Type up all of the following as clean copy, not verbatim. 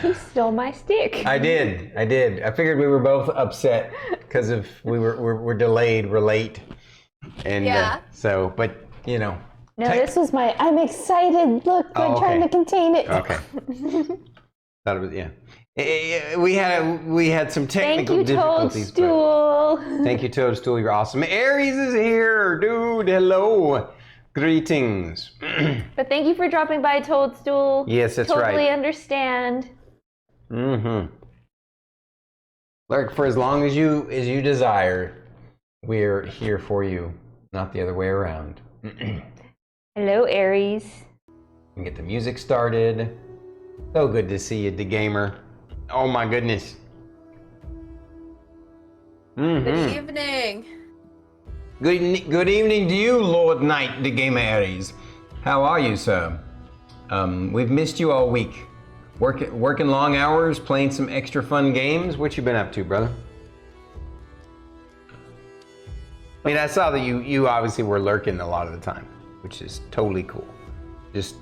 He stole my stick. I did. I figured we were both upset because of we're delayed, we're late, and Yeah. so, but you know. No, this was my. I'm excited. Look, I'm trying to contain it. Okay. Thought it was We had some technical difficulties. Toadstool. Thank you, Toadstool. You're awesome. Aries is here, dude. Hello. Greetings. But thank you for dropping by, Toadstool. Yes, that's right. Totally understand. Mm-hmm. Lurk, for as long as you desire, we're here for you, not the other way around. Hello, Aries. And get the music started. So good to see you, the gamer. Oh my goodness. Good evening. Good evening to you, Lord Knight, the gamer Aries. How are you, sir? We've missed you all week. Working long hours, playing some extra fun games. What you been up to, brother? I mean, I saw that you obviously were lurking a lot of the time, which is totally cool. Just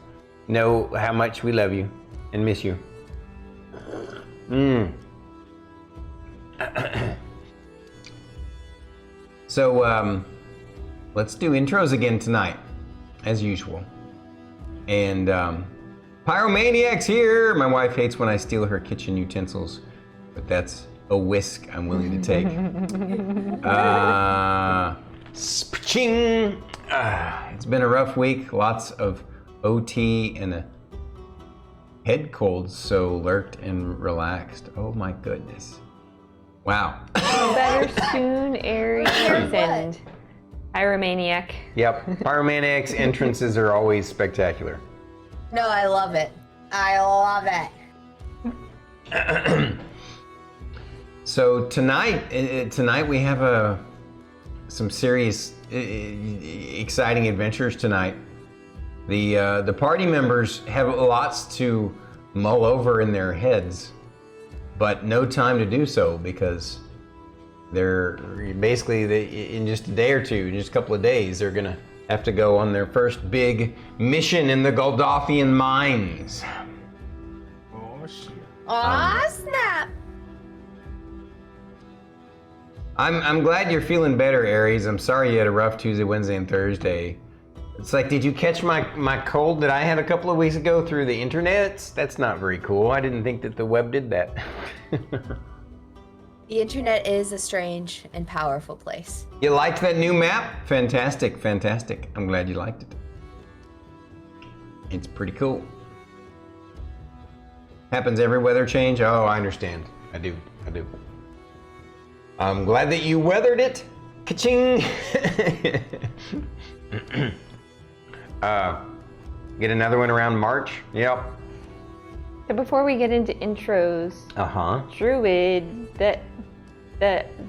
know how much we love you and miss you. So, let's do intros again tonight, as usual. And, Pyromaniac's here! My wife hates when I steal her kitchen utensils, but that's a risk I'm willing to take. Spching! It's been a rough week, lots of OT and a head cold, so lurked and relaxed. Oh my goodness. Wow. Better soon, Aries and Pyromaniac. Yep, Pyromaniac's entrances are always spectacular. No, I love it. I love it. So tonight we have some serious, exciting adventures tonight. The party members have lots to mull over in their heads, but no time to do so because they're basically in just a day or two, in just a couple of days, they're gonna have to go on their first big mission in the Goldothian mines. Oh shit. Aw, snap. I'm glad you're feeling better, Aries. I'm sorry you had a rough Tuesday, Wednesday, and Thursday. It's like, did you catch my cold that I had a couple of weeks ago through the internet? That's not very cool. I didn't think that the web did that. The internet is a strange and powerful place. You liked that new map? Fantastic, fantastic. I'm glad you liked it. It's pretty cool. Happens every weather change? Oh, I understand. I do. I'm glad that you weathered it. Ka-ching! Get another one around March? Yep. So before we get into intros, Druid,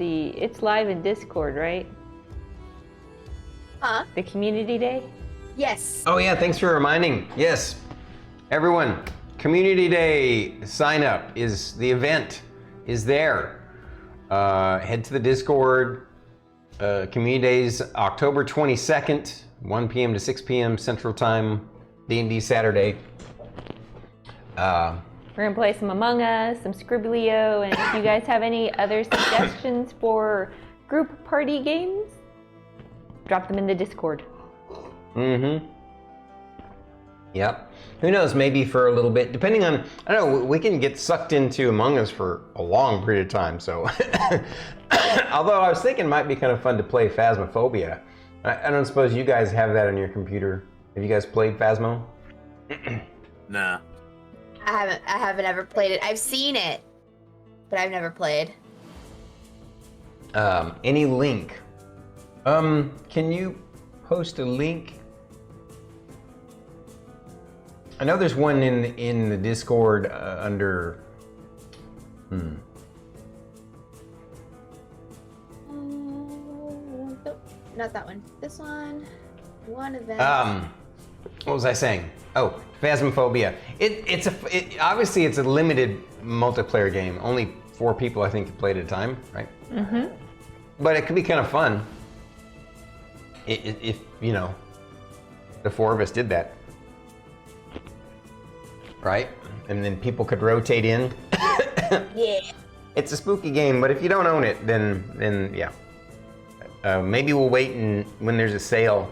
it's live in Discord, right? Huh? The community day? Yes. Oh yeah, thanks for reminding. Yes. Everyone, Community Day sign up is the event is there. Head to the Discord. Community Days October 22nd, 1 p.m. to 6 p.m. Central Time, D&D Saturday. We're gonna play some Among Us, some Scribblio, and if you guys have any other suggestions for group party games, drop them in the Discord. Yep. Who knows, maybe for a little bit, depending on, I don't know, we can get sucked into Among Us for a long period of time, so. Although I was thinking it might be kind of fun to play Phasmophobia. I don't suppose you guys have that on your computer. Have you guys played Phasmo? Nah. I haven't ever played it. I've seen it, but I've never played. Any link? Can you post a link? I know there's one in the Discord under. Nope, not that one. This one. One event. What was I saying? Oh, Phasmophobia. Obviously it's a limited multiplayer game. Only 4 people I think played at a time, right? But it could be kind of fun if you know the 4 of us did that, right? and then people could rotate in. Yeah. It's a spooky game, but if you don't own it, then yeah. Maybe we'll wait and when there's a sale,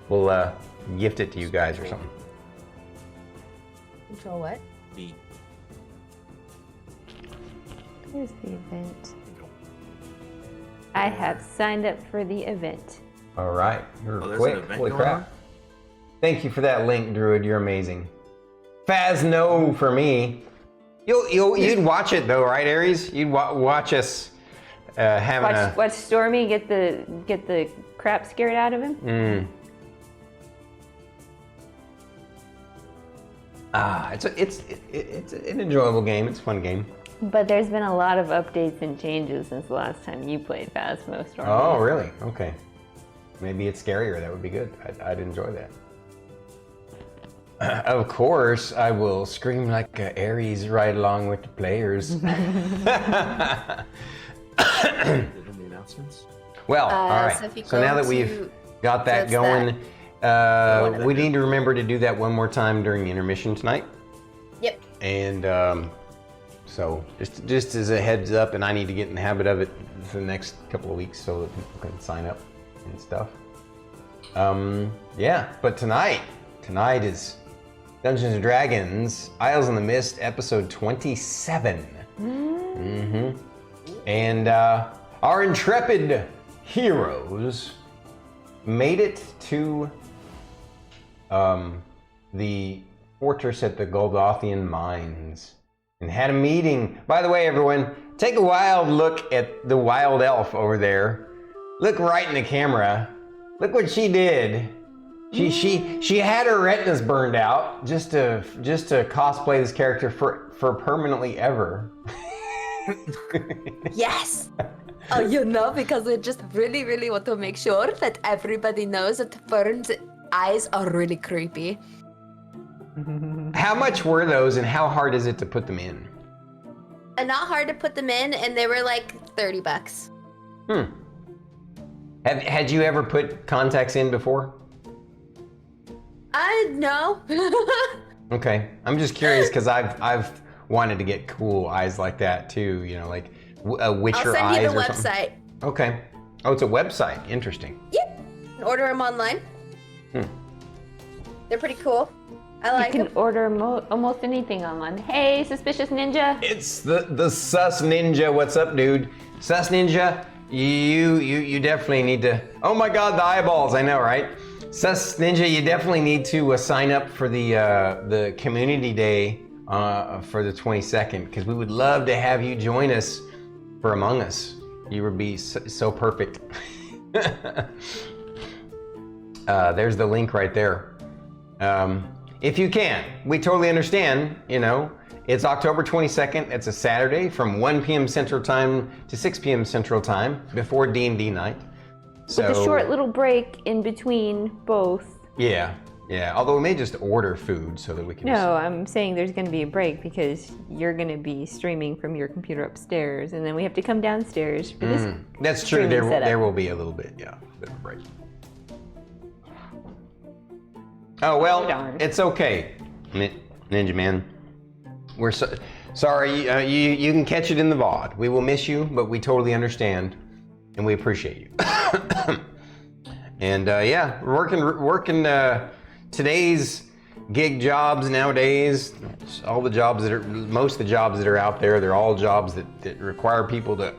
we'll gift it to you guys or something. Control what? B. Here's the event. I have signed up for the event. All right, you're Oh, there's quick. an event Holy going crap! on? Thank you for that link, Druid. You're amazing. Faz no for me. You'd watch it though, right, Aries? You'd watch us having Watch Stormy get the crap scared out of him. It's an enjoyable game. It's a fun game. But there's been a lot of updates and changes since the last time you played Phasmo Stormy. Oh, really? Okay. Maybe it's scarier. That would be good. I'd enjoy that. Of course, I will scream like Ares right along with the players. Did any announcements? Well, all right. so if you So go now that to- we've got that it's going, that. we need to remember to do that one more time during the intermission tonight. Yep. And so just as a heads up, and I need to get in the habit of it for the next couple of weeks so that people can sign up and stuff. Yeah, but tonight is Dungeons & Dragons, Isles in the Mist, episode 27. Mm-hmm. And our intrepid heroes made it to the fortress at the Golgothian Mines and had a meeting. By the way, everyone, take a wild look at the wild elf over there. Look right in the camera. Look what she did. She had her retinas burned out just to cosplay this character for permanently ever. Yes. Because we just really, really want to make sure that everybody knows that Fern's eyes are really creepy. How much were those, and how hard is it to put them in? And not hard to put them in, and they were like $30. Had you ever put contacts in before? No. Okay, I'm just curious because I've wanted to get cool eyes like that too. You know, like Witcher eyes or something. I'll send you the website. Okay. Oh, it's a website. Interesting. Yep. Order them online. They're pretty cool. I You like can them. order almost anything online. Hey, Suspicious Ninja. It's the Sus Ninja. What's up, dude? Sus Ninja, you definitely need to. Oh my God, the eyeballs! I know, right? Sus Ninja, you definitely need to sign up for the community day for the 22nd, because we would love to have you join us for Among Us. You would be so perfect. There's the link right there. If you can, we totally understand. You know, it's October 22nd. It's a Saturday from 1 p.m. Central Time to 6 p.m. Central Time before D&D night. So, With a short little break in between both. Yeah. Although we may just order food so that we can. No, I'm saying there's going to be a break because you're going to be streaming from your computer upstairs, and then we have to come downstairs for this. That's true. streaming setup. There will be a little bit, a bit of a break. Oh well, Darn. it's okay, Ninja Man. We're sorry. You can catch it in the VOD. We will miss you, but we totally understand, and we appreciate you. And yeah, we're working today's gig jobs nowadays. All the jobs most of the jobs that are out there, they're all jobs that require people to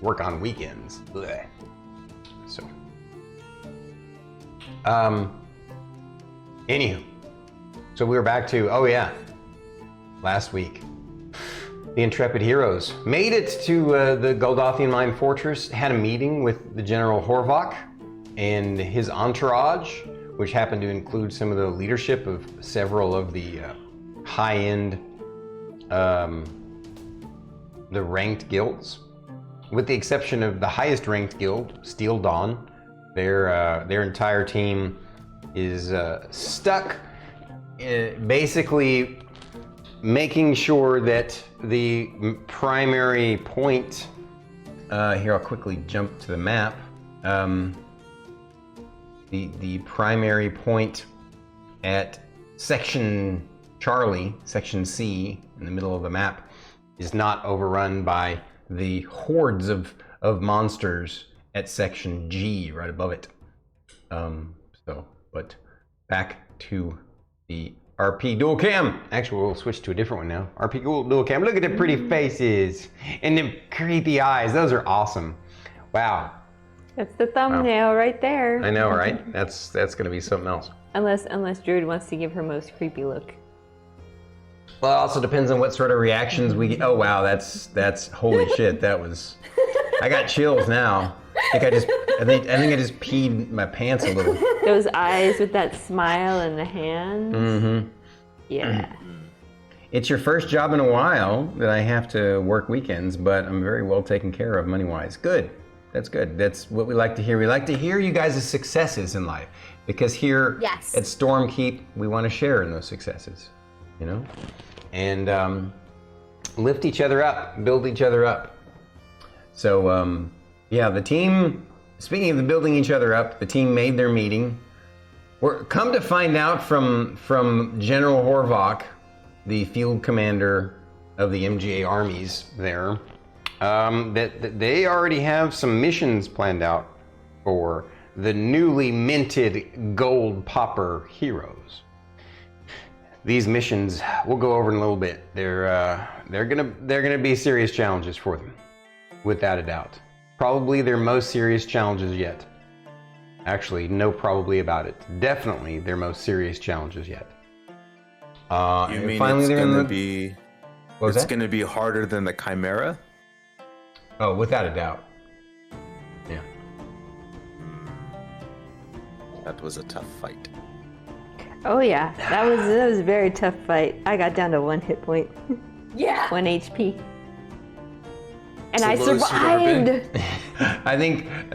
work on weekends. Blech. So, anywho, so we were back to last week. The intrepid heroes made it to the Golgothian Mine Fortress, had a meeting with the General Horvath and his entourage, which happened to include some of the leadership of several of the high-end, the ranked guilds, with the exception of the highest ranked guild, Steel Dawn. Their entire team is stuck, basically making sure that the primary point. Here, I'll quickly jump to the map. The primary point at section Charlie, section C, in the middle of the map, is not overrun by the hordes of monsters at section G, right above it. But back to the RP dual cam. Actually, we'll switch to a different one now. RP dual cam. Look at the pretty faces and the creepy eyes. Those are awesome. Wow. That's the thumbnail right there. I know, right? That's gonna be something else. Unless Druid wants to give her most creepy look. Well, it also depends on what sort of reactions we get. Oh wow, that's holy shit. That was. I got chills now. I think I just peed my pants a little. Those eyes with that smile and the hands. Mm-hmm. Yeah. It's your first job in a while that I have to work weekends, but I'm very well taken care of money-wise. Good. That's good. That's what we like to hear. We like to hear you guys' successes in life, because here at Stormkeep, we want to share in those successes, you know, and lift each other up, build each other up. So yeah, the team. Speaking of the building each other up, the team made their meeting. We're come to find out from General Horvath, the field commander of the MGA armies there, that they already have some missions planned out for the newly minted gold popper heroes. These missions we'll go over in a little bit. They're gonna be serious challenges for them, without a doubt. Probably their most serious challenges yet. Actually, no probably about it. Definitely their most serious challenges yet. You mean finally it's gonna be harder than the Chimera? Oh, without a doubt. Yeah. That was a tough fight. Oh yeah, that was a very tough fight. I got down to 1 hit point. Yeah. 1 HP. And It's I the lowest you've ever survived. I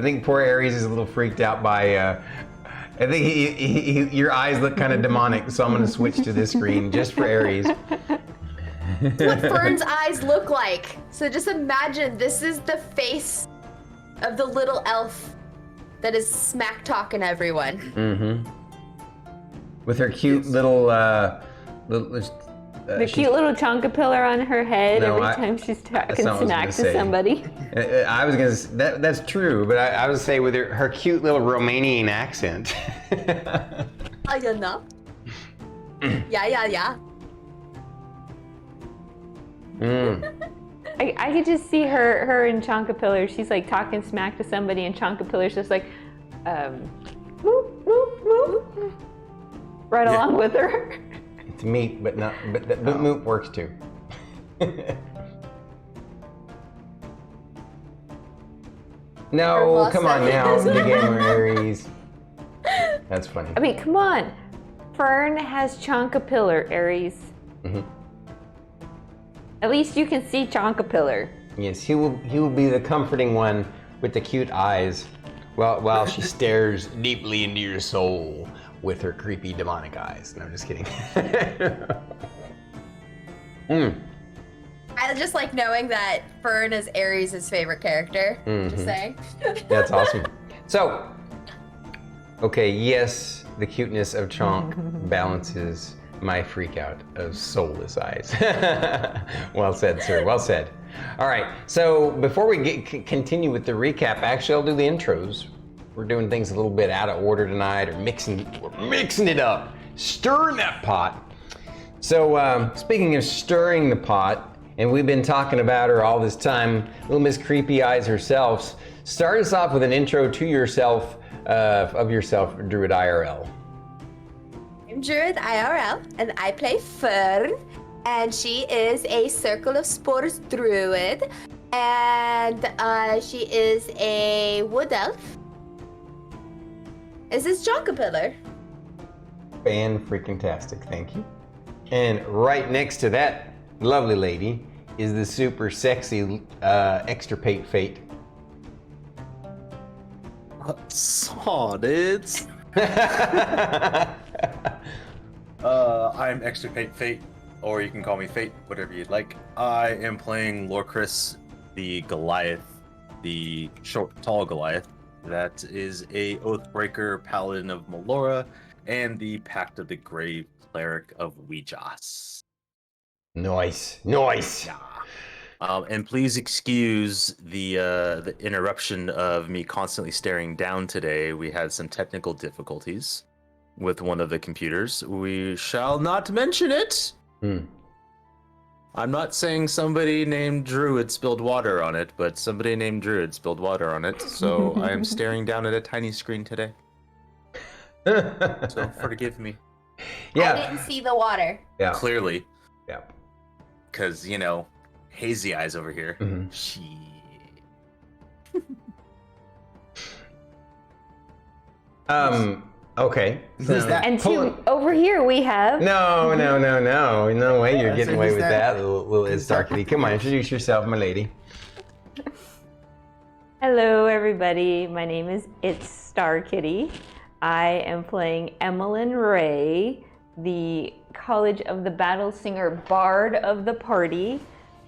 think poor Ares is a little freaked out by. I think your eyes look kind of demonic, so I'm going to switch to this screen just for Ares. It's what Fern's eyes look like. So just imagine this is the face of the little elf that is smack talking everyone. Mm-hmm. With her cute little The cute little caterpillar on her head No, every time she's talking not what I was smack gonna to say. somebody. I was gonna say, that's true, but I would say with her cute little Romanian accent. Oh, you know? Yeah. I could just see her and Chonkapillar. She's like talking smack to somebody, and Chonkapillar's just like, whoop, whoop, whoop, right along with her. It's meat, but the moot works too. No, come on now, Big Gamer Ares. That's funny. I mean, come on. Fern has Chonkapillar, Ares. Mm-hmm. At least you can see Chonkapillar. Yes, he will be the comforting one with the cute eyes, while she stares deeply into your soul with her creepy demonic eyes. No, I'm just kidding. I just like knowing that Fern is Ares' favorite character. Just saying. That's awesome. So, okay, yes, the cuteness of Chonk balances my freak out of soulless eyes. Well said, sir. Well said. All right. So before we continue with the recap, actually, I'll do the intros. We're doing things a little bit out of order tonight, or mixing it up, stirring that pot. So speaking of stirring the pot, and we've been talking about her all this time, little Miss Creepy Eyes herself. Start us off with an intro to yourself, of yourself, Druid IRL. I'm Druid IRL, and I play Fern, and she is a Circle of Spores Druid, and she is a Wood Elf. Is this Chonkapillar? Fan-freaking-tastic, thank you. And right next to that lovely lady is the super sexy extirpatefate. Saw, dudes. I'm extirpatefate, or you can call me Fate, whatever you'd like. I am playing Lorkris, the Goliath, the short, tall Goliath. That is a Oathbreaker, Paladin of Melora, and the Pact of the Grave Cleric of Ouijas. Nice. Yeah. And please excuse the interruption of me constantly staring down today. We had some technical difficulties with one of the computers. We shall not mention it. I'm not saying somebody named Druid spilled water on it, but somebody named Druid spilled water on it. So I am staring down at a tiny screen today. So forgive me. Yeah. I didn't see the water. Yeah. Clearly. Yeah. Because, hazy eyes over here. Mhm. Shit. Okay. Who's that? And Pull over here we have. No way you're getting away who's with that? that, little itsStarkitty. Come on, introduce yourself, my lady. Hello, everybody. My name is itsStarkitty. I am playing Emillynn Ray, the College of the Battle Singer Bard of the party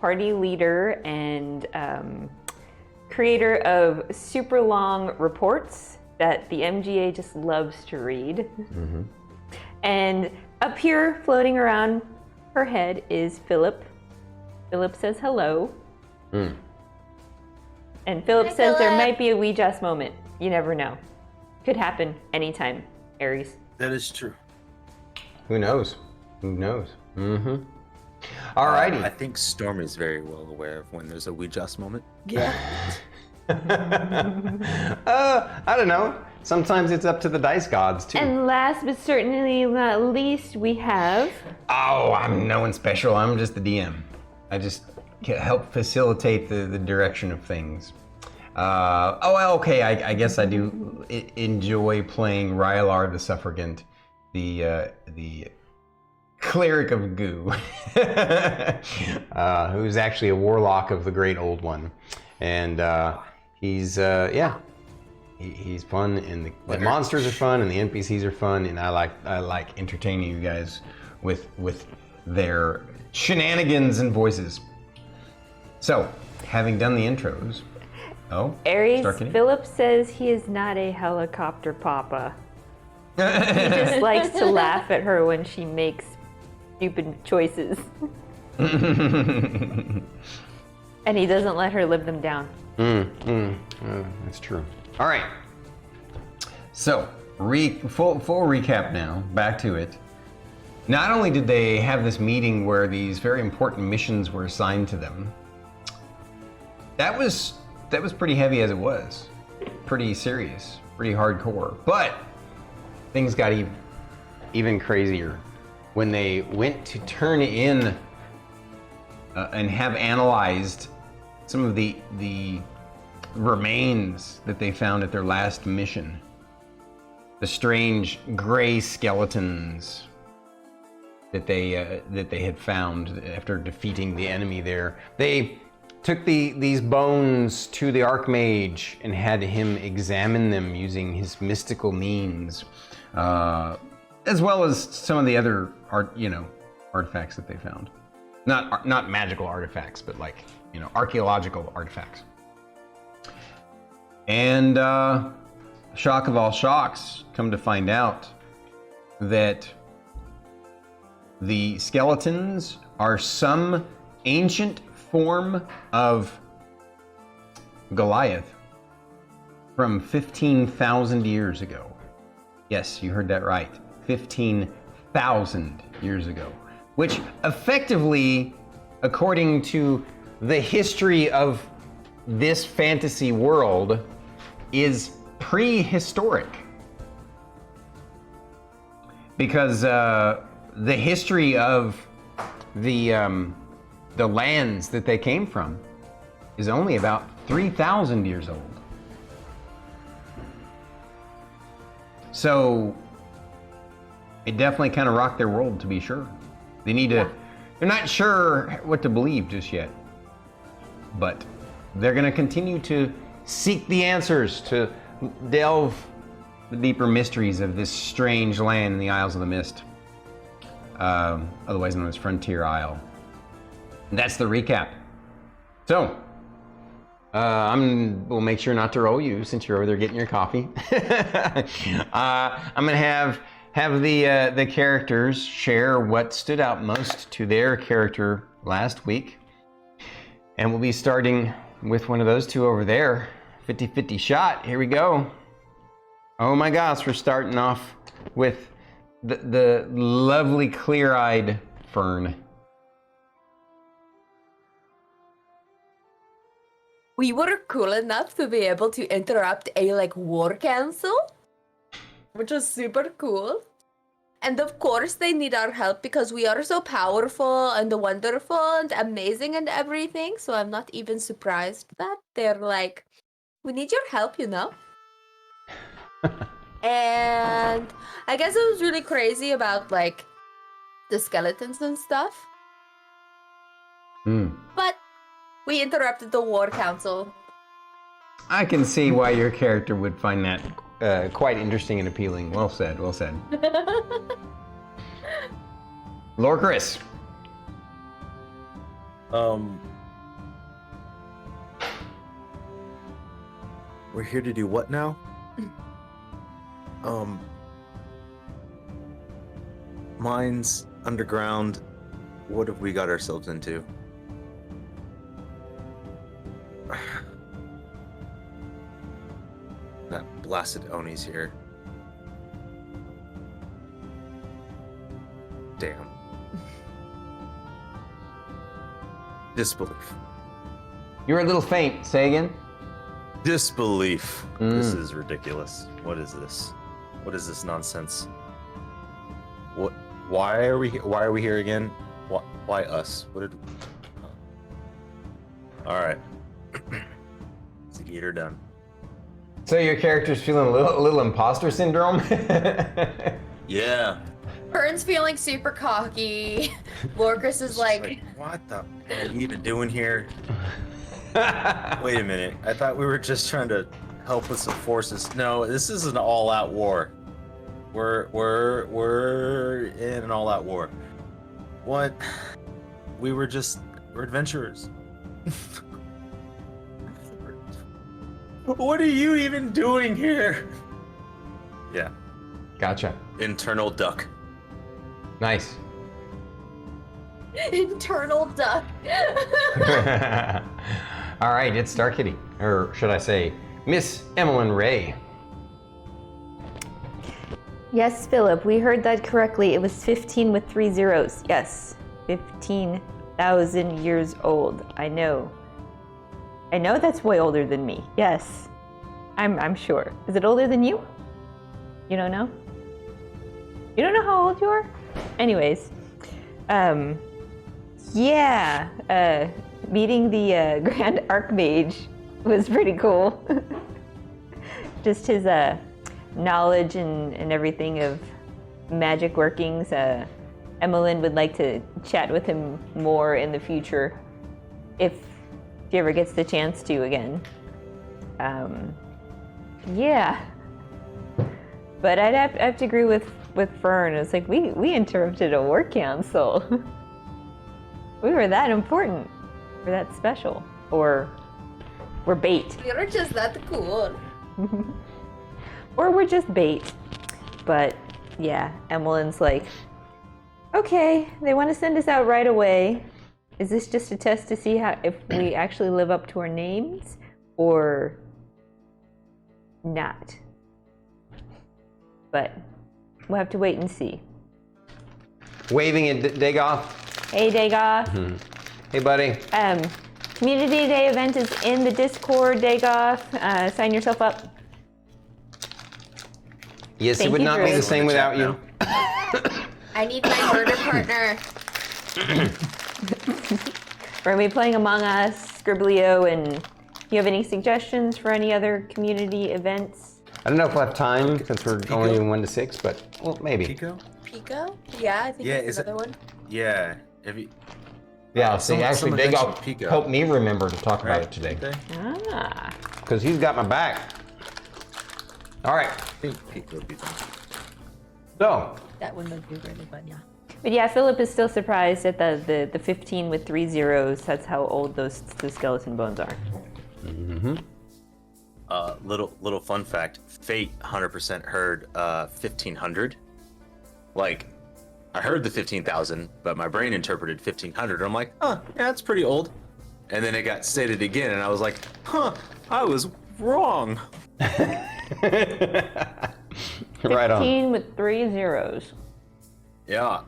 leader, and creator of super long reports that the MGA just loves to read. Mm-hmm. And up here, floating around her head, is Philip. Philip says hello. And Philip Hi, says there Philip. might be a Ouija's moment. You never know. Could happen anytime, Aries. That is true. Who knows? Mm-hmm. Alrighty. I think Storm is very well aware of when there's a Ouija's moment. Yeah. I don't know. Sometimes it's up to the dice gods too. And last but certainly not least, we have... Oh, I'm no one special. I'm just the DM. I just help facilitate the direction of things. Okay. I guess I do enjoy playing Rylar the Suffrigant, the Cleric of Goo, who's actually a warlock of the Great Old One, and he's he's fun, and the monsters are fun, and the NPCs are fun, and I like entertaining you guys with their shenanigans and voices. So, having done the intros, Aries, Starkitty? Philip says he is not a helicopter papa. He just likes to laugh at her when she makes stupid choices. And he doesn't let her live them down. That's true. All right. So, full recap now. Back to it. Not only did they have this meeting where these very important missions were assigned to them, that was pretty heavy as it was. Pretty serious, pretty hardcore. But things got even crazier when they went to turn in and have analyzed some of the remains that they found at their last mission. The strange gray skeletons that they had found after defeating the enemy there. They took these bones to the Archmage and had him examine them using his mystical means, as well as some of the other artifacts that they found. Not magical artifacts, but archaeological artifacts. And shock of all shocks, come to find out that the skeletons are some ancient form of Goliath from 15,000 years ago. Yes, you heard that right. 15,000 years ago. Which effectively, according to the history of this fantasy world, is prehistoric. Because the history of the lands that they came from is only about 3,000 years old. So it definitely kind of rocked their world, to be sure. They need to, they're not sure what to believe just yet, but they're going to continue to seek the answers, to delve the deeper mysteries of this strange land in the Isles of the Mist, otherwise known as Frontier Isle. And that's the recap. So, we'll make sure not to roll you since you're over there getting your coffee. I'm gonna have have the characters share what stood out most to their character last week. And we'll be starting with one of those two over there. 50-50 shot. Here we go. Oh my gosh, we're starting off with the lovely clear-eyed Fern. We were cool enough to be able to interrupt a war council, which was super cool. And of course they need our help because we are so powerful and wonderful and amazing and everything. So I'm not even surprised that they're like, we need your help, you know? And I guess it was really crazy about the skeletons and stuff. But we interrupted the war council. I can see why your character would find that quite interesting and appealing. Well said, well said. Lorkris. We're here to do what now? Mines, underground, what have we got ourselves into? That blasted Oni's here. Damn. Disbelief. You're a little faint. Say again. Disbelief. This is ridiculous. What is this? What is this nonsense? What? Why are we? Why are we here again? Why us? What did? All right. Let's get her done. So your character's feeling a little imposter syndrome? Yeah. Fern's feeling super cocky. Lorkris is like, what the are you even doing here? Wait a minute. I thought we were just trying to help with some forces. No, this is an all-out war. We're in an all-out war. What? We're adventurers. What are you even doing here? Yeah. Gotcha. Internal duck. Nice. internal duck. All right, it's itsStarkitty, or should I say, Miss Emillynn Ray. Yes, Philip, we heard that correctly. It was 15 with 3 zeros. Yes, 15,000 years old. I know. I know that's way older than me. Yes, I'm sure. Is it older than you? You don't know? You don't know how old you are? Anyways, yeah, meeting the Grand Archmage was pretty cool. Just his knowledge and everything of magic workings. Emillynn would like to chat with him more in the future if he ever gets the chance to again. Yeah. But I'd have to agree with Fern. It's like we interrupted a war council. We were that important. We're that special. Or we're bait. You're just that cool. Or we're just bait. But yeah, Emmelynn's like, okay, they want to send us out right away. Is this just a test to see if we actually live up to our names or not? But we'll have to wait and see. Waving at Dagoth. Hey, Dagoth. Mm-hmm. Hey, buddy. Community Day event is in the Discord, Dagoth. Sign yourself up. Yes, Thank it would you, not be Druid. the same without you. I need my murder partner. We're going to be playing Among Us, Scribblio, and you have any suggestions for any other community events? I don't know if we'll have time since we're only in 1 to 6, but well, maybe. Pico? Pico? Yeah, I think that's another one. Yeah. Have you? Yeah, see, actually, someone Dagoth mentioned Pico. helped me remember to talk about it today. Okay. Ah. Because he's got my back. All right. I think Pico would be fun. So, That one would be really fun, yeah. But yeah, Philip is still surprised at the 15 with 3 zeros. That's how old the skeleton bones are. mm-hmm. Little fun fact: Fate 100% heard 1500, Like, I heard the 15,000, but my brain interpreted 1,500. I'm like, yeah, that's pretty old. And then it got stated again, and I was like, I was wrong. Right on. 15 with 3 zeros. Yeah,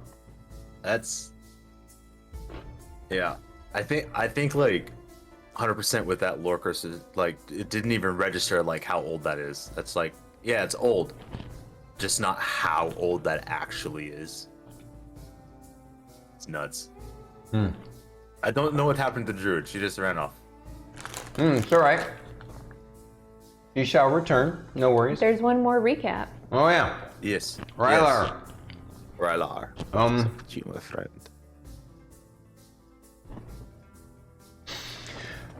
yeah. I think like 100% with that Lorkris is like, it didn't even register like how old that is. That's like, yeah, it's old, just not how old that actually is. It's nuts. I don't know what happened to Druid. She just ran off. It's all right. You shall return. No worries. There's one more recap. Oh yeah. Yes. Rylar. Rylar. You, my friend.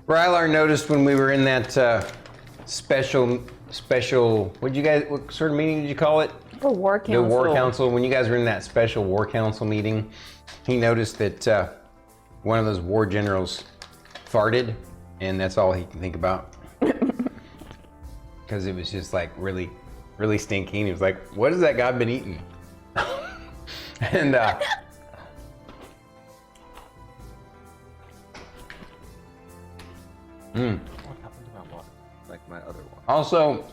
Rylar noticed when we were in that special. What sort of meeting did you call it? The War Council. The War Council. When you guys were in that special War Council meeting, he noticed that one of those war generals farted, and that's all he can think about. Because it was just like really, really stinking. He was like, "What has that guy been eating?" And What happened to my water? Like my other one. also,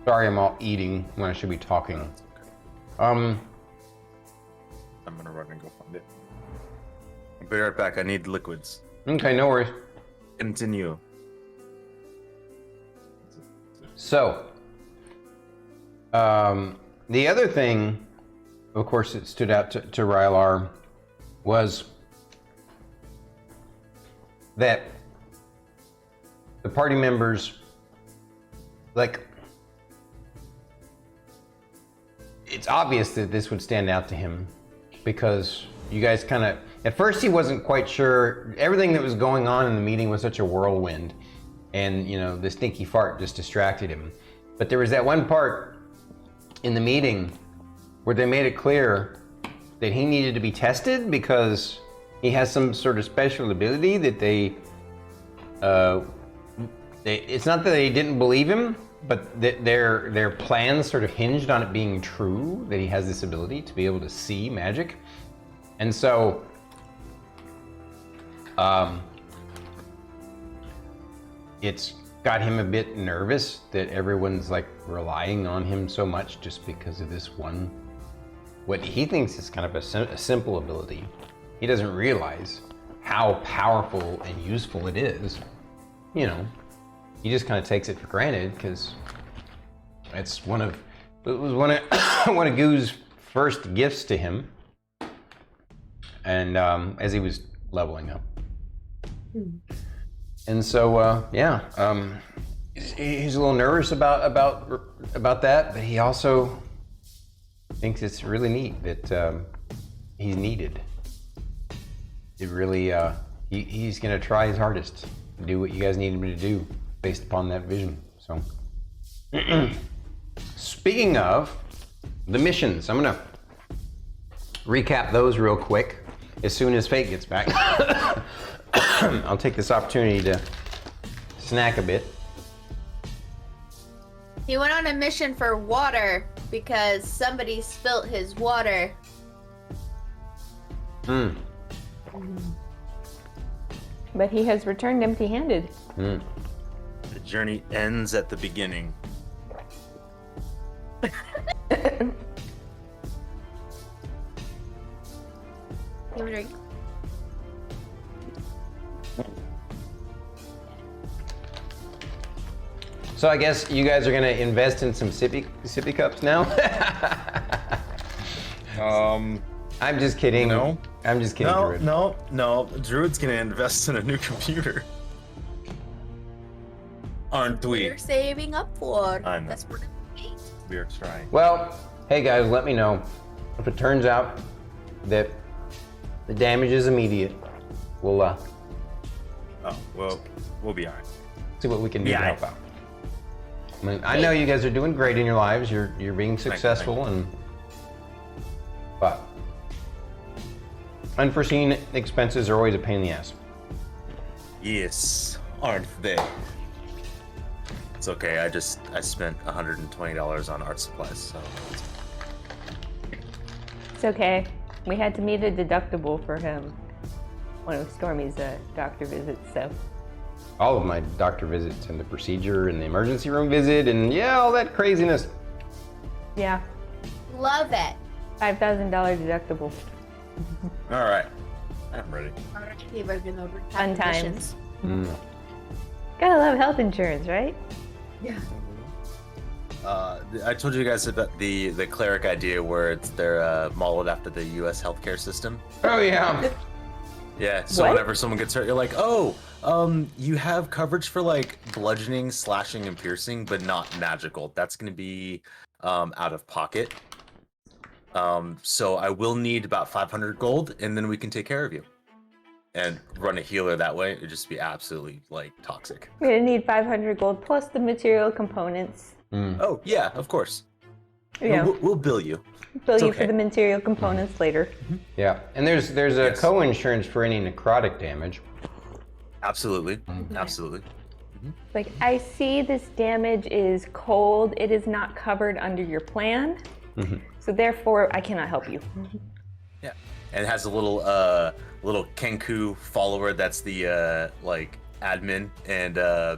sorry, I'm all eating when I should be talking. I'm gonna run and go find it. I'll be right back. I need liquids. Okay, no worries. Continue. So, the other thing, of course, that stood out to Rylar was that the party members, like, it's obvious that this would stand out to him because you guys kind of, at first he wasn't quite sure. Everything that was going on in the meeting was such a whirlwind, and the stinky fart just distracted him. But there was that one part in the meeting where they made it clear that he needed to be tested because he has some sort of special ability that it's not that they didn't believe him, but that their plans sort of hinged on it being true, that he has this ability to be able to see magic. And so it's got him a bit nervous that everyone's like relying on him so much just because of this one, what he thinks is kind of a simple ability. He doesn't realize how powerful and useful it is. He just kind of takes it for granted because it was one of Goo's first gifts to him, and as he was leveling up. And so he's a little nervous about that, but he also thinks it's really neat that he's needed. It really he's gonna try his hardest to do what you guys need him to do based upon that vision. So speaking of the missions, I'm gonna recap those real quick as soon as Fate gets back. I'll take this opportunity to snack a bit. He went on a mission for water because somebody spilt his water. But he has returned empty-handed. The journey ends at the beginning. You drink. So I guess you guys are gonna invest in some sippy cups now? I'm just kidding. No. I'm just kidding. Druid. No. Druid's gonna invest in a new computer. Aren't we? We're saving up for. I know. That's what We are trying. Well, hey guys, let me know if it turns out that the damage is immediate. We'll Oh, well, we'll be alright. see what we can do to Yeah. help out. I mean, I know you guys are doing great in your lives. You're being Thank you. successful, but unforeseen expenses are always a pain in the ass. Yes, aren't they? It's okay. I spent $120 on art supplies, so. It's okay. We had to meet a deductible for him. One of Stormy's doctor visits, so. All of my doctor visits and the procedure and the emergency room visit and yeah, all that craziness. Yeah, Love it. $5,000 deductible. All right, I'm ready. Fun times. Gotta love health insurance, right? Yeah. I told you guys about the cleric idea where they're modeled after the U.S. healthcare system. Oh yeah. Yeah. So What? whenever someone gets hurt, you're like, oh, you have coverage for like bludgeoning, slashing, and piercing, but not magical. That's gonna be out of pocket. So I will need about 500 gold, and then we can take care of you. And run a healer that way, it'd just be absolutely like toxic. We're gonna need 500 gold plus the material components. Oh yeah, of course. Yeah, We'll bill you. bill it's you okay. for the material components later. Yeah, and there's a Yes. co-insurance for any necrotic damage. Absolutely, absolutely. Like, I see this damage is cold. It is not covered under your plan. So therefore, I cannot help you. Yeah, and it has a little little Kenku follower that's the like admin and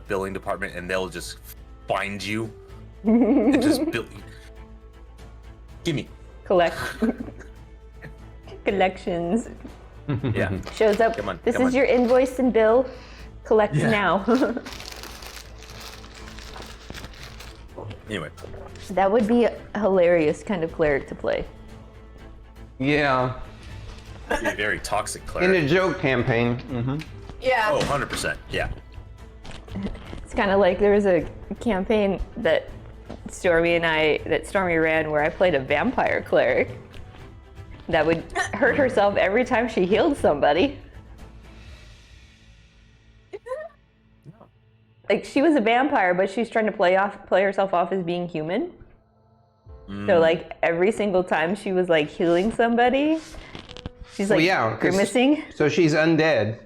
billing department, and they'll just find you and just bill you. Gimme. Collect. Collections. Yeah. Shows up. Come on, This come is on. your invoice and bill. Collect Yeah. now. Anyway, That would be a hilarious kind of cleric to play. Yeah, be a very toxic in cleric. a joke campaign. Yeah. Oh, 100%. Yeah. It's kind of like there was a campaign that Stormy ran where I played a vampire cleric that would hurt herself every time she healed somebody. Like, she was a vampire, but she's trying to play herself off as being human. So like every single time she was like healing somebody, she's like yeah, 'cause- grimacing. So she's undead,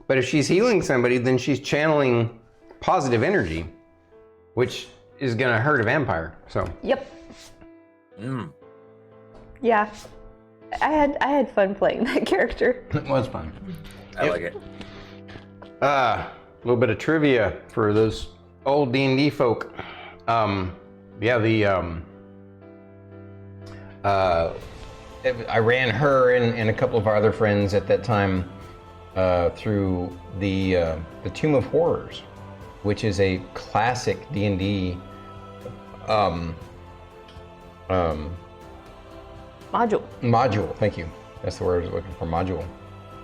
but if she's healing somebody, then she's channeling positive energy, which is gonna hurt a vampire. So Yep. Mm. Yeah. I had fun playing that character. it was fun. I like it. A little bit of trivia for those old D&D folk. I ran her and a couple of our other friends at that time through the Tomb of Horrors, which is a classic D&D module. Thank you. That's the word I was looking for. Module.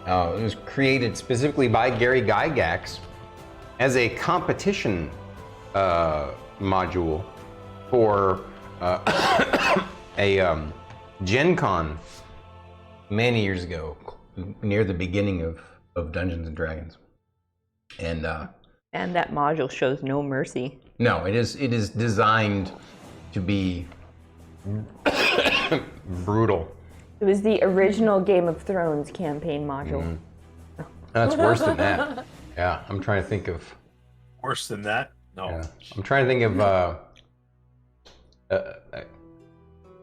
It was created specifically by Gary Gygax as a competition module for a Gen Con many years ago, near the beginning of Dungeons and Dragons. And And that module shows no mercy. no, it is designed to be brutal. It was the original Game of Thrones campaign module. That's worse than that. Yeah, I'm trying to think of. Worse than that? No. Yeah, I'm trying to think of.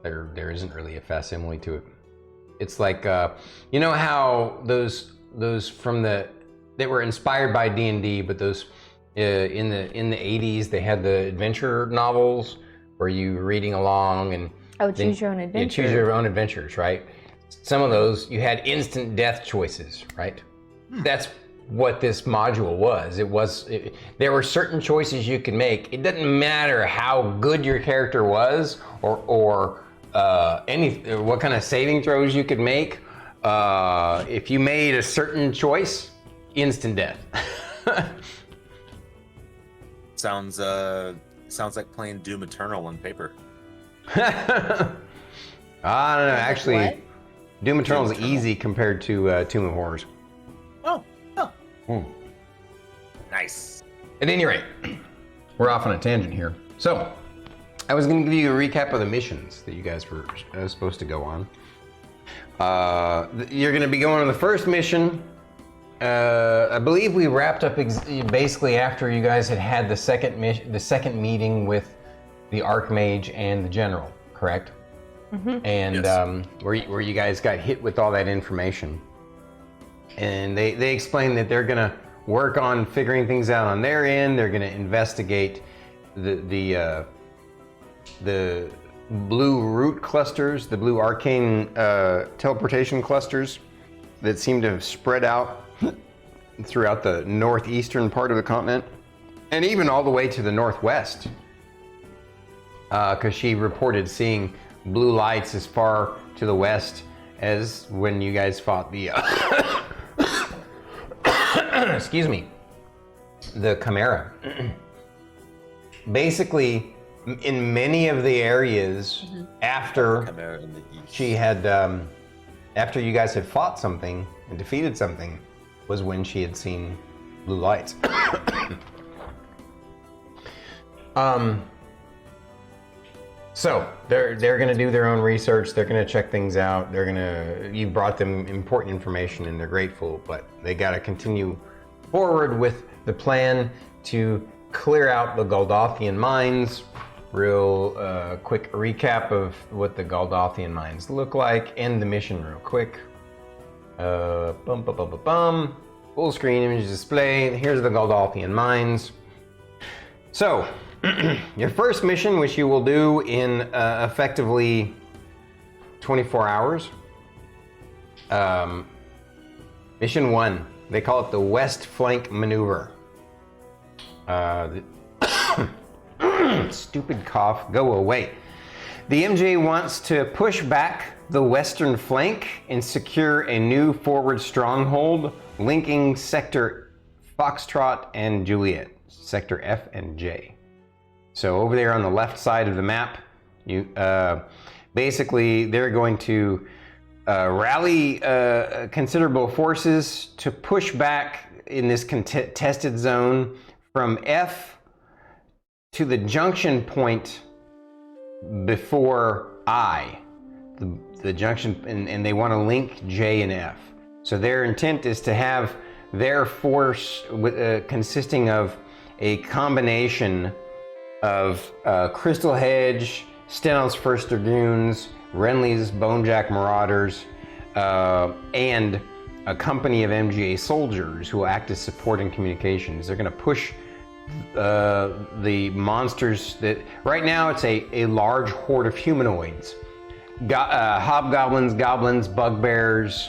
There isn't really a facsimile to it. It's like you know how those from they were inspired by D&D, but those in the 80s they had the adventure novels where you were reading along and Choose your own adventure. you choose your own adventures, right? Some of those you had instant death choices, right? That's what this module was. There were certain choices you could make. It doesn't matter how good your character was or what kind of saving throws you could make. If you made a certain choice, instant death. Sounds like playing Doom Eternal on paper. I don't know. Actually, What? Doom Eternal is Eternal. easy compared to Tomb of Horrors. Oh. Hmm. Nice. At any rate, we're off on a tangent here. So, I was going to give you a recap of the missions that you guys were supposed to go on. You're going to be going on the first mission. I believe we wrapped up basically after you guys had the second meeting with the Archmage and the General, correct? and Yes. where you guys got hit with all that information. And they explained that they're gonna work on figuring things out on their end. They're gonna investigate the blue root clusters, the blue arcane teleportation clusters that seem to have spread out throughout the northeastern part of the continent, and even all the way to the northwest. Because she reported seeing blue lights as far to the west as when you guys fought the excuse me, the Chimera. Basically, in many of the areas after Chimera in the east. she had, after you guys had fought something and defeated something, was when she had seen blue lights. So they're gonna do their own research. They're gonna check things out. You brought them important information, and they're grateful. But they gotta continue forward with the plan to clear out the Goldothian mines. Real quick recap of what the Goldothian mines look like, and the mission real quick. Full screen image display. Here's the Goldothian mines. So, your first mission, which you will do in effectively 24 hours. Mission 1, they call it the West Flank Maneuver. Stupid cough, go away. The MJ wants to push back the western flank and secure a new forward stronghold linking Sector Foxtrot and Juliet, Sector F and J. So over there on the left side of the map, you basically they're going to rally considerable forces to push back in this contested zone from F to the junction point before I, the junction, and they want to link J and F. So their intent is to have their force consisting of a combination of Crystal Hedge, Stenon's First Dragoons, Renly's Bonejack Marauders, and a company of MGA soldiers who will act as support and communications. They're going to push the monsters that right now it's a large horde of humanoids, hobgoblins, goblins, bugbears,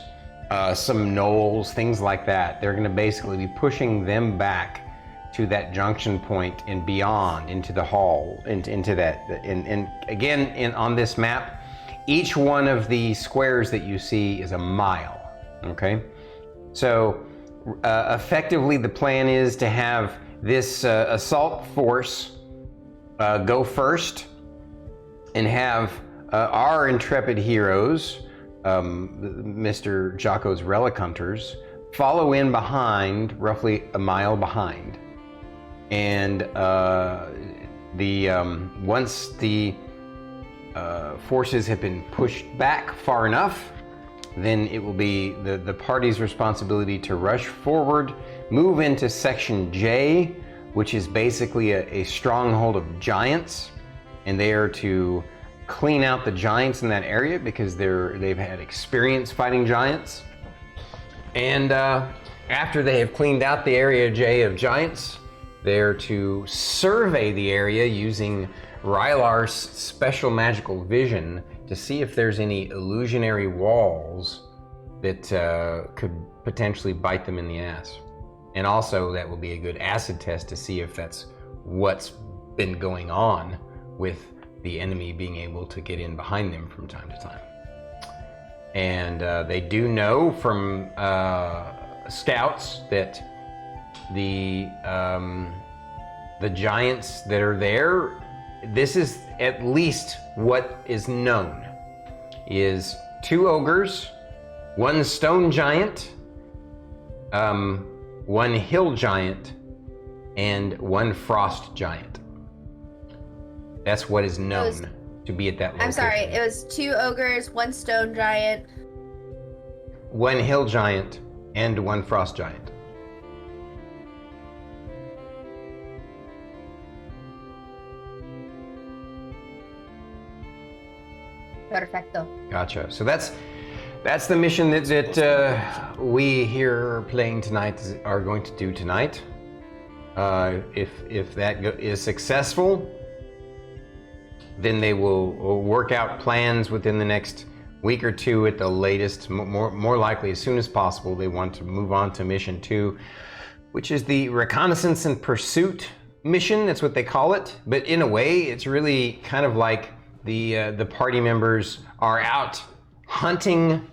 some gnolls, things like that. They're going to basically be pushing them back to that junction point and beyond into the hall, into that. And again, on this map, each one of the squares that you see is a mile. Okay, so effectively the plan is to have this assault force go first and have our intrepid heroes, Mr. Jocko's Relic Hunters, follow in behind, roughly a mile behind. And once the forces have been pushed back far enough, then it will be the party's responsibility to rush forward, move into Section J, which is basically a stronghold of giants, and they are to clean out the giants in that area because they've had experience fighting giants. And after they have cleaned out the area J of giants, they're to survey the area using Rylar's special magical vision to see if there's any illusionary walls that could potentially bite them in the ass. And also that will be a good acid test to see if that's what's been going on with the enemy being able to get in behind them from time to time. And they do know from scouts that the giants that are there, this is at least what is known, is 2 ogres, 1 stone giant, 1 hill giant, and 1 frost giant. That's what is known to be at that location. I'm sorry, it was 2 ogres, 1 stone giant, 1 hill giant, and 1 frost giant. Perfecto. Gotcha. So that's the mission that we here playing tonight are going to do tonight. If that is successful, then they will work out plans within the next week or two at the latest. More likely, as soon as possible, they want to move on to mission 2, which is the reconnaissance and pursuit mission. That's what they call it. But in a way, it's really kind of like the party members are out hunting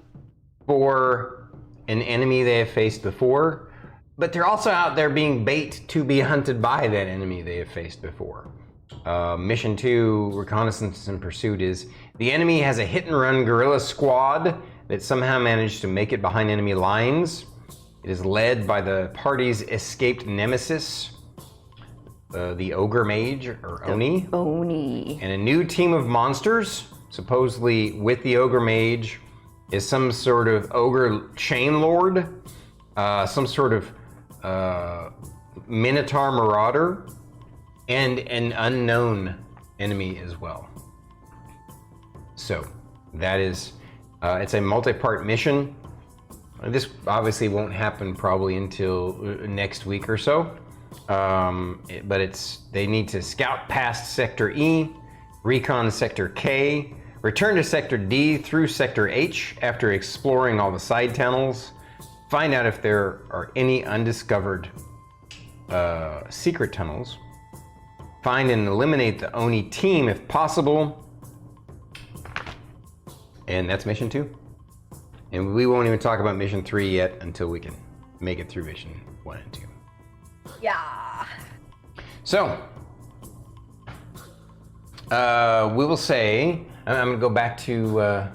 for an enemy they have faced before, but they're also out there being bait to be hunted by that enemy they have faced before. Mission 2, Reconnaissance and Pursuit, is the enemy has a hit-and-run guerrilla squad that somehow managed to make it behind enemy lines. It is led by the party's escaped nemesis, the Ogre Mage, or Oni. Oni. And a new team of monsters, supposedly with the Ogre Mage, is some sort of Ogre Chain Lord, some sort of Minotaur Marauder, and an unknown enemy as well. So, that is, it's a multi-part mission. This obviously won't happen probably until next week or so. But they need to scout past Sector E, recon Sector K, return to Sector D through Sector H after exploring all the side tunnels, find out if there are any undiscovered secret tunnels, find and eliminate the Oni team if possible, and that's mission 2. And we won't even talk about mission 3 yet until we can make it through mission 1 and 2. Yeah. So, we will say, I'm going to go back to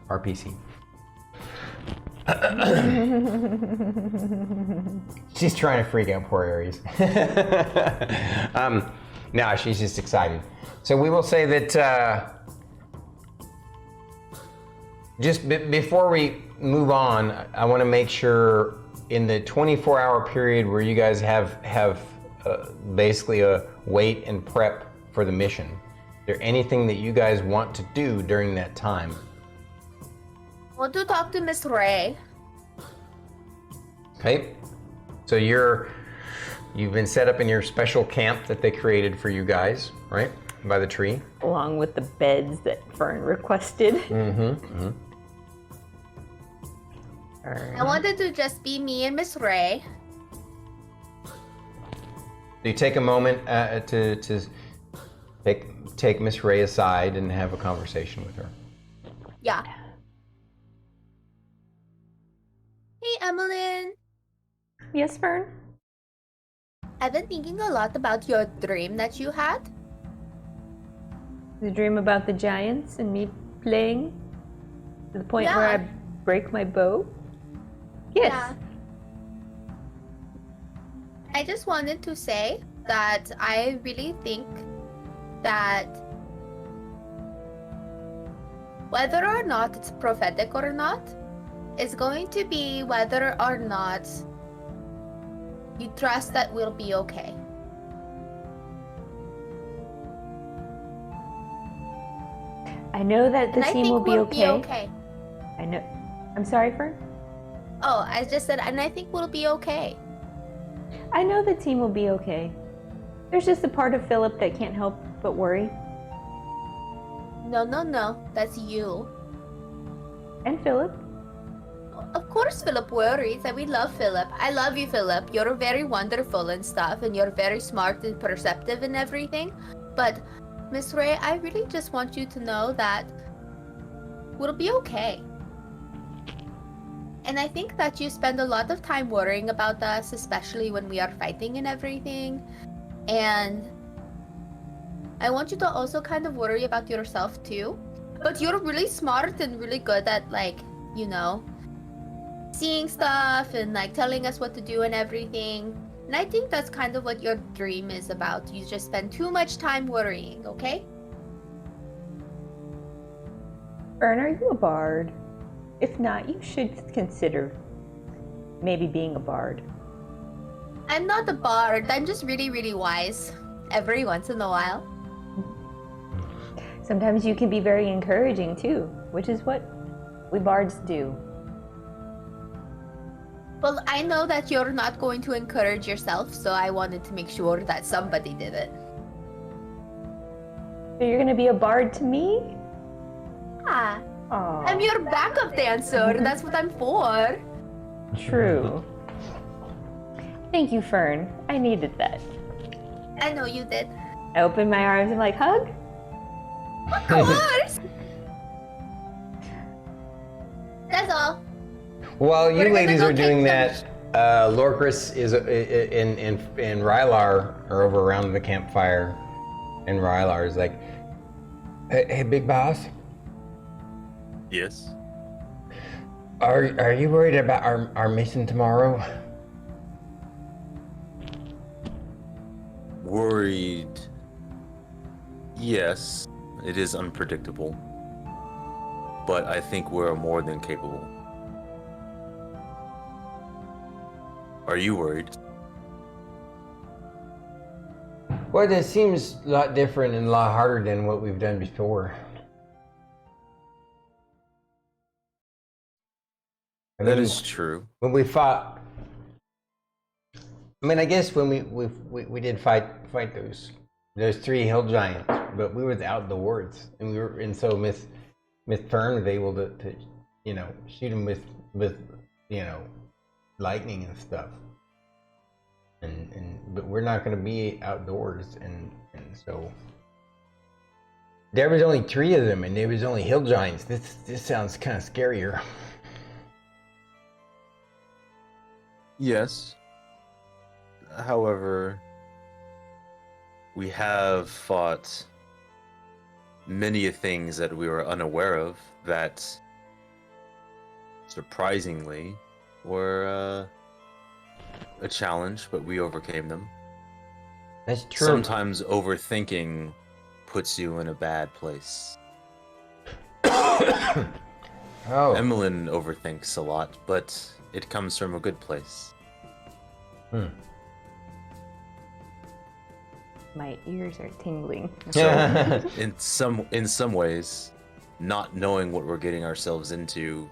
RPC. She's trying to freak out poor Aries. No, she's just excited. So we will say that just before we move on, I want to make sure in the 24-hour period where you guys have basically a wait and prep for the mission, is there anything that you guys want to do during that time? I want to talk to Miss Ray. Okay, so you've been set up in your special camp that they created for you guys, right, by the tree, along with the beds that Fern requested. I wanted to just be me and Miss Ray. Do you take a moment to take Miss Ray aside and have a conversation with her? Yeah. Hey, Emillynn. Yes, Fern? I've been thinking a lot about your dream that you had. The dream about the giants and me playing to the point where I break my bow? Yes. Yeah. I just wanted to say that I really think that whether or not it's prophetic or not, is going to be whether or not you trust that we'll be okay. I know that the team will be we'll okay. I know. I'm sorry, Fern? Oh, I just said, and I think we'll be okay. I know the team will be okay. There's just a part of Philip that can't help but worry. No. That's you. And Philip. Of course Philip worries, and we love Philip. I love you, Philip. You're very wonderful and stuff, and you're very smart and perceptive and everything. But, Miss Ray, I really just want you to know that we'll be okay. And I think that you spend a lot of time worrying about us, especially when we are fighting and everything. And I want you to also kind of worry about yourself too. But you're really smart and really good at, like, you know, seeing stuff and like telling us what to do and everything. And I think that's kind of what your dream is about. You just spend too much time worrying, okay? Fern, are you a bard? If not, you should consider maybe being a bard. I'm not a bard. I'm just really, really wise. Every once in a while. Sometimes you can be very encouraging too, which is what we bards do. Well, I know that you're not going to encourage yourself, so I wanted to make sure that somebody did it. So you're gonna be a bard to me? Ah, Aww. I'm your backup dancer. That's what I'm for. True. Thank you, Fern. I needed that. I know you did. I opened my arms and like, hug? Of course. That's all. While you We're gonna ladies go are doing take that, Lorkris is and Rylar are over around the campfire, and Rylar is like, "Hey, big boss, Yes. are you worried about our mission tomorrow?" Worried. Yes, it is unpredictable. But I think we're more than capable. Are you worried? Well, this seems a lot different and a lot harder than what we've done before. That is true. When we fought, I mean, I guess when we did fight those three hill giants, but we were out in the woods, and so Miss Fern was able to shoot them with lightning and stuff, but we're not going to be outdoors, and so there was only three of them, and there was only hill giants. This sounds kind of scarier. Yes. However, we have fought many things that we were unaware of that, surprisingly, were a challenge, but we overcame them. That's true. Sometimes overthinking puts you in a bad place. Oh. Emillynn overthinks a lot, but it comes from a good place. My ears are tingling. So, in some ways, not knowing what we're getting ourselves into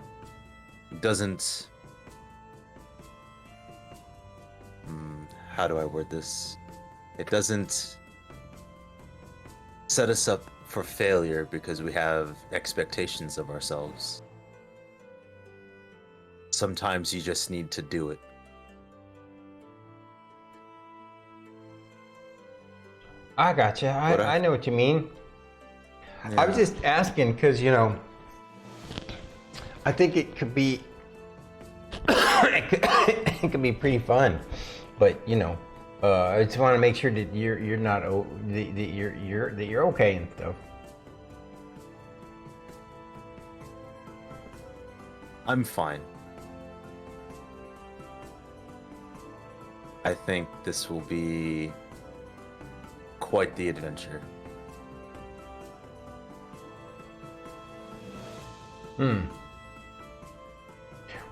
doesn't. How do I word this? It doesn't set us up for failure because we have expectations of ourselves. Sometimes you just need to do it. I gotcha. I know what you mean. Yeah. I was just asking because, I think it could be it could be pretty fun, but I just want to make sure that you're not that you're okay and stuff. I'm fine. I think this will be quite the adventure.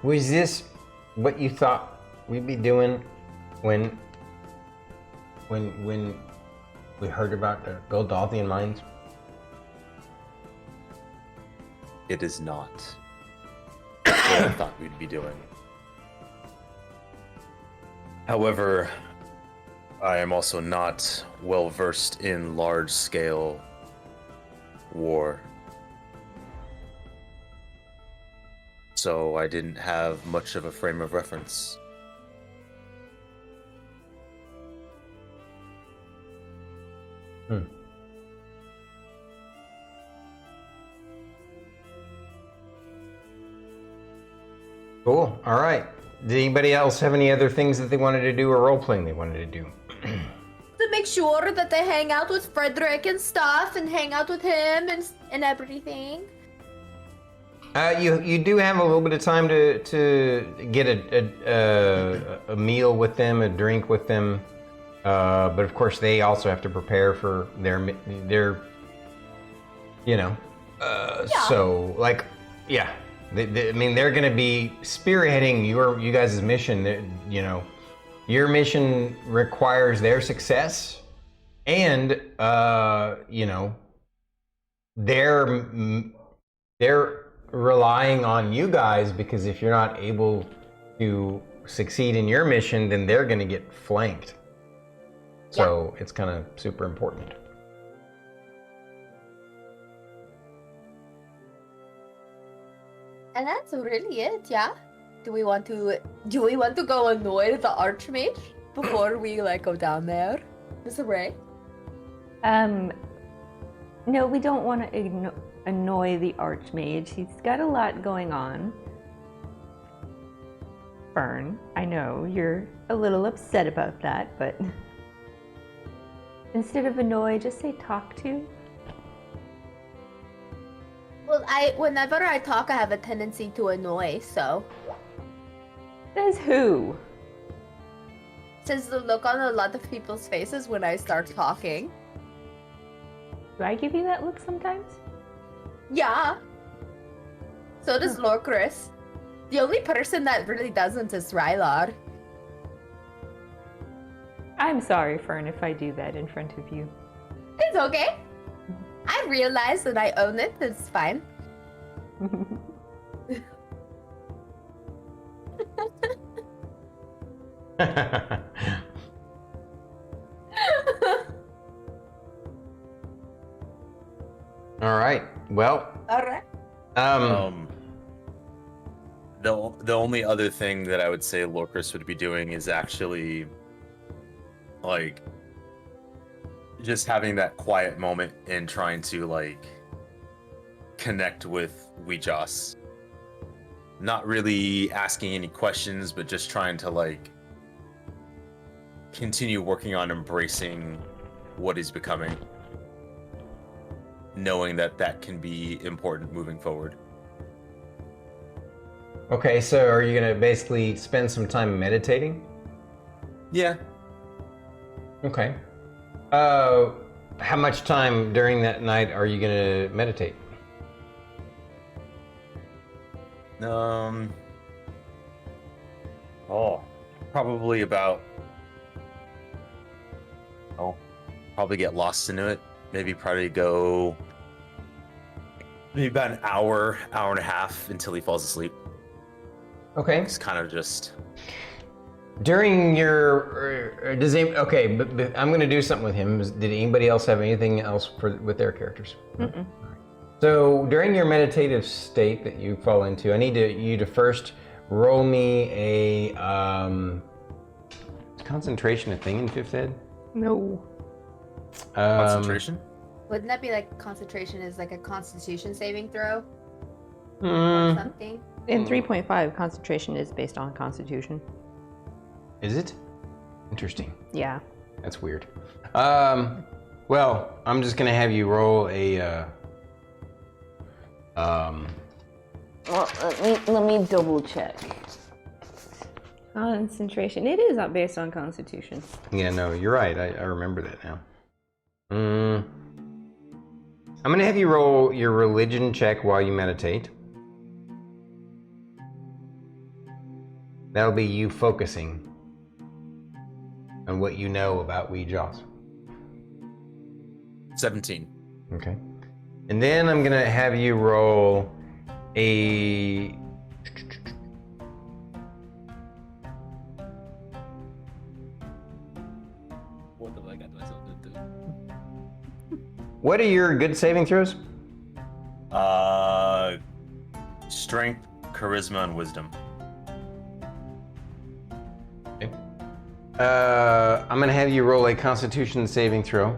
Was this what you thought we'd be doing when we heard about the Goldothian mines? It is not what I thought we'd be doing. However, I am also not well versed in large-scale war. So I didn't have much of a frame of reference. Cool. All right. Did anybody else have any other things that they wanted to do or role-playing they wanted to do? To make sure that they hang out with Frederick and stuff, and hang out with him and everything. You do have a little bit of time to get a meal with them, a drink with them, but of course they also have to prepare for their So yeah. I mean, they're going to be spearheading you guys' mission. Your mission requires their success, and they're relying on you guys, because if you're not able to succeed in your mission, then they're going to get flanked. So it's kind of super important. And that's really it, yeah? Do we want to go annoy the Archmage before we like go down there, Miss Ray? No, we don't want to annoy the Archmage. He's got a lot going on. Fern, I know you're a little upset about that, but instead of annoy, just say talk to. Well, whenever I talk, I have a tendency to annoy, so. Says who? Says the look on a lot of people's faces when I start talking. Do I give you that look sometimes? Yeah. So does Lorkris. The only person that really doesn't is Rylar. I'm sorry, Fern, if I do that in front of you. It's okay. I realize and I own it. It's fine. All right. Well. All right. The only other thing that I would say Lorkris would be doing is actually, like, just having that quiet moment and trying to, like, connect with Weejoss. Not really asking any questions, but just trying to, like, continue working on embracing what he's becoming. Knowing that that can be important moving forward. Okay, so are you going to basically spend some time meditating? Yeah. Okay. How much time during that night are you going to meditate? Probably about, probably get lost into it. Maybe go about an hour and a half until he falls asleep. Okay. It's kind of just during your but I'm going to do something with him. Did anybody else have anything else with their characters? Mm-mm. So during your meditative state that you fall into, I need you to first roll me a concentration, a thing in 5th ed? No. concentration. Wouldn't that be like concentration is like a constitution saving throw? Or Mm, something? In 3.5, concentration is based on constitution. is it? Interesting. Yeah. That's weird. Well, I'm just gonna have you roll a. Well, let me double check. Concentration. It is not based on constitution. Yeah, no, you're right. I remember that now. I'm gonna have you roll your religion check while you meditate. That'll be you focusing on what you know about Weejoss. 17. Okay. And then I'm gonna have you roll a. What have I got myself into? What are your good saving throws? Strength, charisma, and wisdom. Okay. I'm gonna have you roll a Constitution saving throw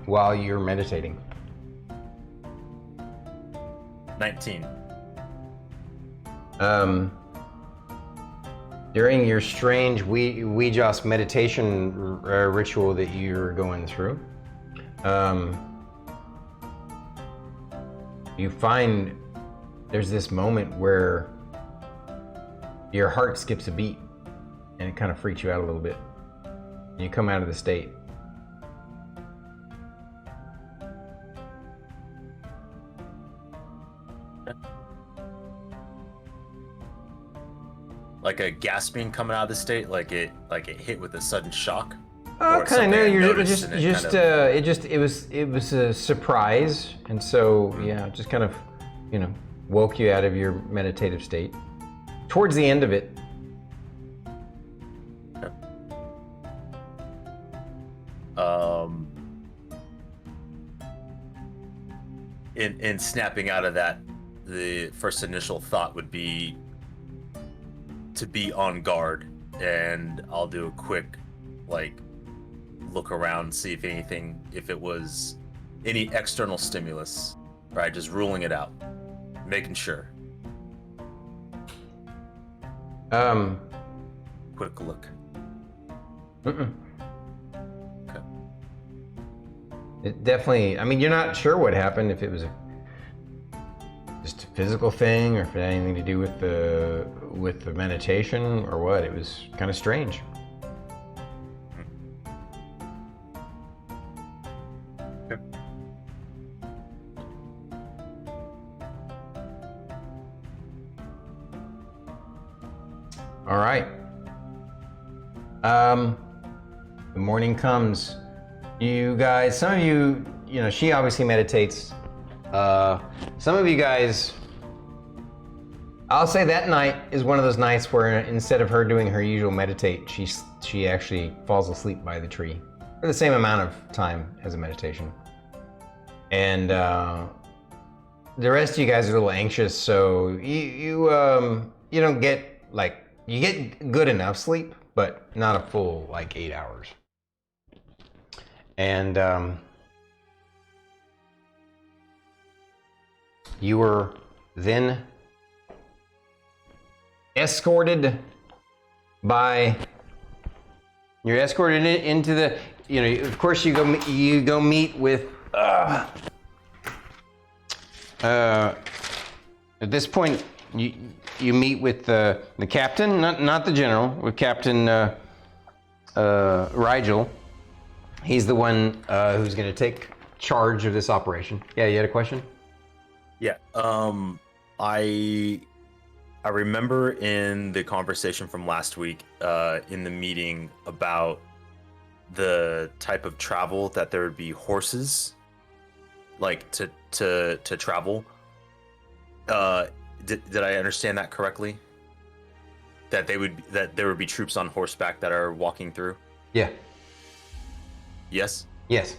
while you're meditating. 19. During your strange Weejoss meditation ritual that you're going through, you find there's this moment where your heart skips a beat and it kind of freaks you out a little bit. You come out of the state. Like a gasping coming out of the state, like it hit with a sudden shock. Oh, Or kind something I of. You're noticed just, and it kind of- it was a surprise, and so yeah, it just kind of, woke you out of your meditative state. Towards the end of it. In snapping out of that, the first initial thought would be to be on guard, and I'll do a quick, look around, see if it was any external stimulus, right? Just ruling it out, making sure. Quick look. Mm-mm. Okay. It definitely. I mean, you're not sure what happened. If it was just a physical thing, or if it had anything to do with the meditation, or what. It was kind of strange. Okay. All right. The morning comes. You guys, some of you, she obviously meditates. Some of you guys, I'll say that night is one of those nights where instead of her doing her usual meditate, she actually falls asleep by the tree for the same amount of time as a meditation. And the rest of you guys are a little anxious, so you don't get you get good enough sleep, but not a full 8 hours. And you were then escorted into the, of course you go meet with, at this point you meet with the captain, not the general, with Captain Rigel. He's the one who's going to take charge of this operation. Yeah, you had a question? Yeah. I remember in the conversation from last week, in the meeting about the type of travel that there would be horses, to travel. Did I understand that correctly? That there would be troops on horseback that are walking through? Yeah. Yes? Yes.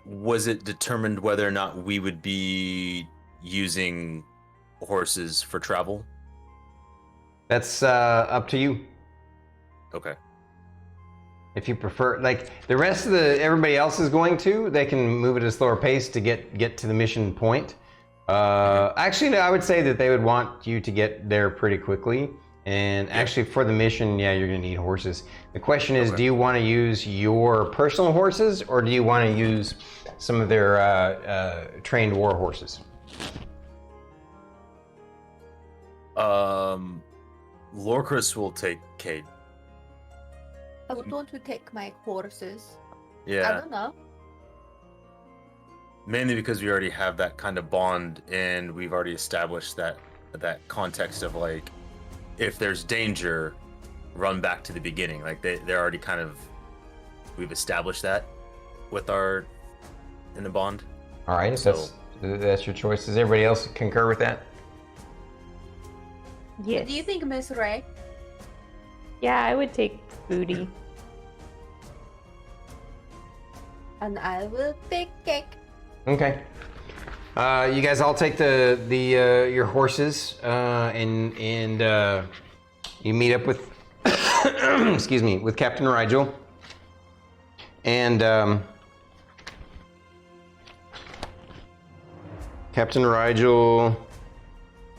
Was it determined whether or not we would be using horses for travel? That's up to you. Okay. If you prefer, the rest of everybody else is going to, they can move at a slower pace to get to the mission point. Actually, no, I would say that they would want you to get there pretty quickly. And actually, for the mission, yeah, you're going to need horses. The question is, do you want to use your personal horses, or do you want to use some of their trained war horses? Lorkris will take Cade. I would want to take my horses. Yeah. I don't know. Mainly because we already have that kind of bond, and we've already established that context of if there's danger, run back to the beginning. They're already we've established that in the bond. All right, So- that's your choice. Does everybody else concur with that? Yes. What do you think, Miss Ray? Yeah, I would take Booty. And I will take Cake. Okay. You guys all take your horses and you meet up with excuse me, with Captain Rigel. And Captain Rigel,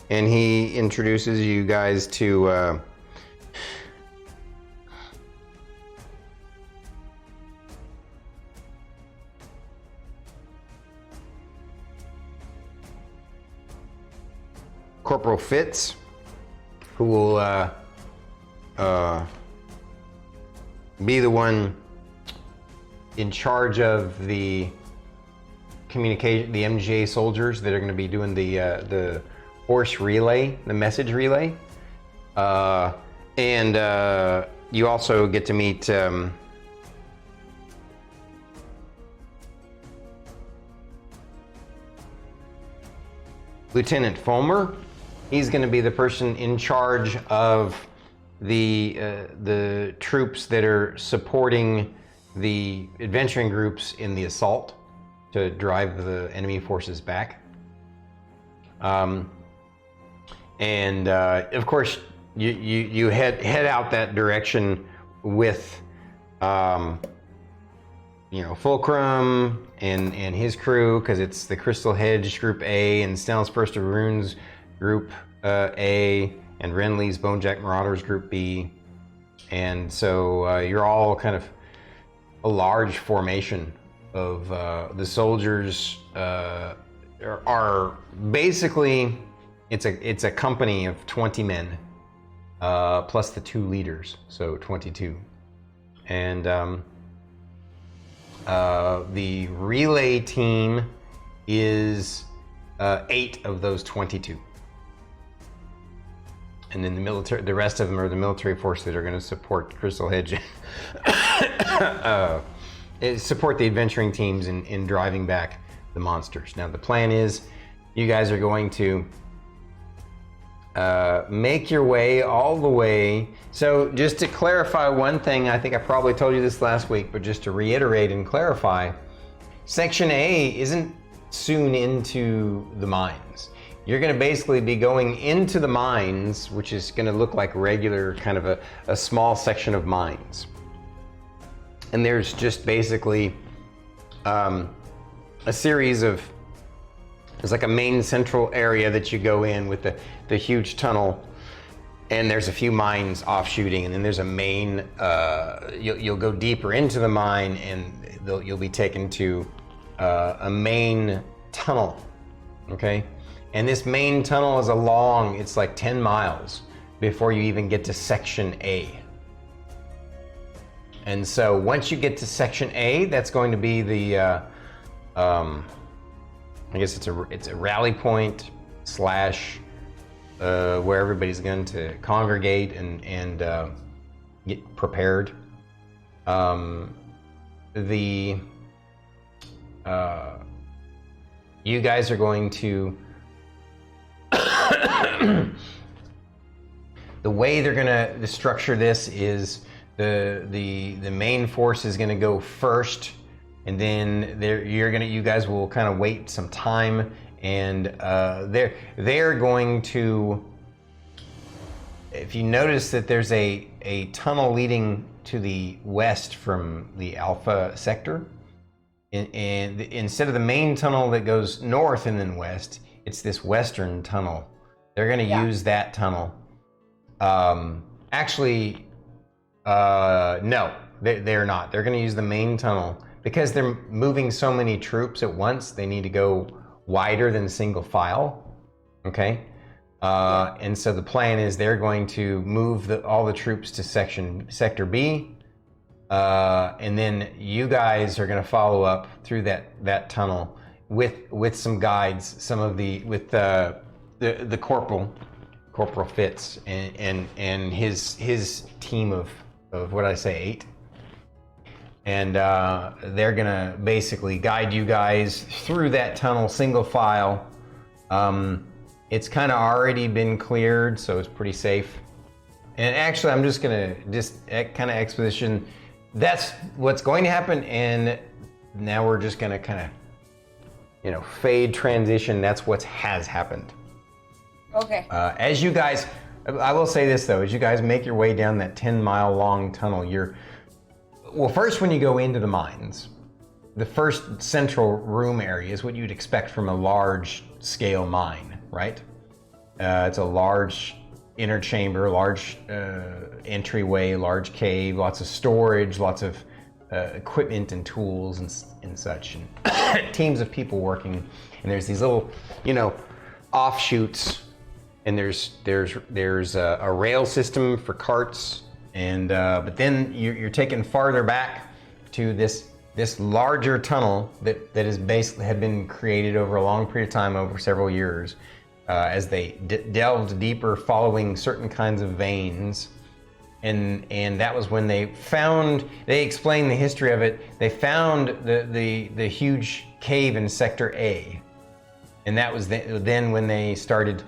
and he introduces you guys to Corporal Fitz, who will be the one in charge of the communication, the MGA soldiers that are going to be doing the horse relay, the message relay, and you also get to meet Lieutenant Fulmer. He's going to be the person in charge of the troops that are supporting the adventuring groups in the assault to drive the enemy forces back. And of course, you head out that direction with, Fulcrum and his crew, because it's the Crystal Hedge Group A and Stellan's Burst of Runes Group A and Renly's Bonejack Marauders Group B. And so you're all kind of a large formation of the soldiers are basically, it's a company of 20 men plus the 2 leaders, so 22. And the relay team is 8 of those 22. And then the rest of them are the military force that are going to support Crystal Hedge, support the adventuring teams in driving back the monsters. Now the plan is, you guys are going to make your way all the way. So just to clarify one thing, I think I probably told you this last week, but just to reiterate and clarify, Section A isn't soon into the mines. You're going to basically be going into the mines, which is going to look like regular kind of a small section of mines. And there's just basically a series of, there's like a main central area that you go in with the huge tunnel, and there's a few mines offshooting, and then there's a main, you'll go deeper into the mine, and you'll be taken to a main tunnel, okay? And this main tunnel is it's like 10 miles before you even get to Section A. And so once you get to Section A, that's going to be the, I guess it's a rally point / where everybody's going to congregate and get prepared. You guys are going to the way they're going to structure this is the main force is going to go first, and then you guys will kind of wait some time, and they're going to, if you notice that there's a tunnel leading to the west from the Alpha sector, and instead of the main tunnel that goes north and then west, it's this western tunnel. They're going to use that tunnel. Actually, no, they're not. They're going to use the main tunnel because they're moving so many troops at once. They need to go wider than single file. Okay, and so the plan is they're going to move all the troops to Sector B, and then you guys are going to follow up through that tunnel with some guides, with the corporal Fitz and his team of what did I say, 8, and they're gonna basically guide you guys through that tunnel single file. It's kind of already been cleared, so it's pretty safe. And actually, I'm just gonna kind of exposition. That's what's going to happen, and now we're just gonna kind of, fade transition. That's what has happened. Okay. As you guys, I will say this though, as you guys make your way down that 10-mile long tunnel, first when you go into the mines, the first central room area is what you'd expect from a large scale mine, right? It's a large inner chamber, large entryway, large cave, lots of storage, lots of equipment and tools and such, and teams of people working. And there's these little, offshoots, and there's a rail system for carts, and but then you're taken farther back to this larger tunnel that is basically had been created over a long period of time, over several years, as they delved deeper following certain kinds of veins. and that was when they explained the history of it. They found the huge cave in Sector A, and that was then when they started,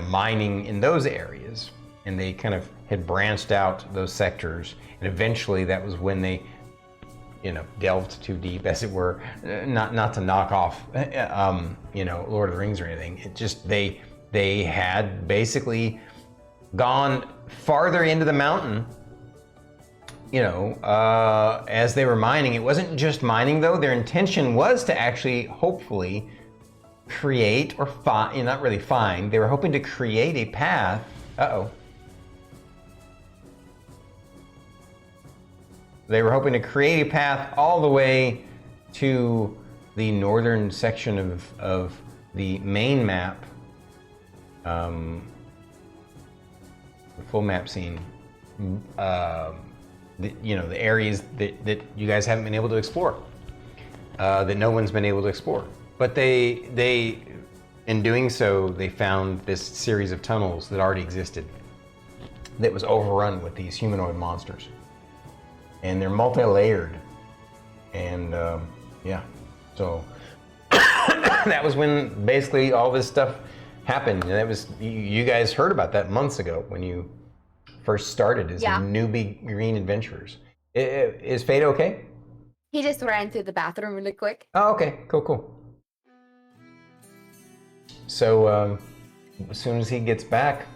mining in those areas, and they kind of had branched out those sectors, and eventually that was when they, delved too deep, as it were. Not to knock off, Lord of the Rings or anything. It just they had basically gone farther into the mountain, as they were mining. It wasn't just mining, though. Their intention was to actually, hopefully, create or find, not really find, they were hoping to create a path. They were hoping to create a path all the way to the northern section of the main map, the full map scene, the areas that you guys haven't been able to explore, that no one's been able to explore. But they in doing so, they found this series of tunnels that already existed that was overrun with these humanoid monsters. And they're multi-layered, and so that was when basically all this stuff happened, and that was, you guys heard about that months ago when you first started as newbie green adventurers. Is Fate okay? He just ran to the bathroom really quick. Oh, okay, cool. So as soon as he gets back,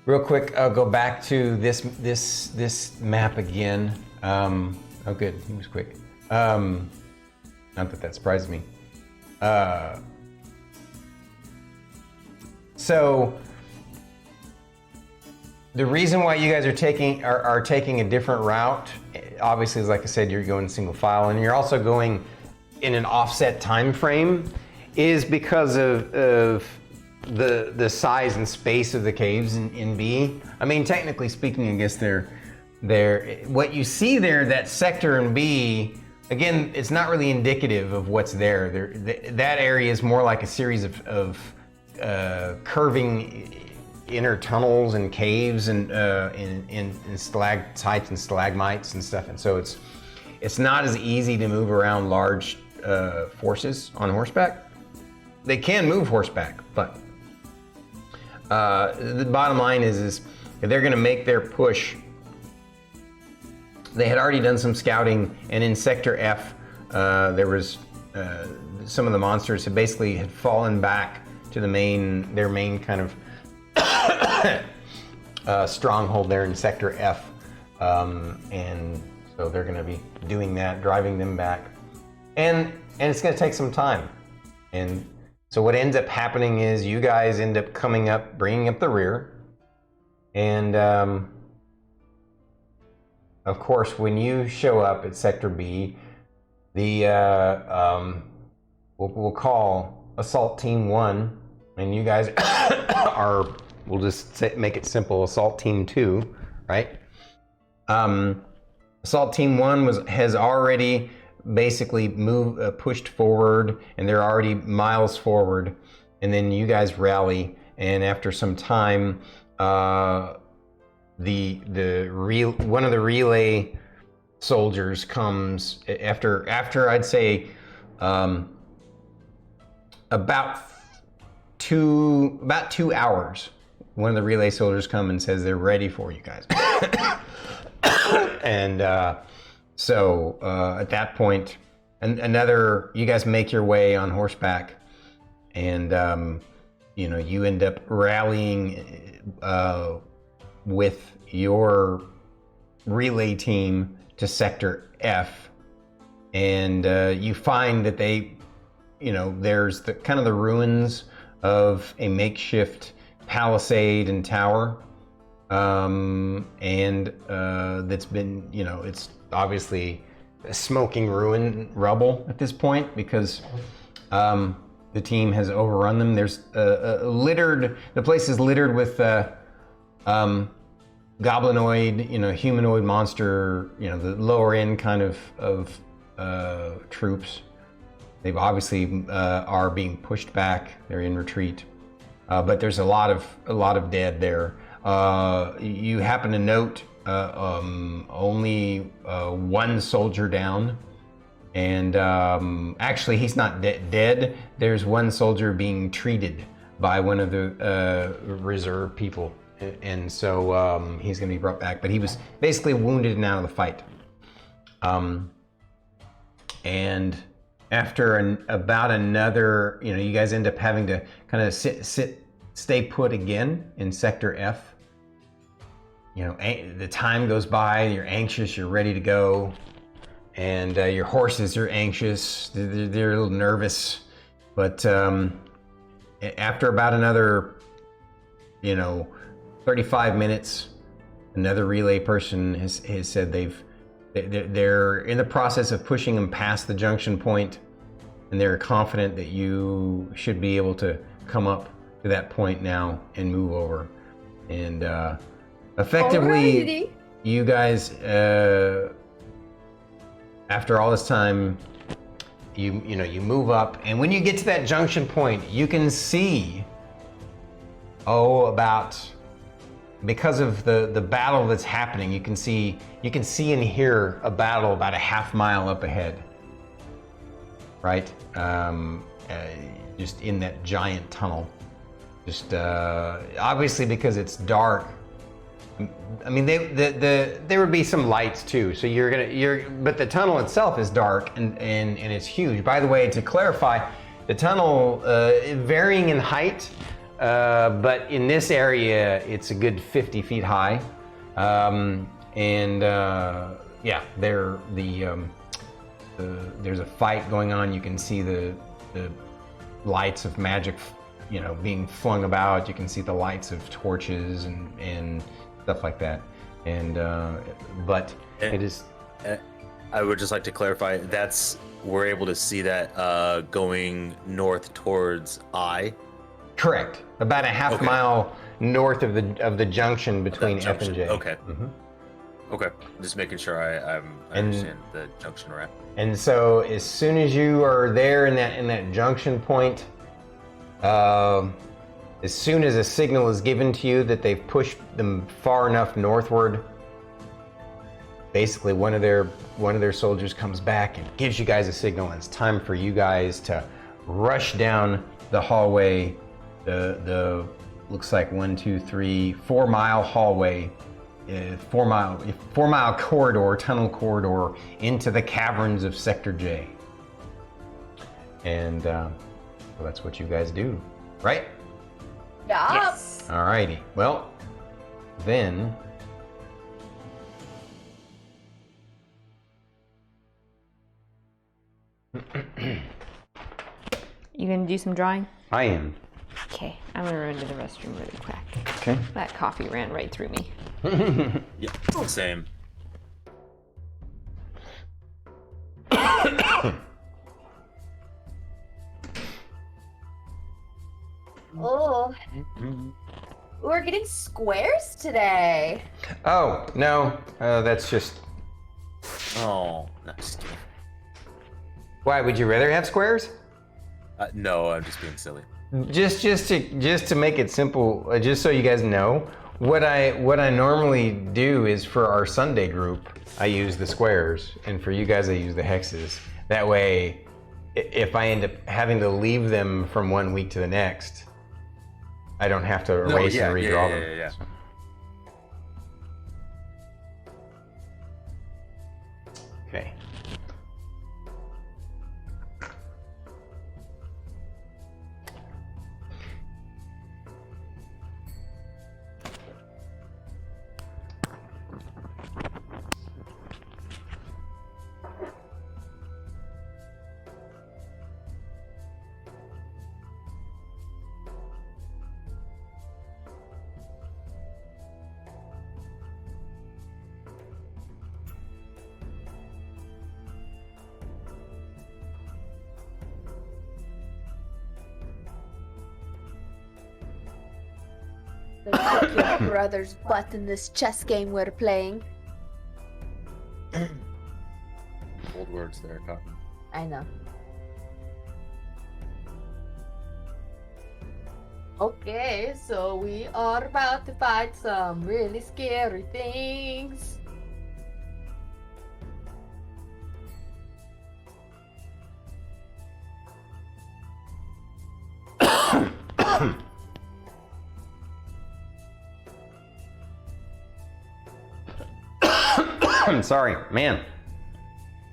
real quick, I'll go back to this map again. Oh, good, he was quick. Not that surprised me. So the reason why you guys are taking a different route, obviously, is, like I said, you're going single file, and you're also going in an offset time frame, is because of the size and space of the caves in B. I mean, technically speaking, I guess they're what you see there, that sector in B, again, it's not really indicative of what's there. That area is more like a series of curving inner tunnels and caves and stalactites and stalagmites and stuff, and so it's not as easy to move around large forces on horseback. They can move horseback, but the bottom line is if they're going to make their push. They had already done some scouting, and in Sector F, there was some of the monsters had fallen back to their main kind of stronghold there in Sector F, and so they're going to be doing that, driving them back, and it's going to take some time. And so what ends up happening is you guys end up bringing up the rear, and of course, when you show up at Sector B, the we'll call Assault Team 1, and you guys are, we'll just make it simple, Assault Team 2, right? Assault Team 1 has already basically pushed forward, and they're already miles forward, and then you guys rally, and after some time, one of the relay soldiers comes after I'd say about 2 hours. One of the relay soldiers come and says they're ready for you guys. And so at that point, you guys make your way on horseback, and you end up rallying with your relay team to Sector F, and you find that there's the kind of the ruins of a makeshift palisade and tower, and that's been, it's obviously a smoking rubble at this point, because the team has overrun them. There's the place is littered with goblinoid, humanoid monster, the lower end kind of troops, They've obviously are being pushed back. They're in retreat, but there's a lot of dead there. You happen to note only one soldier down, and actually he's not dead. There's one soldier being treated by one of the reserve people, and so he's going to be brought back. But he was basically wounded and out of the fight. And after about another, you guys end up having to kind of stay put again in Sector F. The time goes by, you're anxious, you're ready to go, and your horses are anxious, they're a little nervous, but after about another, 35 minutes, another relay person has said they're in the process of pushing them past the junction point, and they're confident that you should be able to come up to that point now and move over. And effectively, Alrighty. you guys, after all this time, you move up, and when you get to that junction point, you can see, because of the battle that's happening, you can see and hear a battle about a half mile up ahead, right? Just in that giant tunnel. Just obviously because it's dark. I mean, there would be some lights too. So but the tunnel itself is dark and it's huge. By the way, to clarify, the tunnel varying in height. But in this area, it's a good 50 feet high, there's a fight going on. You can see the lights of magic, being flung about. You can see the lights of torches and stuff like that. It is. I would just like to clarify. We're able to see that going north towards I. Correct. About a half mile north of the junction between F and J. Okay. Mm-hmm. Okay. Just making sure I understand the junction we're at. And so, as soon as you are there in that junction point, as soon as a signal is given to you that they've pushed them far enough northward, basically one of their soldiers comes back and gives you guys a signal, and it's time for you guys to rush down the hallway. The looks like 4 mile hallway, 4 mile corridor, tunnel corridor into the caverns of Sector J. And well, that's what you guys do, right? Yeah. Yes. Alrighty. Well, then You gonna do some drawing? I am. Okay, I'm gonna run to the restroom really quick. Okay. That coffee ran right through me. Yeah. Same. Oh, we're getting squares today. Oh no, that's just. Oh, nice. Why would you rather have squares? No, I'm just being silly. Just to make it simple, just so you guys know, what I normally do is for our Sunday group, I use the squares, and for you guys, I use the hexes. That way, if I end up having to leave them from one week to the next, I don't have to erase and redraw them. Yeah. Okay. There's like your brother's butt in this chess game we're playing. Old words there, Cotton. I know. Okay, so we are about to fight some really scary things. I'm sorry, man.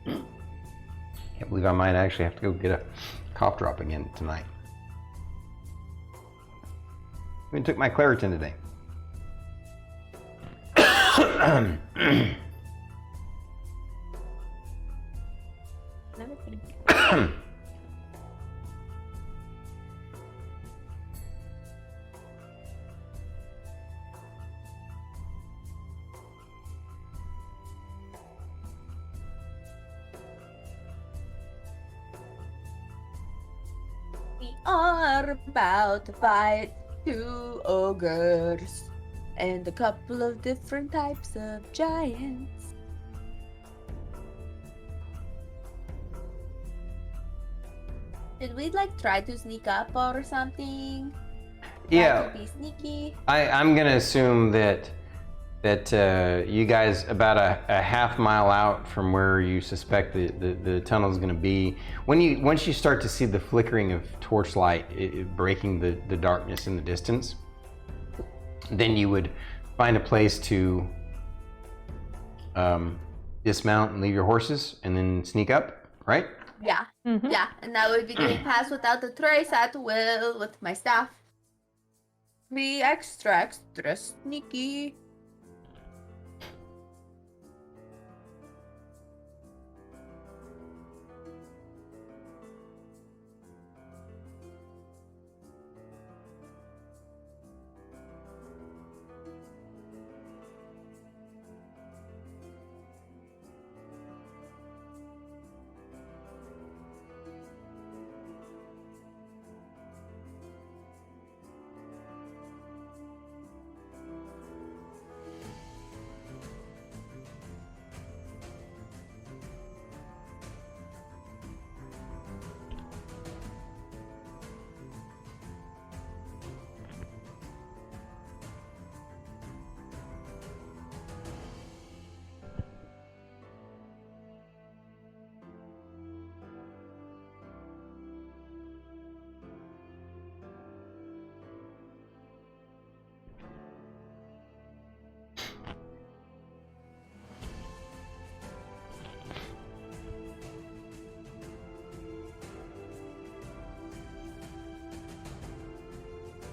Can't believe I might actually have to go get a cough drop again tonight. Even took my Claritin today. We are about to fight 2 ogres and a couple of different types of giants. Did we try to sneak up or something? Yeah. Try to be sneaky. I'm gonna assume that you guys about a half mile out from where you suspect the tunnel is gonna be. Once you start to see the flickering of torchlight breaking the darkness in the distance, then you would find a place to dismount and leave your horses and then sneak up, right? Yeah, yeah, and I would be getting past without the trace at will with my staff. Be extra sneaky.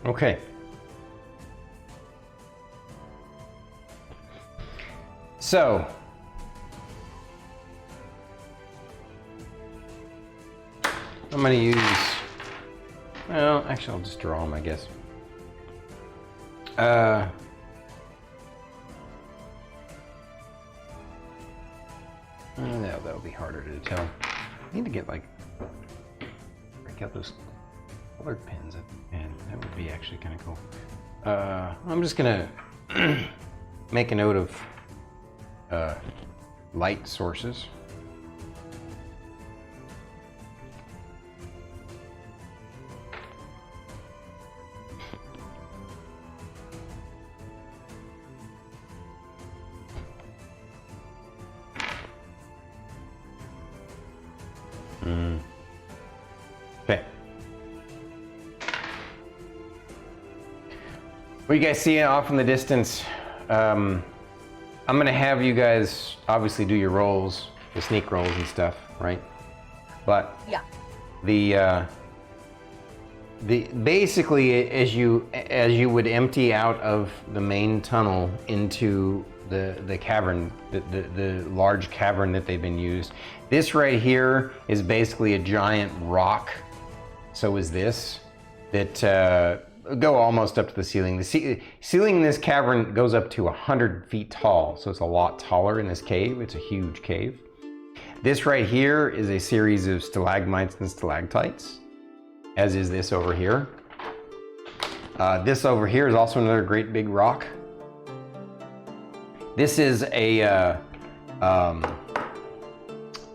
Okay. So, I'm going to use, well, actually I'll just draw them, I guess. That'll be harder to tell. I need to get break out those colored pens, and that would be actually kind of cool. I'm just gonna make a note of light sources. Okay. What you guys see off in the distance, I'm gonna have you guys obviously do your rolls, the sneak rolls and stuff, right? But Yeah. the basically as you would empty out of the main tunnel into the cavern, the large cavern that they've been used. This right here is basically a giant rock. So is this that go almost up to the ceiling. The ceiling in this cavern goes up to 100 feet tall, so it's a lot taller in this cave. It's a huge cave. This right here is a series of stalagmites and stalactites, as is this over here. This over here is also another great big rock. This is a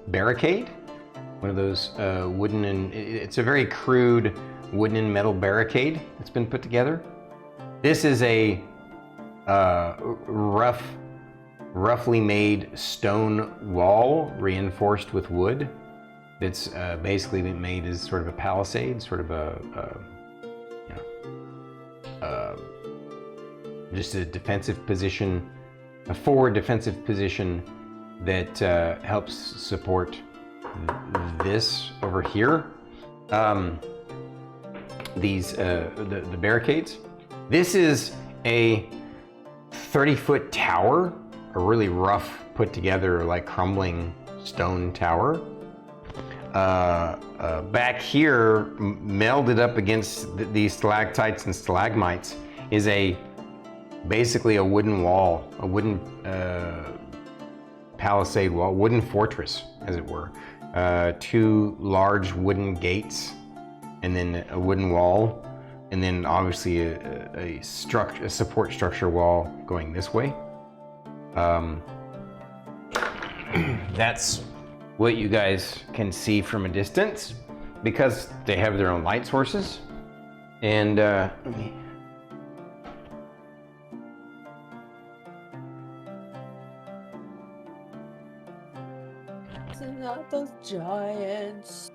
barricade, one of those wooden, and it's a very crude wooden and metal barricade that's been put together. This is a roughly made stone wall reinforced with wood. It's basically been made as sort of a palisade, sort of just a defensive position, a forward defensive position that helps support this over here. These the barricades. This is a 30-foot tower, a really rough, put together, like crumbling stone tower. Back here, melded up against these stalactites and stalagmites, is basically a wooden wall, a wooden palisade wall, wooden fortress, as it were. 2 large wooden gates, and then a wooden wall, and then obviously a support structure wall going this way. That's what you guys can see from a distance, because they have their own light sources. And let me... Not those giants.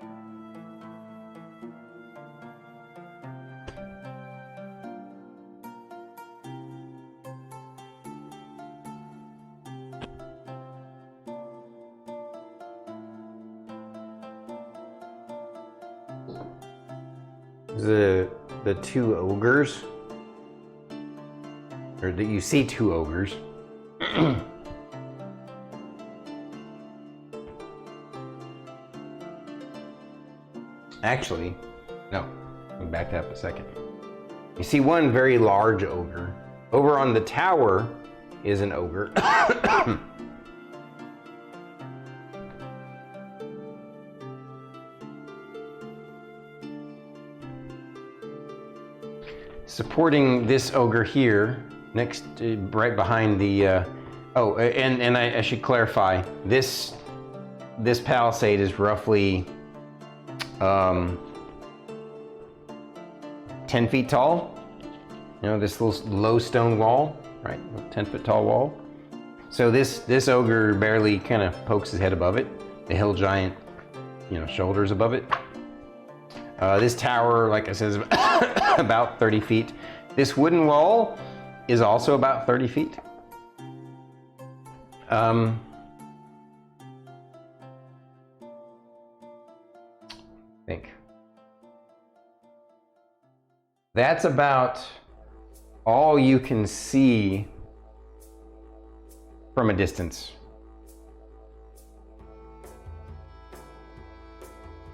The 2 ogres, or that you see 2 ogres. Actually, no, let me back up a second. You see one very large ogre. Over on the tower is an ogre. Supporting this ogre here, next, right behind the, I should clarify, this palisade is roughly 10 feet tall. You know, this little low stone wall, right? 10-foot tall wall. So this ogre barely kind of pokes his head above it. The hill giant, shoulders above it. This tower, like I said, is about 30 feet. This wooden wall is also about 30 feet. Think. That's about all you can see from a distance.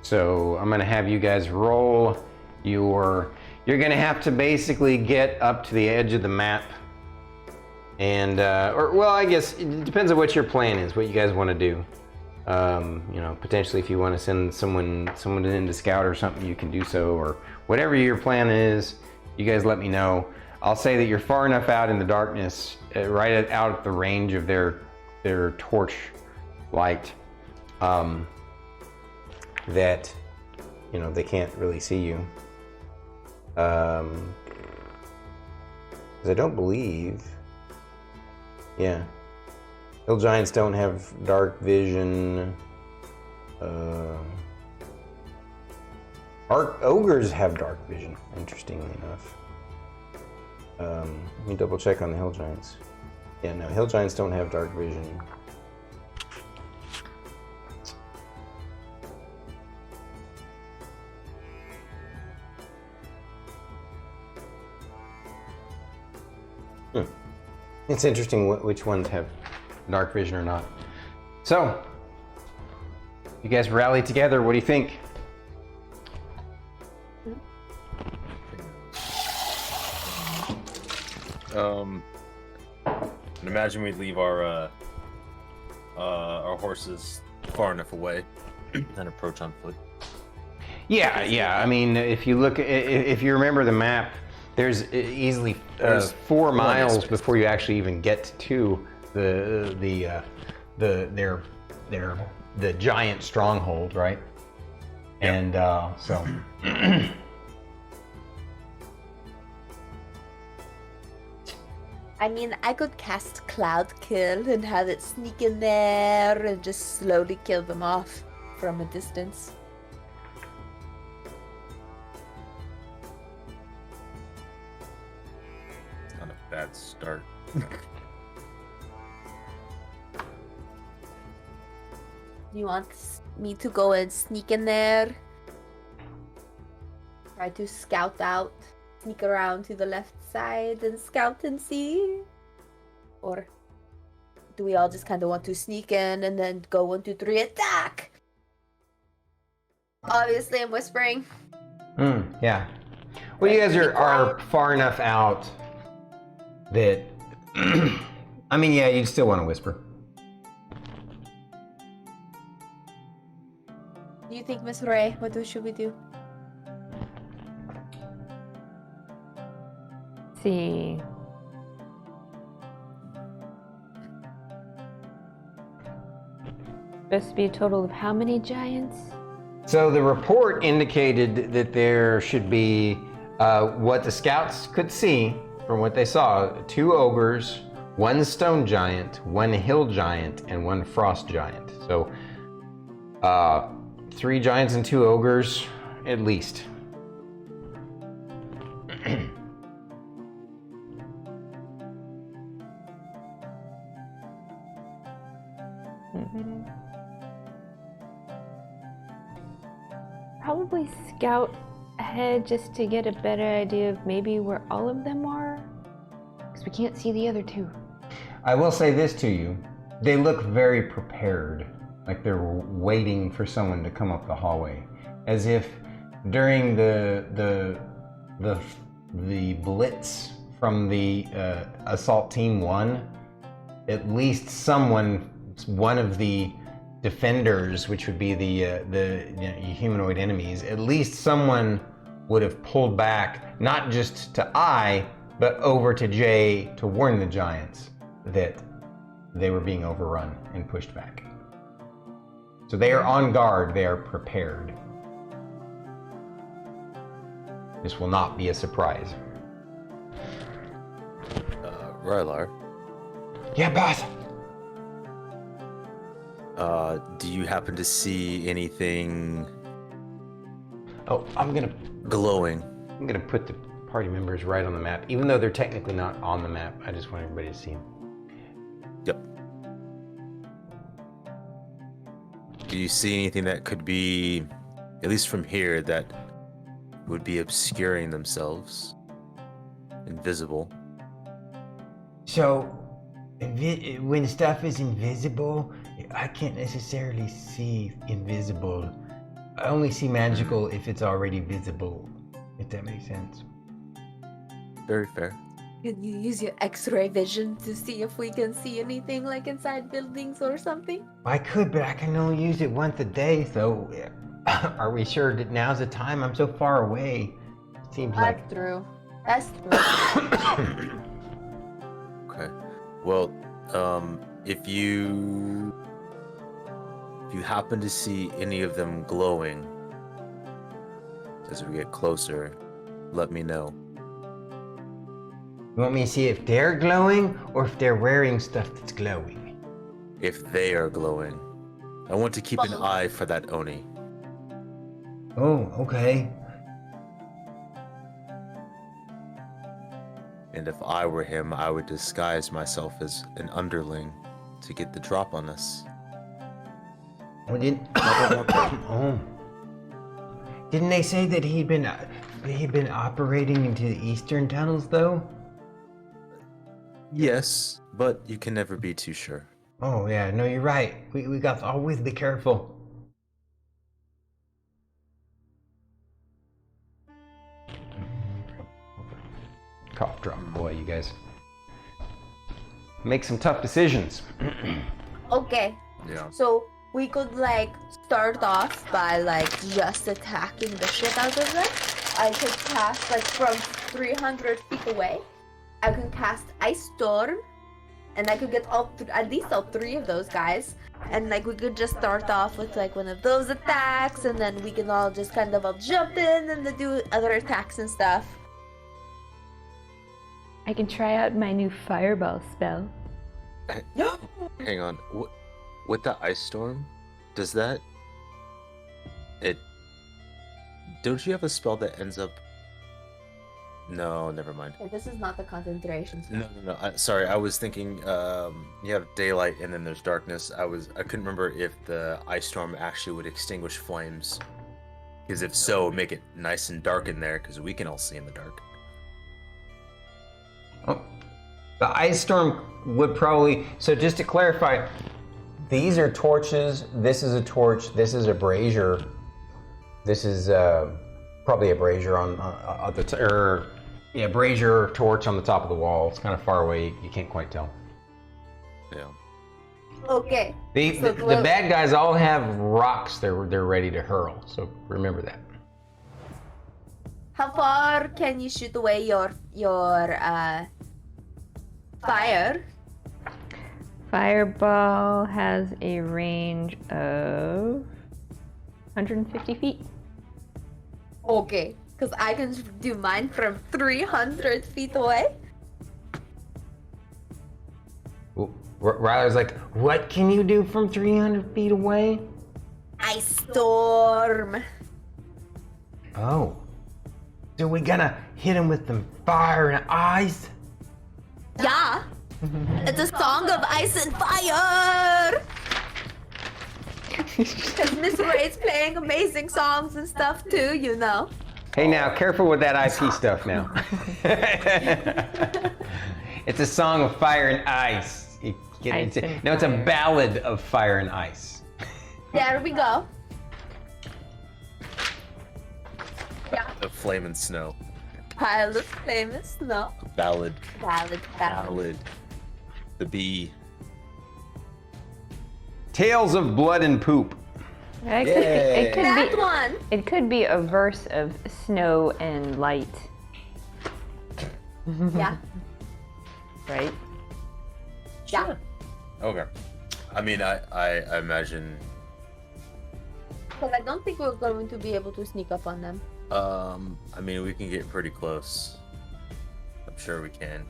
So I'm gonna have you guys roll you're gonna have to basically get up to the edge of the map, and I guess it depends on what your plan is, what you guys want to do. Potentially if you want to send someone in to scout or something, you can do so, or whatever your plan is, you guys let me know. I'll say that you're far enough out in the darkness, right out at the range of their torch light, that they can't really see you. Because I don't believe, hill giants don't have dark vision. Ogres have dark vision, interestingly enough. Let me double check on the hill giants. Yeah, no, hill giants don't have dark vision. It's interesting which ones have dark vision or not. So, you guys rally together. What do you think? I'd imagine we'd leave our horses far enough away and approach on foot. Yeah. I mean, if you remember the map, there's easily 4 miles before you actually even get to the giant stronghold, right? Yep. And so I mean, I could cast Cloud Kill and have it sneak in there and just slowly kill them off from a distance. It's not a bad start. You want me to go and sneak in there? Try to scout out, sneak around to the left side and scout and see? Or do we all just kind of want to sneak in and then go 1, 2, 3, attack? Obviously, I'm whispering. Yeah. Well, you guys are far enough out that, I mean, yeah, you'd still want to whisper. Do you think, Miss Ray, what should we do? Let's see. Supposed to be a total of how many giants? So the report indicated that there should be, what the scouts could see from what they saw, 2 ogres, 1 stone giant, 1 hill giant, and 1 frost giant. So 3 giants and 2 ogres, at least. Probably scout ahead just to get a better idea of maybe where all of them are. Because we can't see the other 2. I will say this to you. They look very prepared, like they're waiting for someone to come up the hallway. As if during the blitz from the assault team 1, at least one of the defenders, which would be the humanoid enemies, at least someone would have pulled back, not just to I, but over to J to warn the giants that they were being overrun and pushed back. So they are on guard, they are prepared. This will not be a surprise. Rylar, Yeah, boss. do you happen to see anything Oh, I'm gonna glowing? put the party members right on the map, even though they're technically not on the map. I just want everybody to see them. Yep. Do you see anything that could be, at least from here, that would be obscuring themselves? Invisible? So, when stuff is invisible, I can't necessarily see invisible. I only see magical if it's already visible, if that makes sense. Very fair. Can you use your X-ray vision to see if we can see anything like inside buildings or something? I could, but I can only use it once a day, so are we sure that now's the time? I'm so far away. It seems like... That's true. That's true. Okay. Well, if you happen to see any of them glowing as we get closer, let me know. You want me to see if they're glowing, or if they're wearing stuff that's glowing? If they are glowing. I want to keep an eye for that Oni. Oh, okay. And if I were him, I would disguise myself as an underling to get the drop on us. Well, oh. Didn't they say that he'd been operating into the eastern tunnels, though? Yes, but you can never be too sure. Oh yeah, no, you're right. We got to always be careful. Cough drop, boy, you guys. Make some tough decisions. Okay. Yeah. So we could like start off by like just attacking the shit out of them. I could cast like from 300 feet away. I can cast Ice Storm, and I could get at least all 3 of those guys. And like we could just start off with like one of those attacks, and then we can all just kind of all jump in and then do other attacks and stuff. I can try out my new fireball spell. Hang on. With the ice storm, does that? Don't you have a spell that ends up? No, never mind. This is not the concentration spell. No. Sorry, I was thinking. You have daylight and then there's darkness. I couldn't remember if the ice storm actually would extinguish flames. Because if so, make it nice and dark in there, because we can all see in the dark. Oh, the ice storm would probably. So just to clarify, these are torches. This is a torch. This is a brazier. This is probably a brazier on the brazier torch on the top of the wall. It's kind of far away. You can't quite tell. Yeah. Okay. The bad guys all have rocks. They're ready to hurl. So remember that. How far can you shoot away your fire? Fireball has a range of 150 feet. Okay, because I can do mine from 300 feet away. Rylar's like, what can you do from 300 feet away? Ice storm. Oh. So we gonna hit him with some fire and ice? Yeah. It's a song of ice and fire. Because Miss Ray's playing amazing songs and stuff too, you know. Hey now, careful with that IP stuff now. It's a song of fire and ice. It's a ballad of fire and ice. There we go. Yeah. Of flame and snow. Pile of famous snow. Ballad. Ballad. The bee. Tales of blood and poop. It could That be, one. It could be a verse of snow and light, Yeah. right? Yeah. Okay. I mean, I imagine. Because I don't think we're going to be able to sneak up on them. I mean, we can get pretty close. I'm sure we can.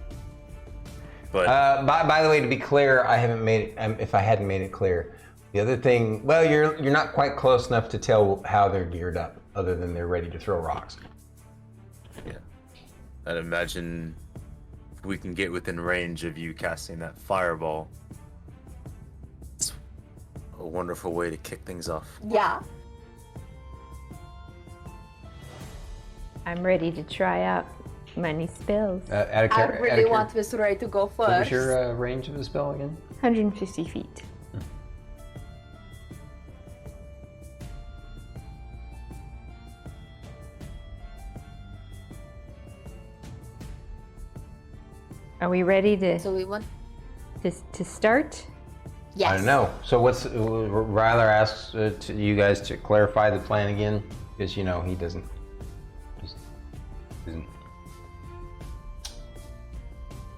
But By the way, to be clear, I haven't made it. If I hadn't made it clear, the other thing. Well, you're not quite close enough to tell how they're geared up, other than they're ready to throw rocks. yeah, I'd imagine if we can get within range of you casting that fireball. It's a wonderful way to kick things off. Yeah. I'm ready to try out my new spells. I really want Miss Ray to go first. What was your range of the spell again? 150 feet. Are we ready to So we want. to start? Yes. I don't know. So what's Rylar asks to you guys to clarify the plan again, because he doesn't. Isn't.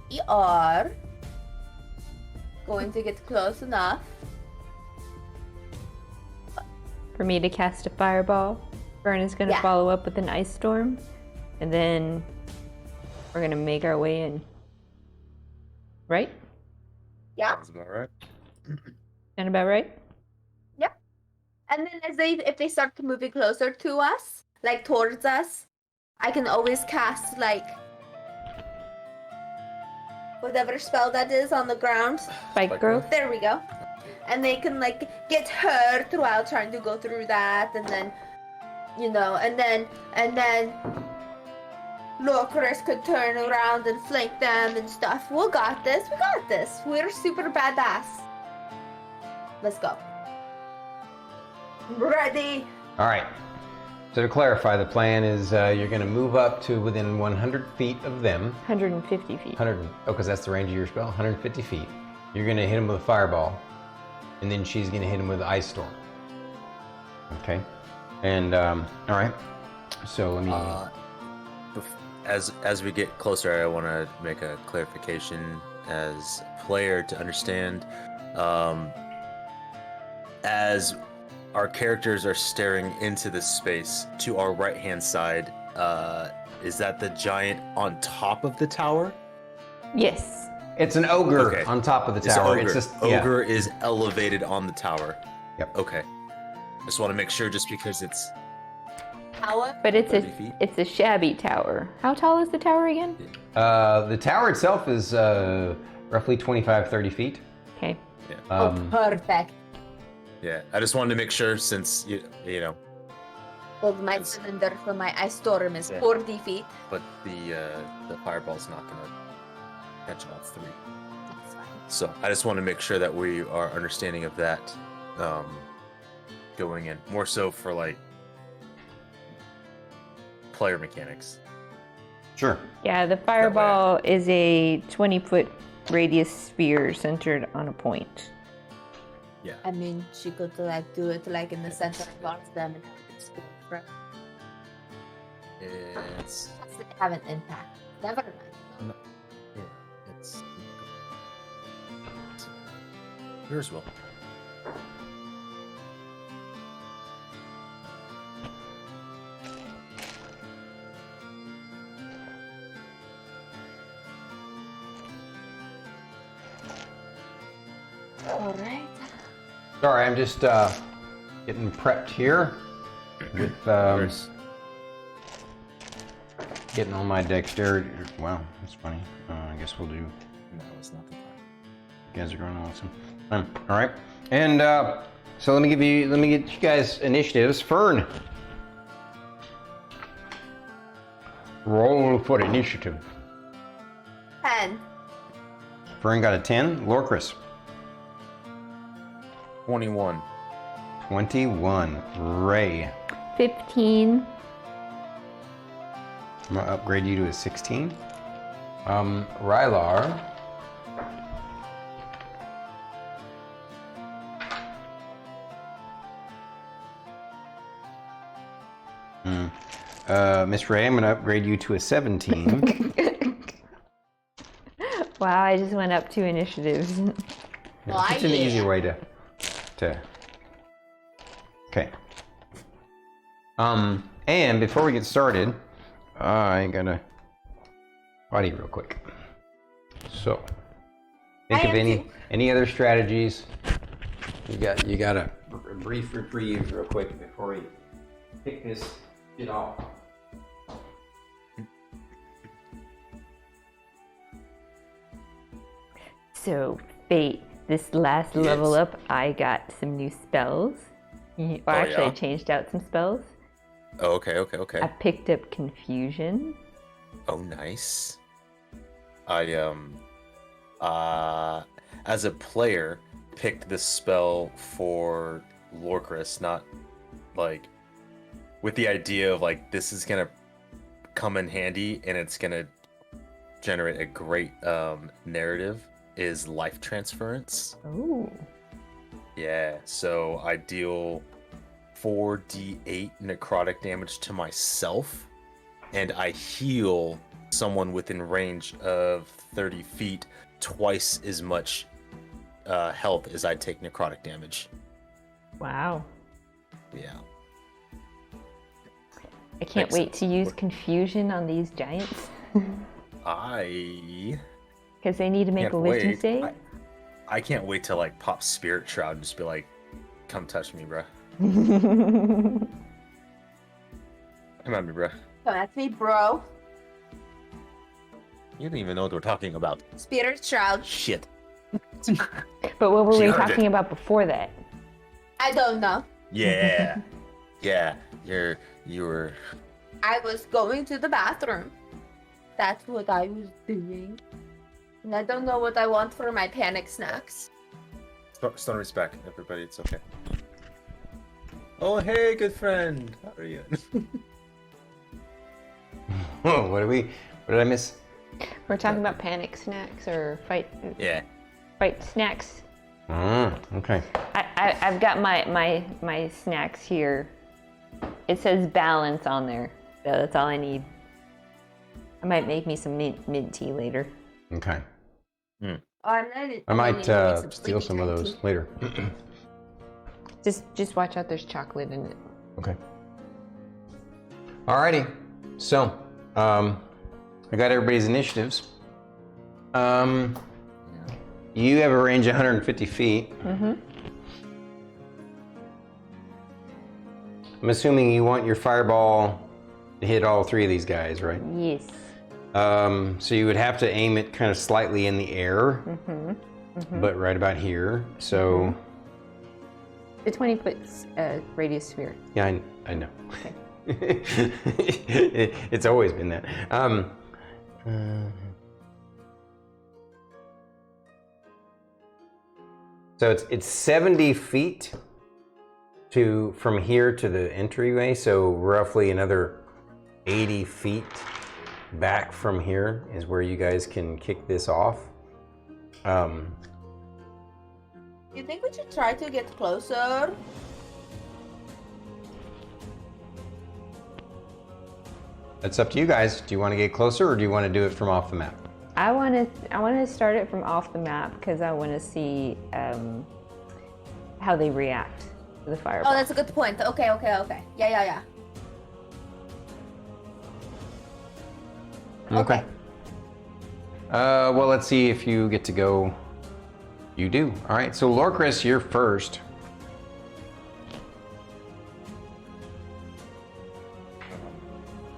We are going to get close enough. For me to cast a fireball. Fern is going to Yeah. follow up with an ice storm, and then we're going to make our way in. Right? Yeah. Sounds about right. Sound about right? Yeah. And then if they start moving closer to us, like towards us, I can always cast like whatever spell that is on the ground. Spike growth? There we go. And they can like get hurt while trying to go through that, and then and then Lorkris could turn around and flank them and stuff. We got this. We're super badass. Let's go. Ready. All right. So to clarify, the plan is you're going to move up to within 100 feet of them. 150 feet. Because that's the range of your spell. 150 feet. You're going to hit him with a fireball, and then she's going to hit him with an ice storm. Okay. And all right. So let me. As we get closer, I want to make a clarification as a player to understand. As our characters are staring into this space, to our right-hand side, is that the giant on top of the tower? Yes. It's an ogre Okay. on top of the It's tower. ogre. It's just Ogre is elevated on the tower. Yep. Okay. Just want to make sure, just because it's Tower? But it's 30 feet. it's a shabby tower. How tall is the tower again? The tower itself is roughly 25, 30 feet. Okay. Perfect. Yeah. I just wanted to make sure, since you know, Well, my cylinder for my ice storm is Yeah. 40 feet. but the fireball's not gonna catch all three. That's fine. So I just want to make sure that we are understanding of that going in. More so for like player mechanics. Sure. Yeah, the fireball is a 20-foot radius sphere centered on a point. Yeah. I mean, she could like do it like in the center of all of them and have it explode, right? It's Does it have an impact? Never mind. yeah, it's yours will. All right. Sorry, I'm just getting prepped here with Yours. getting all my dexterity. Wow, that's funny. I guess we'll do. No, it's not the time. You guys are going awesome. All right, and so let me get you guys initiatives. Fern, roll for initiative. 10. Fern got a 10. Lorkris, 21. 21. Ray, 15. I'm gonna upgrade you to a 16. Rylar. Miss Ray, I'm gonna upgrade you to a 17. Wow, I just went up 2 initiatives. Well, It's an easy way to. Okay. And before we get started, I gotta potty real quick. So, think I of am any other strategies. You got a brief reprieve real quick before we kick this shit off. So, Fate, this last Yes. level up, I got some new spells. Or actually, I yeah? changed out some spells. Oh, okay. I picked up Confusion. Oh, nice. I as a player, picked this spell for Lorkris, not like with the idea of like this is gonna come in handy and it's gonna generate a great narrative. Is life transference. Oh. Yeah, so I deal 4d8 necrotic damage to myself, and I heal someone within range of 30 feet twice as much health as I take necrotic damage. Wow. Yeah. I can't Makes wait to sense. use Confusion on these giants. I Because they need to make can't a wisdom wait. save. I can't wait to like pop Spirit Shroud and just be like, come touch me, bruh. Come at me, bruh. Come at me, bro. You don't even know what we're talking about. Spirit Shroud. Shit. But what were She we heard talking it. about before that? I don't know. Yeah. Yeah. You were. I was going to the bathroom. That's what I was doing. And I don't know what I want for my panic snacks. Stormy's back, everybody. It's okay. Oh, hey, good friend. How are you? Whoa, what did I miss? We're talking about panic snacks or fight snacks. Okay. I've got my snacks here. It says balance on there. So that's all I need. I might make me some mint tea later. Okay. Oh, I'm ready. I might steal sleepy some of time those tea. later. Just watch out. There's chocolate in it. Okay. Alrighty. So, I got everybody's initiatives. You have a range of 150 feet. Mm-hmm. I'm assuming you want your fireball to hit all three of these guys, right? Yes. So you would have to aim it kind of slightly in the air, but right about here. So The 20-foot radius sphere. yeah, I know. Okay. It's always been that. So it's 70 feet from here to the entryway. So roughly another 80 feet back from here is where you guys can kick this off. You think we should try to get closer? It's up to you guys. Do you want to get closer, or do you want to do it from off the map? I want to start it from off the map because I want to see how they react to the fireball. Oh, that's a good point. Okay. Yeah. Okay. Well, let's see if you get to go. You do. All right. So, Lorkris, you're first.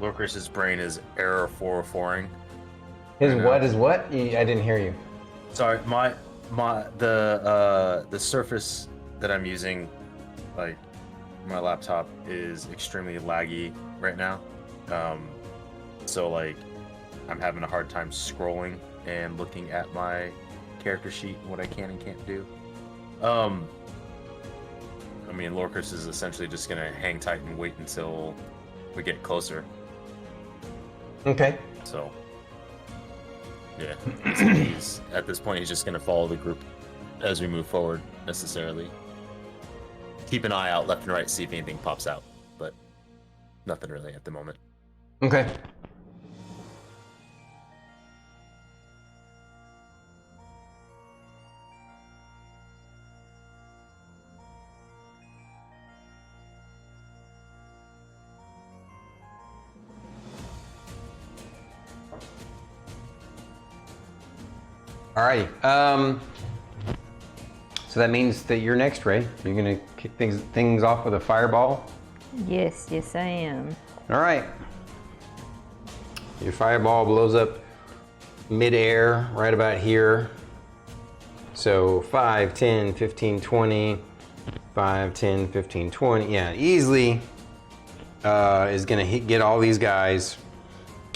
Lorkris's brain is error 404ing. His I know. what is what? I didn't hear you. Sorry, the surface that I'm using, like my laptop, is extremely laggy right now. So like I'm having a hard time scrolling and looking at my character sheet and what I can and can't do. I mean, Lorkris is essentially just gonna hang tight and wait until we get closer. Okay. So, yeah, at this point, he's just going to follow the group as we move forward, necessarily. Keep an eye out left and right, see if anything pops out, but nothing really at the moment. Okay. All right. So that means that you're next, Ray. You're gonna kick things off with a fireball. Yes, I am. All right. Your fireball blows up mid-air, right about here. So 5, 10, 15, 20. 5, 10, 15, 20. Yeah, easily is gonna get all these guys.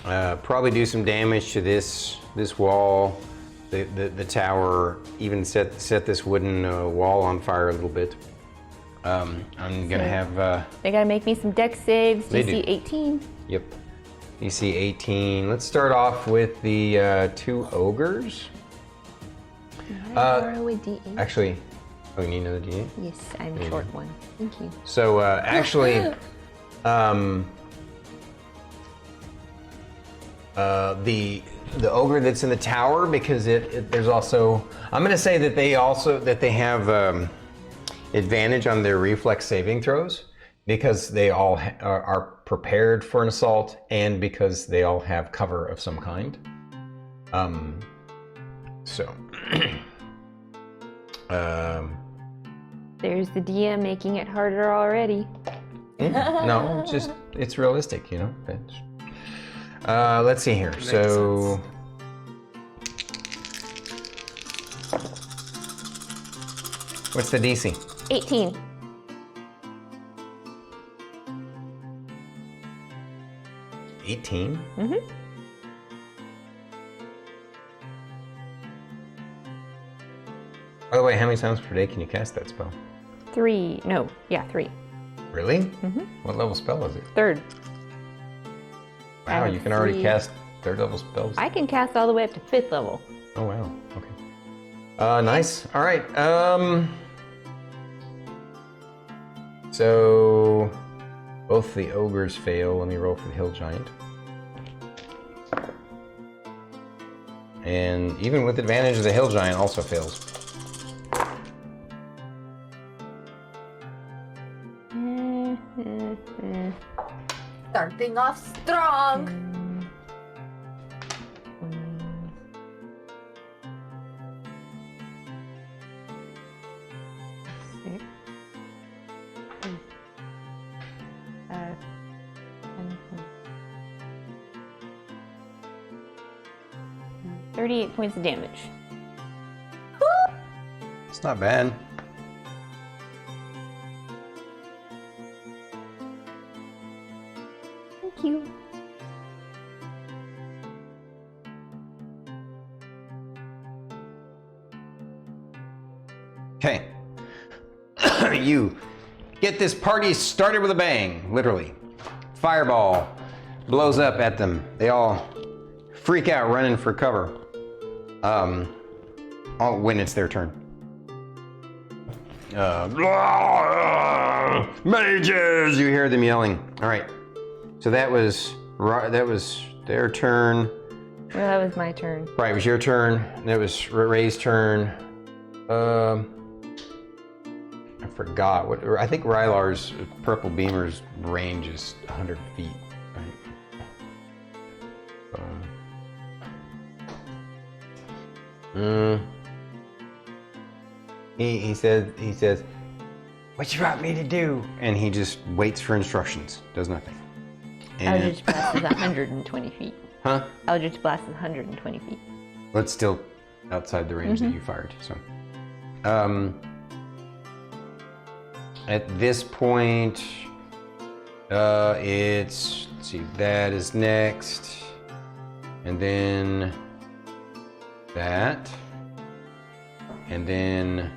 Probably do some damage to this wall. The tower, even set this wooden wall on fire a little bit. I'm gonna have. They gotta make me some dex saves. They DC do. 18. Yep. DC 18. Let's start off with the two ogres. Borrow a D8. Actually, oh, you need another D8? Yes, I'm a short one. Thank you. So actually, the ogre that's in the tower, because there's also, I'm going to say that they have advantage on their reflex saving throws, because they all are prepared for an assault, and because they all have cover of some kind. There's the DM making it harder already. No, it's realistic, you know. Let's see here. Makes So, what's the DC? 18. 18? Mm-hmm. By the way, how many times per day can you cast that spell? 3. No, yeah, 3. Really? Mm-hmm. What level spell is it? 3rd. Wow, you can already cast 3rd level spells? I can cast all the way up to 5th level. Oh, wow. Okay. Nice. All right. So, both the ogres fail. Let me roll for the hill giant. And even with advantage, the hill giant also fails. Starting off strong. 38 points of damage. It's not bad. Thank you. Okay. You get this party started with a bang, literally. Fireball blows up at them. They all freak out running for cover. When it's their turn. Mages! You hear them yelling. All right. So that was their turn. Well, that was my turn. Right, it was your turn. That was Ray's turn. I forgot what. I think Rylar's purple beamer's range is 100 feet. Right? He says, "What you want me to do?" And he just waits for instructions. Does nothing. And, Eldritch Blast is 120 feet. huh? Eldritch Blast is 120 feet. Well, it's still outside the range that you fired. So, at this point, let's see, that is next, and then that, and then,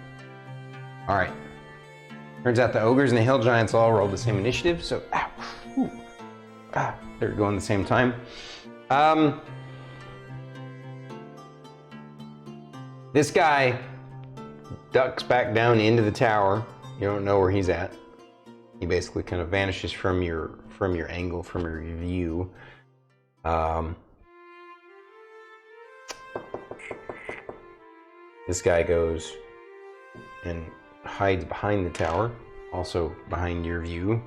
all right. Turns out the ogres and the hill giants all rolled the same initiative, so they're going at the same time. This guy ducks back down into the tower. You don't know where he's at. He basically kind of vanishes from your angle, from your view. This guy goes and hides behind the tower, also behind your view.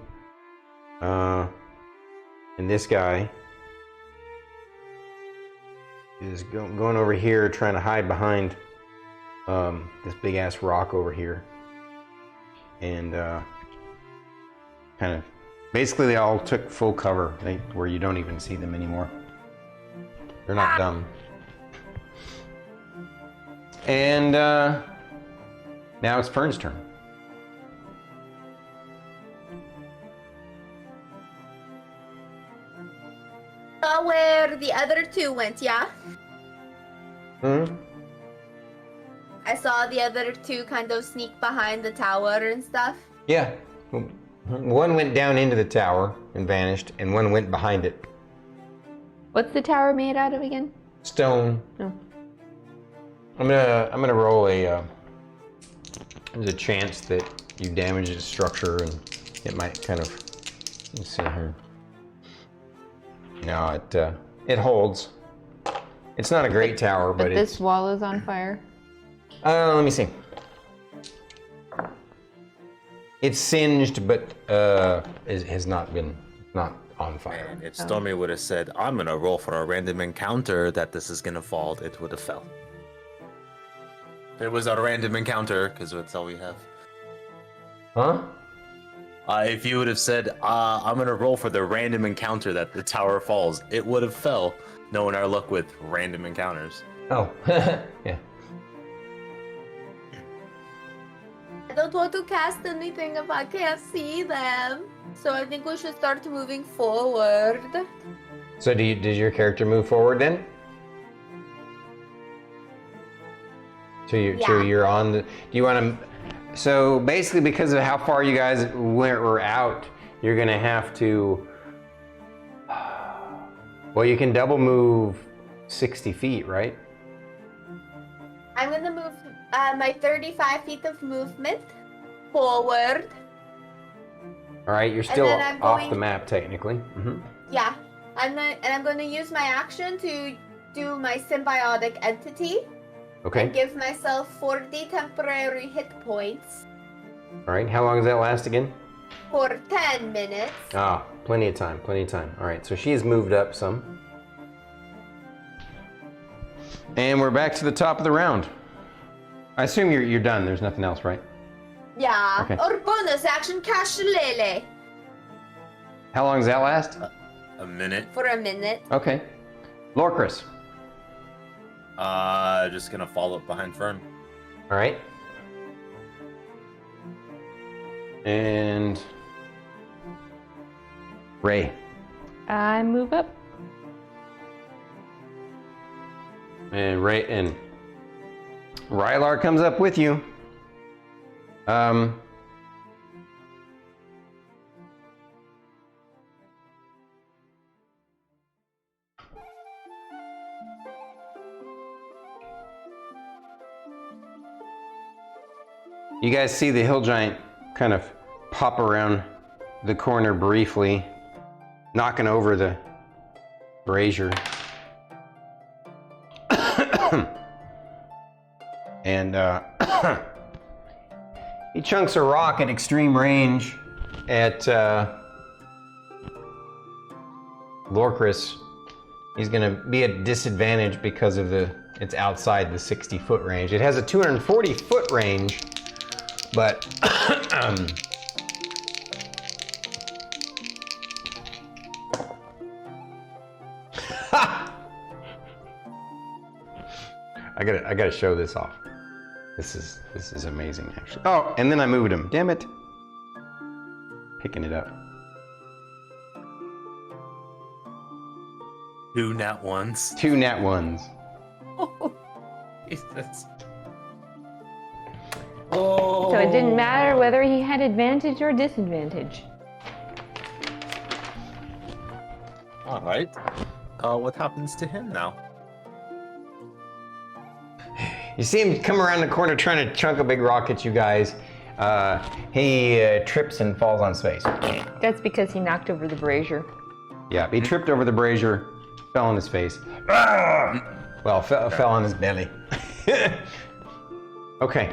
And this guy is going over here, trying to hide behind this big ass rock over here. And kind of, basically they all took full cover, where you don't even see them anymore. They're not dumb. And now it's Fern's turn. Saw where the other two went, yeah? I saw the other two kind of sneak behind the tower and stuff. Yeah. One went down into the tower and vanished, and one went behind it. What's the tower made out of again? Stone. Oh. I'm gonna roll a. There's a chance that you damage its structure, and it might kind of. Let's see here. No, it holds. It's not a great tower, but it's. This wall is on fire. Let me see. It's singed, but has not on fire. And if Stormy would have said, "I'm gonna roll for a random encounter that this is gonna fall," it would have fell. It was a random encounter because that's all we have. Huh? If you would have said, "I'm gonna roll for the random encounter that the tower falls," it would have fell. Knowing our luck with random encounters. Oh, yeah. I don't want to cast anything if I can't see them. So I think we should start moving forward. So does your character move forward then? So you're on the. Do you want to? So basically, because of how far you guys were out, you're gonna have to. Well, you can double move 60 feet, right? I'm gonna move my 35 feet of movement forward. All right, you're still then I'm off going- the map technically. Mm-hmm. Yeah, I'm gonna use my action to do my symbiotic entity. Okay. And give myself 40 temporary hit points All right. How long does that last again? for 10 minutes. Ah, plenty of time. Plenty of time. All right. So she's moved up some. And we're back to the top of the round. I assume you're done. There's nothing else, right? Yeah. Okay. Or bonus action cash lele How long does that last? A minute. for a minute. Okay. Lorkris. Just gonna follow up behind Fern. All right. And Ray. I move up. And Ray and Rylar comes up with you. You guys see the hill giant kind of pop around the corner briefly, knocking over the brazier. And he chunks a rock at extreme range at Lorkris. He's gonna be at disadvantage because of it's outside the 60-foot range. It has a 240-foot range, but I gotta show this off. This is amazing, actually. Oh, and then I moved him. Damn it! Picking it up. 2 nat 1s. 2 nat 1s. Oh, Jesus. Oh. So it didn't matter whether he had advantage or disadvantage. All right. What happens to him now? You see him come around the corner trying to chunk a big rock at you guys. He trips and falls on his face. That's because he knocked over the brazier. Yeah, he tripped over the brazier, fell on his face. Well, fell on his belly. Okay.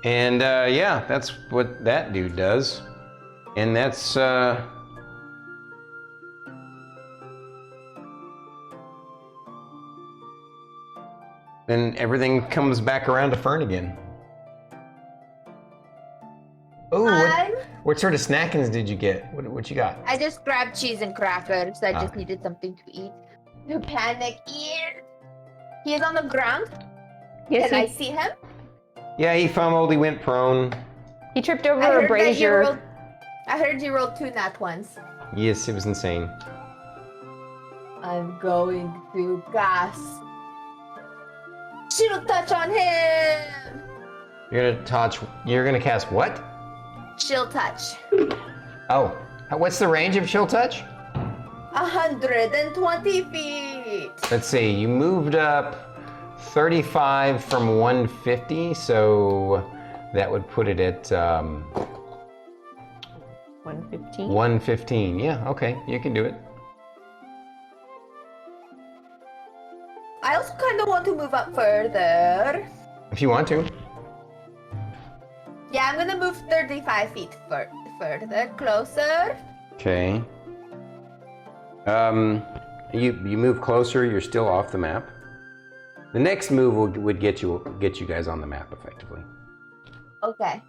And yeah, that's what that dude does. And that's then everything comes back around to Fern again. Oh, what sort of snackings did you get? What you got? I just grabbed cheese and crackers. I just needed something to eat. No panic here. He is on the ground. Yes, Can I see him? Yeah, he fumbled. He went prone. He tripped over a brazier. I heard you rolled 2 nat 1s. Yes, it was insane. I'm going to cast Shield Touch on him. You're gonna cast what? Shield Touch. Oh, what's the range of Chill Touch? 120 feet. Let's see. You moved up 35 from 150, so that would put it at 115. 115. Yeah. Okay, you can do it. I also kind of want to move up further. If you want to. Yeah, I'm gonna move 35 feet further, closer. Okay. You move closer. You're still off the map. The next move would get you guys on the map effectively. Okay.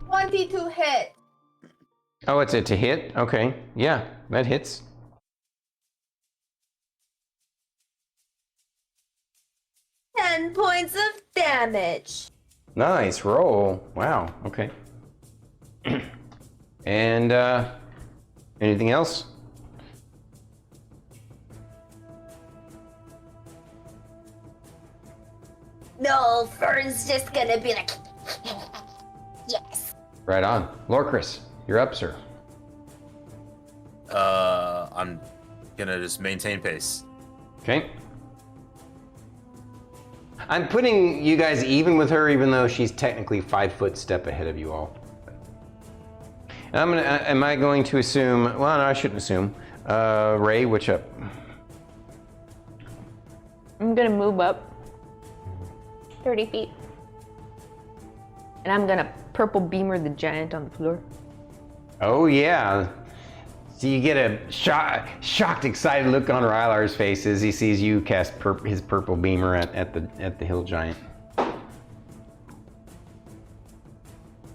22 hit. Oh, it's a to hit. Okay. Yeah, that hits. 10 points of damage. Nice roll. Wow. Okay. And anything else? No, Fern's just gonna be like, yes. Right on. Lorkris, you're up, sir. I'm gonna just maintain pace. Okay. I'm putting you guys even with her, even though she's technically 5 foot step ahead of you all. And am I going to assume? Well, no, I shouldn't assume. Ray, which up? I'm gonna move up 30 feet. And I'm gonna purple beamer the giant on the floor. Oh yeah. So you get a shocked, excited look on Rylar's face as he sees you cast his purple beamer at the hill giant.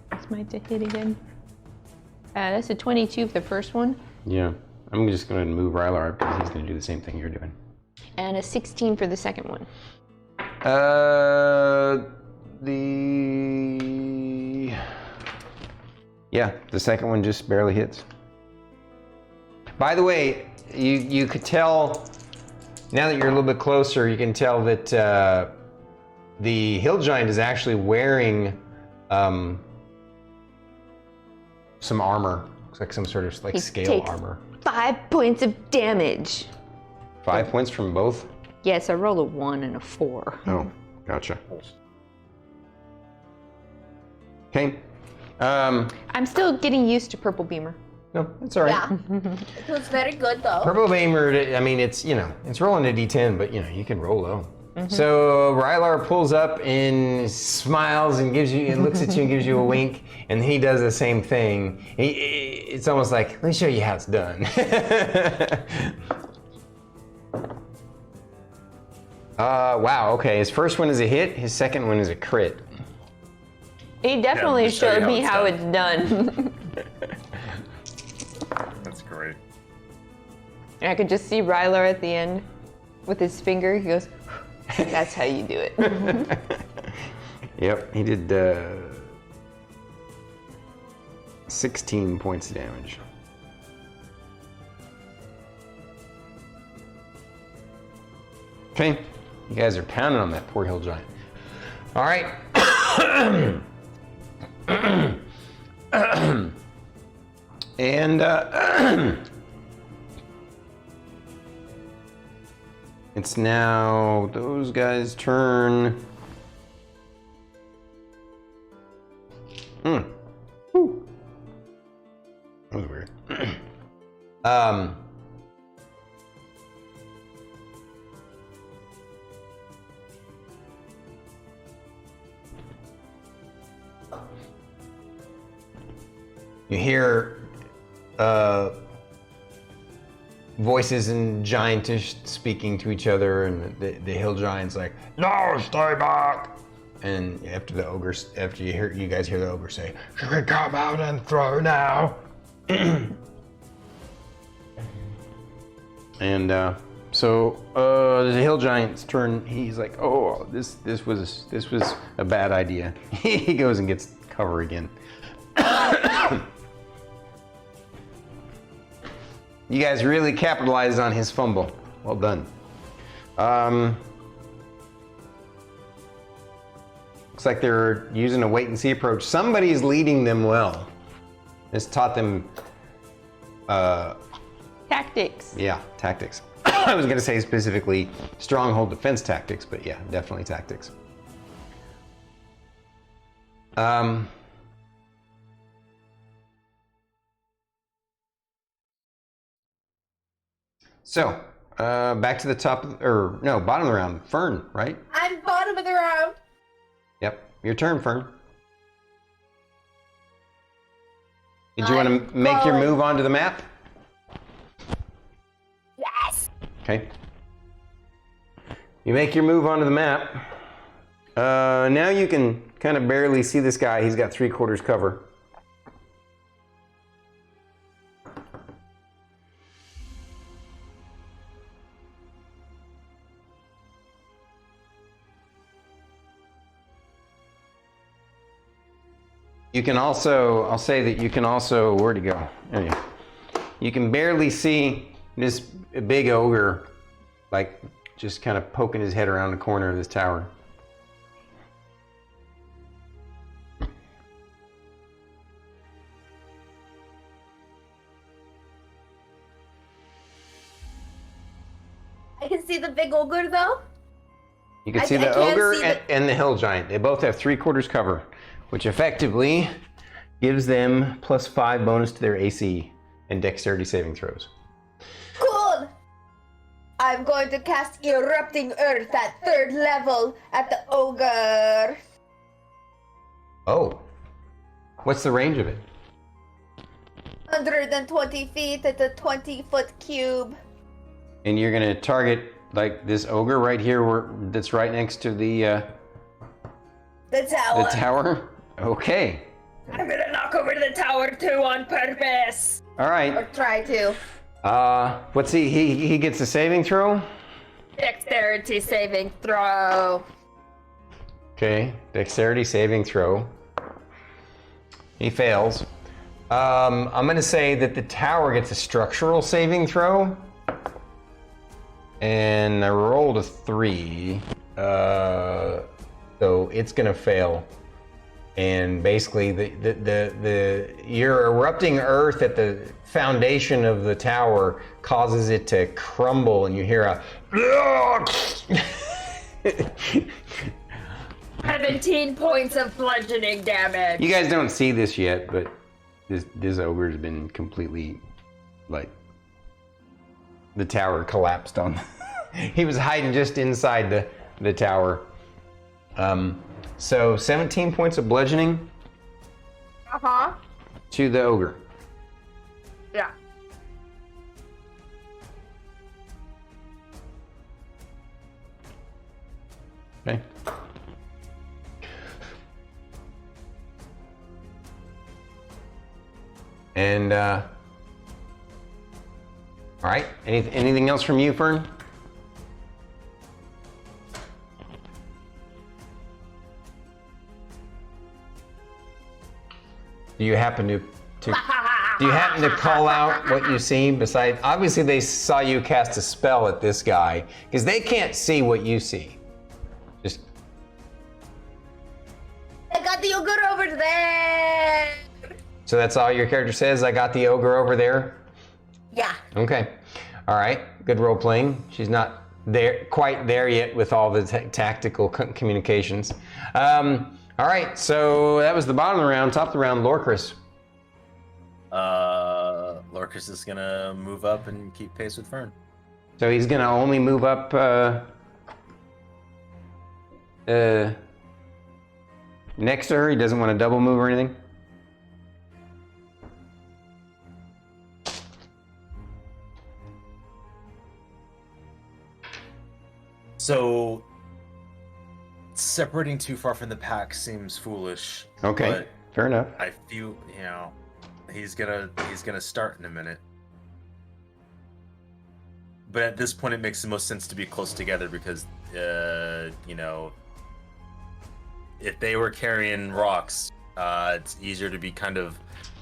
That's my to hit again. That's a 22 for the first one. Yeah. I'm just going to move Rylar up because he's going to do the same thing you're doing. And a 16 for the second one. The second one just barely hits. By the way, you could tell, now that you're a little bit closer, you can tell that the hill giant is actually wearing some armor. Looks like some sort of like scale armor. 5 points of damage. 5 points from both? Yes, I rolled a 1 and a 4. Oh, gotcha. Okay. I'm still getting used to Purple Beamer. No, it's all right. Yeah. It was very good though. Purple Beamer, I mean, it's, it's rolling a d10, but, you can roll low. So Rylar pulls up and smiles and looks at you and gives you a wink, and he does the same thing. It's almost like, let me show you how it's done. Wow, okay, his first one is a hit, his second one is a crit. He definitely showed me how it's done. That's great. I could just see Rylar at the end with his finger. He goes, that's how you do it. Yep, he did 16 points of damage. Okay, you guys are pounding on that poor hill giant. All right. And it's now those guys' turn. Ooh. That was weird. You hear voices in Giantish speaking to each other, and the hill giant's like, "No, stay back!" And after you guys hear the ogre say, "Should we come out and throw now?" And so the hill giant's turn. He's like, "Oh, this was a bad idea." He goes and gets cover again. You guys really capitalized on his fumble. Well done. Looks like they're using a wait and see approach. Somebody's leading them well. This taught them Tactics. yeah, tactics. I was gonna say specifically stronghold defense tactics, but yeah, definitely tactics. So, back to the top, bottom of the round. Fern, right? I'm bottom of the round. Yep, your turn, Fern. Did you want to make your move onto the map? Yes. Okay. You make your move onto the map. Now you can kind of barely see this guy. He's got 3/4 cover. You can also, I'll say that you can also, where'd he go? Anyway, you can barely see this big ogre, like just kind of poking his head around the corner of this tower. I can see the big ogre though. You can see the ogre and the hill giant. They both have 3/4 cover, which effectively gives them +5 bonus to their AC and dexterity saving throws. Cool. I'm going to cast Erupting Earth at 3rd level at the ogre. Oh. What's the range of it? 120 feet at a 20-foot cube. And you're gonna target like this ogre right here, that's right next to the tower. The tower? Okay. I'm gonna knock over the tower too on purpose. All right. Or try to. What's he gets a saving throw? Dexterity saving throw. Okay, dexterity saving throw. He fails. I'm going to say that the tower gets a structural saving throw. And I rolled a 3. So it's going to fail. And basically, your erupting earth at the foundation of the tower causes it to crumble, and you hear a 17 points of bludgeoning damage. You guys don't see this yet, but this ogre's been completely, like, the tower collapsed on. He was hiding just inside the tower. So 17 points of bludgeoning to the ogre. Yeah. Okay. And all right. Anything else from you, Fern? Do you happen to call out what you see? Besides, obviously they saw you cast a spell at this guy because they can't see what you see. Just. I got the ogre over there. So that's all your character says? I got the ogre over there? Yeah. Okay. All right. Good role playing. She's not quite there yet with all the tactical communications. All right. So that was the bottom of the round. Top of the round, Lorkris. Lorkris is gonna move up and keep pace with Fern. So he's gonna only move up next to her. He doesn't want to double move or anything. So separating too far from the pack seems foolish. Okay, but fair enough. I feel, he's gonna start in a minute. But at this point, it makes the most sense to be close together because, if they were carrying rocks, it's easier to be kind of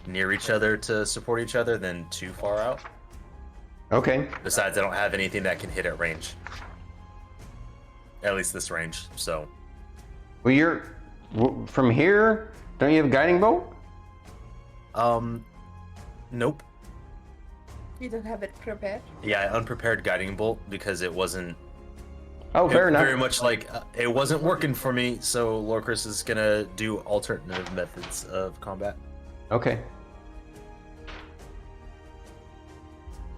near each other to support each other than too far out. Okay. Besides, I don't have anything that can hit at range. At least this range, so. Well, you're from here. Don't you have a guiding bolt? Nope. You don't have it prepared? Yeah, unprepared guiding bolt because it wasn't. Oh, fair enough. Very much like it wasn't working for me, so Lorkris is gonna do alternative methods of combat. Okay.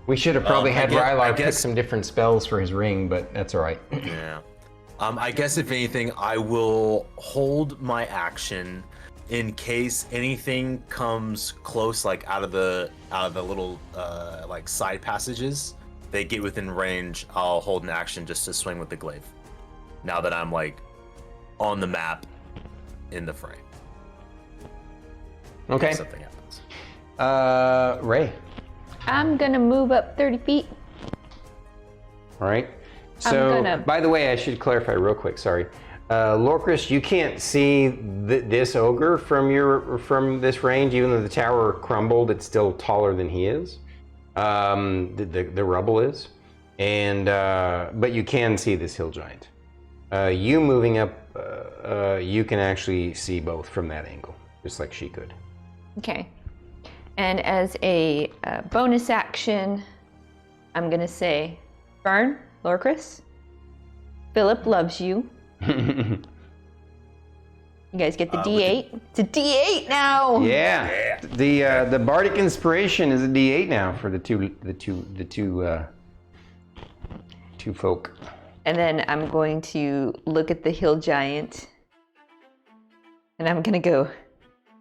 We should have probably had Rylar pick some different spells for his ring, but that's all right. Yeah. I guess if anything, I will hold my action in case anything comes close, like out of the little like side passages. They get within range. I'll hold an action just to swing with the glaive. Now that I'm like on the map in the fray. Okay. If something happens. Ray. I'm gonna move up 30 feet. All right. So, by the way, I should clarify real quick. Sorry, Lorkris, you can't see this ogre from this range. Even though the tower crumbled, it's still taller than he is. The rubble is, and but you can see this hill giant. You moving up, you can actually see both from that angle, just like she could. Okay. And as a bonus action, I'm gonna say, Fern, Lorkris, Philip loves you. You guys get the D8. It's a D8 now. Yeah. The bardic inspiration is a D8 now for the two folk. And then I'm going to look at the hill giant, and I'm gonna go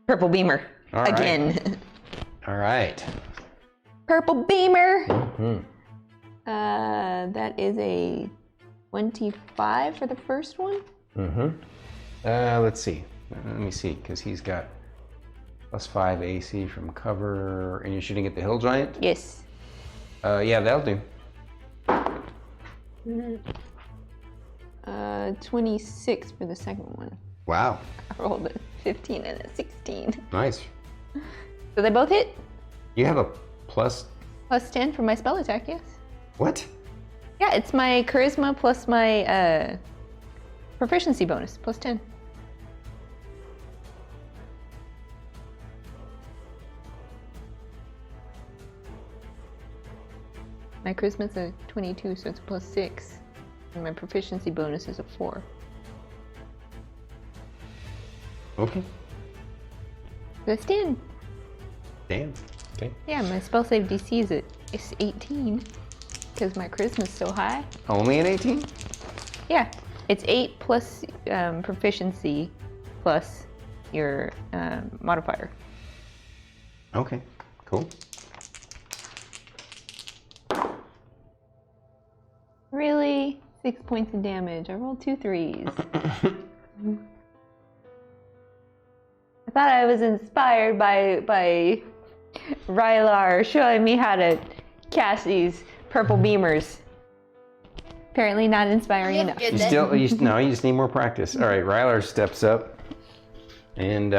purple beamer again. All right. Purple beamer. Mm-hmm. That is a 25 for the first one. Mm-hmm. Let's see. Let me see, because he's got +5 AC from cover, and you're shooting at the hill giant? Yes. Yeah, that'll do. 26 for the second one. Wow. I rolled a 15 and a 16. Nice. So they both hit. You have a plus. Plus 10 for my spell attack, yes. What? Yeah, it's my charisma plus my proficiency bonus, plus 10. My charisma's a 22, so it's a plus 6. And my proficiency bonus is a 4. Okay. That's 10. Damn. Okay. Yeah, my spell save DC is 18. Because my charisma's so high. Only an 18? Yeah. It's 8 plus proficiency plus your modifier. Okay. Cool. Really? 6 points of damage. I rolled 2 3s. I thought I was inspired by Rylar showing me how to cast these purple beamers. Apparently not inspiring enough. You just need more practice. All right, Rylar steps up and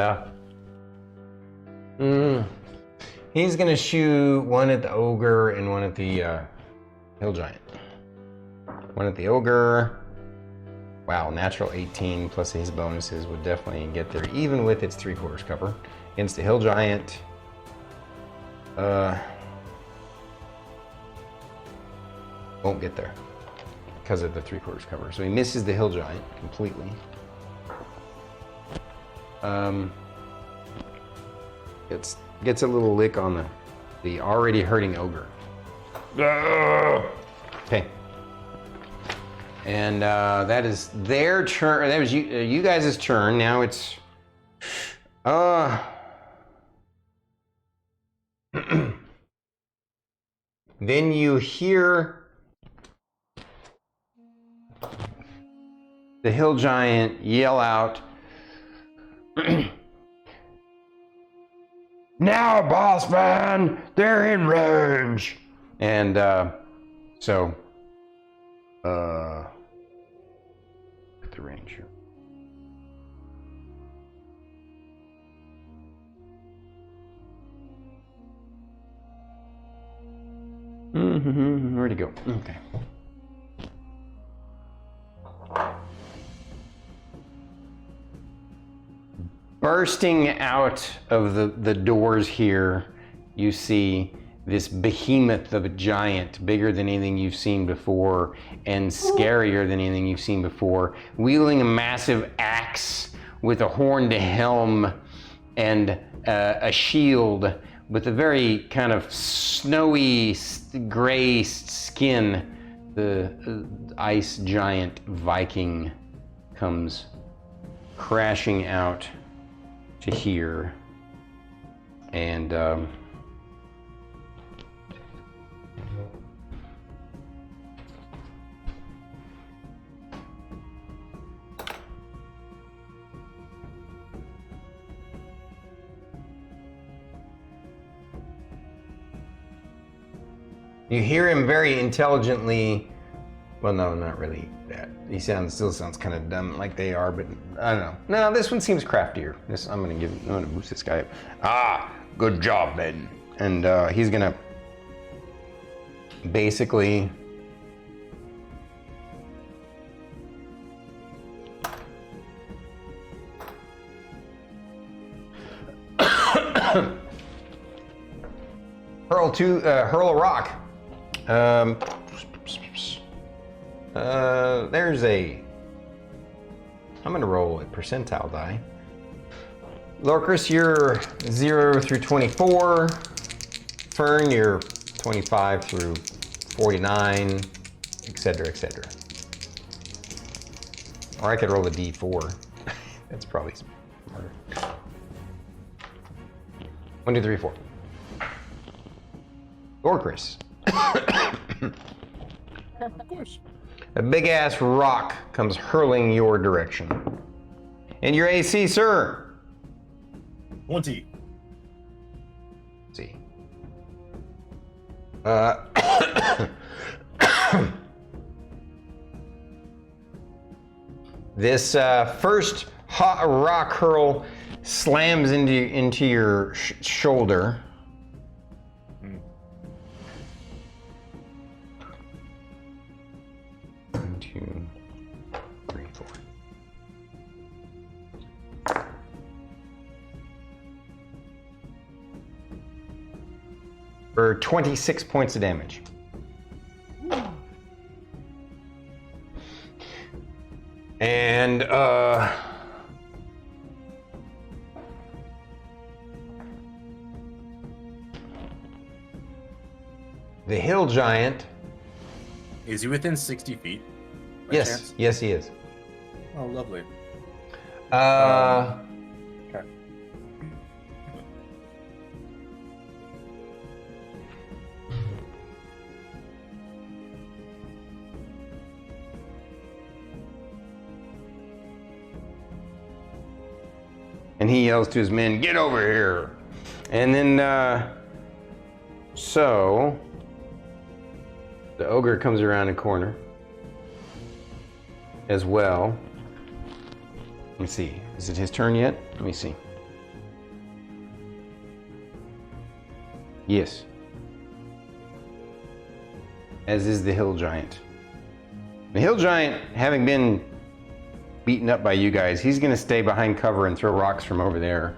he's gonna shoot one at the ogre and one at the hill giant. One at the ogre. Wow, natural 18 plus his bonuses would definitely get there, even with its 3/4 cover. Against the hill giant, won't get there because of the 3/4 cover. So he misses the hill giant completely. Gets a little lick on the already hurting ogre. Okay. And that is their turn. That was you guys' turn. Now it's then you hear the hill giant yell out, "Now, boss man, they're in range!" And so at the range here. Where'd he go? Okay. Bursting out of the doors here, you see this behemoth of a giant, bigger than anything you've seen before and scarier than anything you've seen before, wielding a massive axe with a horned helm and a shield with a very kind of snowy gray skin. The ice giant Viking comes crashing out to here, and you hear him very intelligently. Well, no, not really that. He still sounds kind of dumb like they are, but I don't know. No, this one seems craftier. I'm gonna boost this guy up. Ah, good job, Ben. And he's gonna basically hurl a rock. I'm gonna roll a percentile die. Lorkris, you're 0 through 24. Fern, you're 25 through 49, etc., etc. Or I could roll a d4. That's probably smarter. 1, 2, 3, 4. Lorkris. Of course. A big ass rock comes hurling your direction. And your AC, sir? 20. See. This first hot rock hurl slams into your shoulder. 1, 2, 3, 4. For 26 points of damage. And the hill giant. Is he within 60 feet? by Yes, chance? yes, he is. Oh, lovely. Okay. And he yells to his men, "Get over here!" And then, so the ogre comes around a corner as well. Let me see. Is it his turn yet? Let me see. Yes. As is the hill giant. The hill giant, having been beaten up by you guys, he's going to stay behind cover and throw rocks from over there.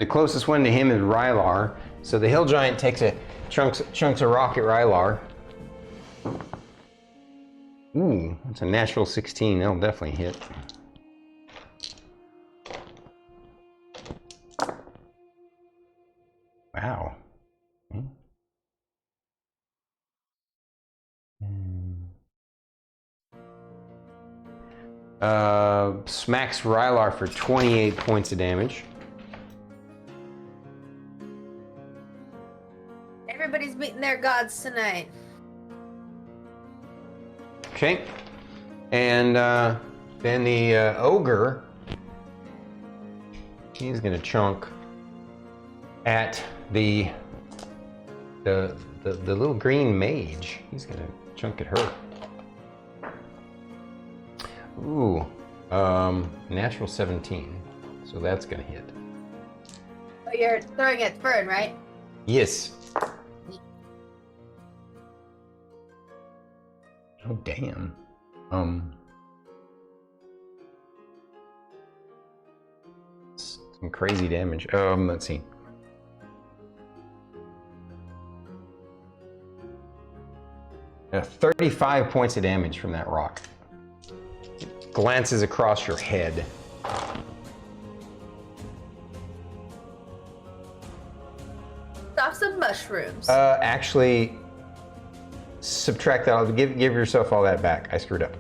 The closest one to him is Rylar. So the hill giant takes chunks of rock at Rylar. Ooh, that's a natural 16. That'll definitely hit. Wow. Okay. Smacks Rylar for 28 points of damage. Everybody's meeting their gods tonight. Okay. And then the ogre, he's gonna chunk at the little green mage. He's gonna chunk at her. Ooh, natural 17. So that's gonna hit. Oh, you're throwing at Fern, right? Yes. Oh damn. Some crazy damage. Let's see. Yeah, 35 points of damage from that rock. It glances across your head. Off some mushrooms. Actually, subtract that. Give yourself all that back. I screwed up.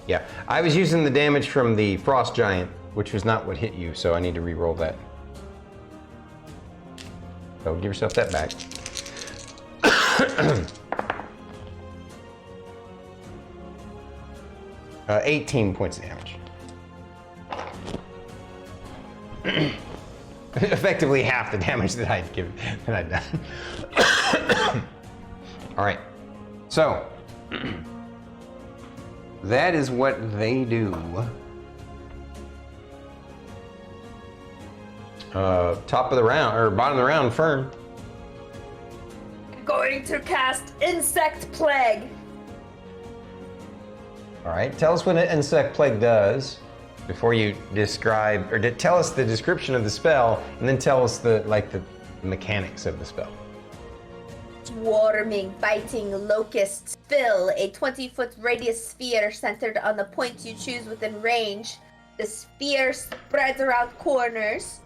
Yeah, I was using the damage from the frost giant, which was not what hit you, so I need to re-roll that. So give yourself that back. 18 points of damage. Effectively half the damage that I'd done. All right. So that is what they do. Top of the round, or bottom of the round, Fern. Going to cast Insect Plague. All right, tell us what an insect plague does before you describe, or tell us the description of the spell, and then tell us the mechanics of the spell. Swarming, biting locusts fill a 20-foot radius sphere centered on the point you choose within range. The sphere spreads around corners.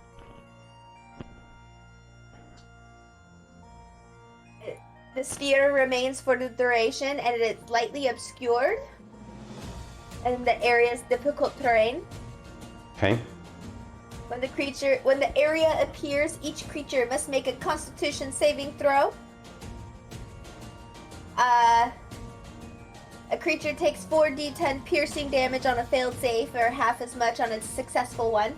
The sphere remains for the duration, and it is lightly obscured in the area's difficult terrain. Okay. When the area appears, each creature must make a Constitution saving throw. A creature takes 4d10 piercing damage on a failed save, or half as much on a successful one.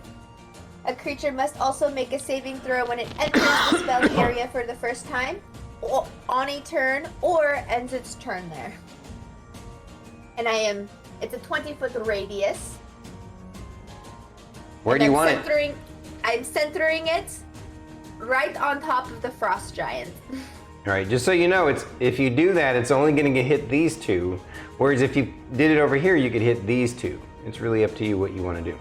A creature must also make a saving throw when it enters the spell area for the first time, or on a turn, or ends its turn there. And it's a 20-foot radius. Where do you want it? I'm centering it right on top of the frost giant. All right, just so you know, if you do that, it's only going to hit these two, whereas if you did it over here, you could hit these two. It's really up to you what you want to do.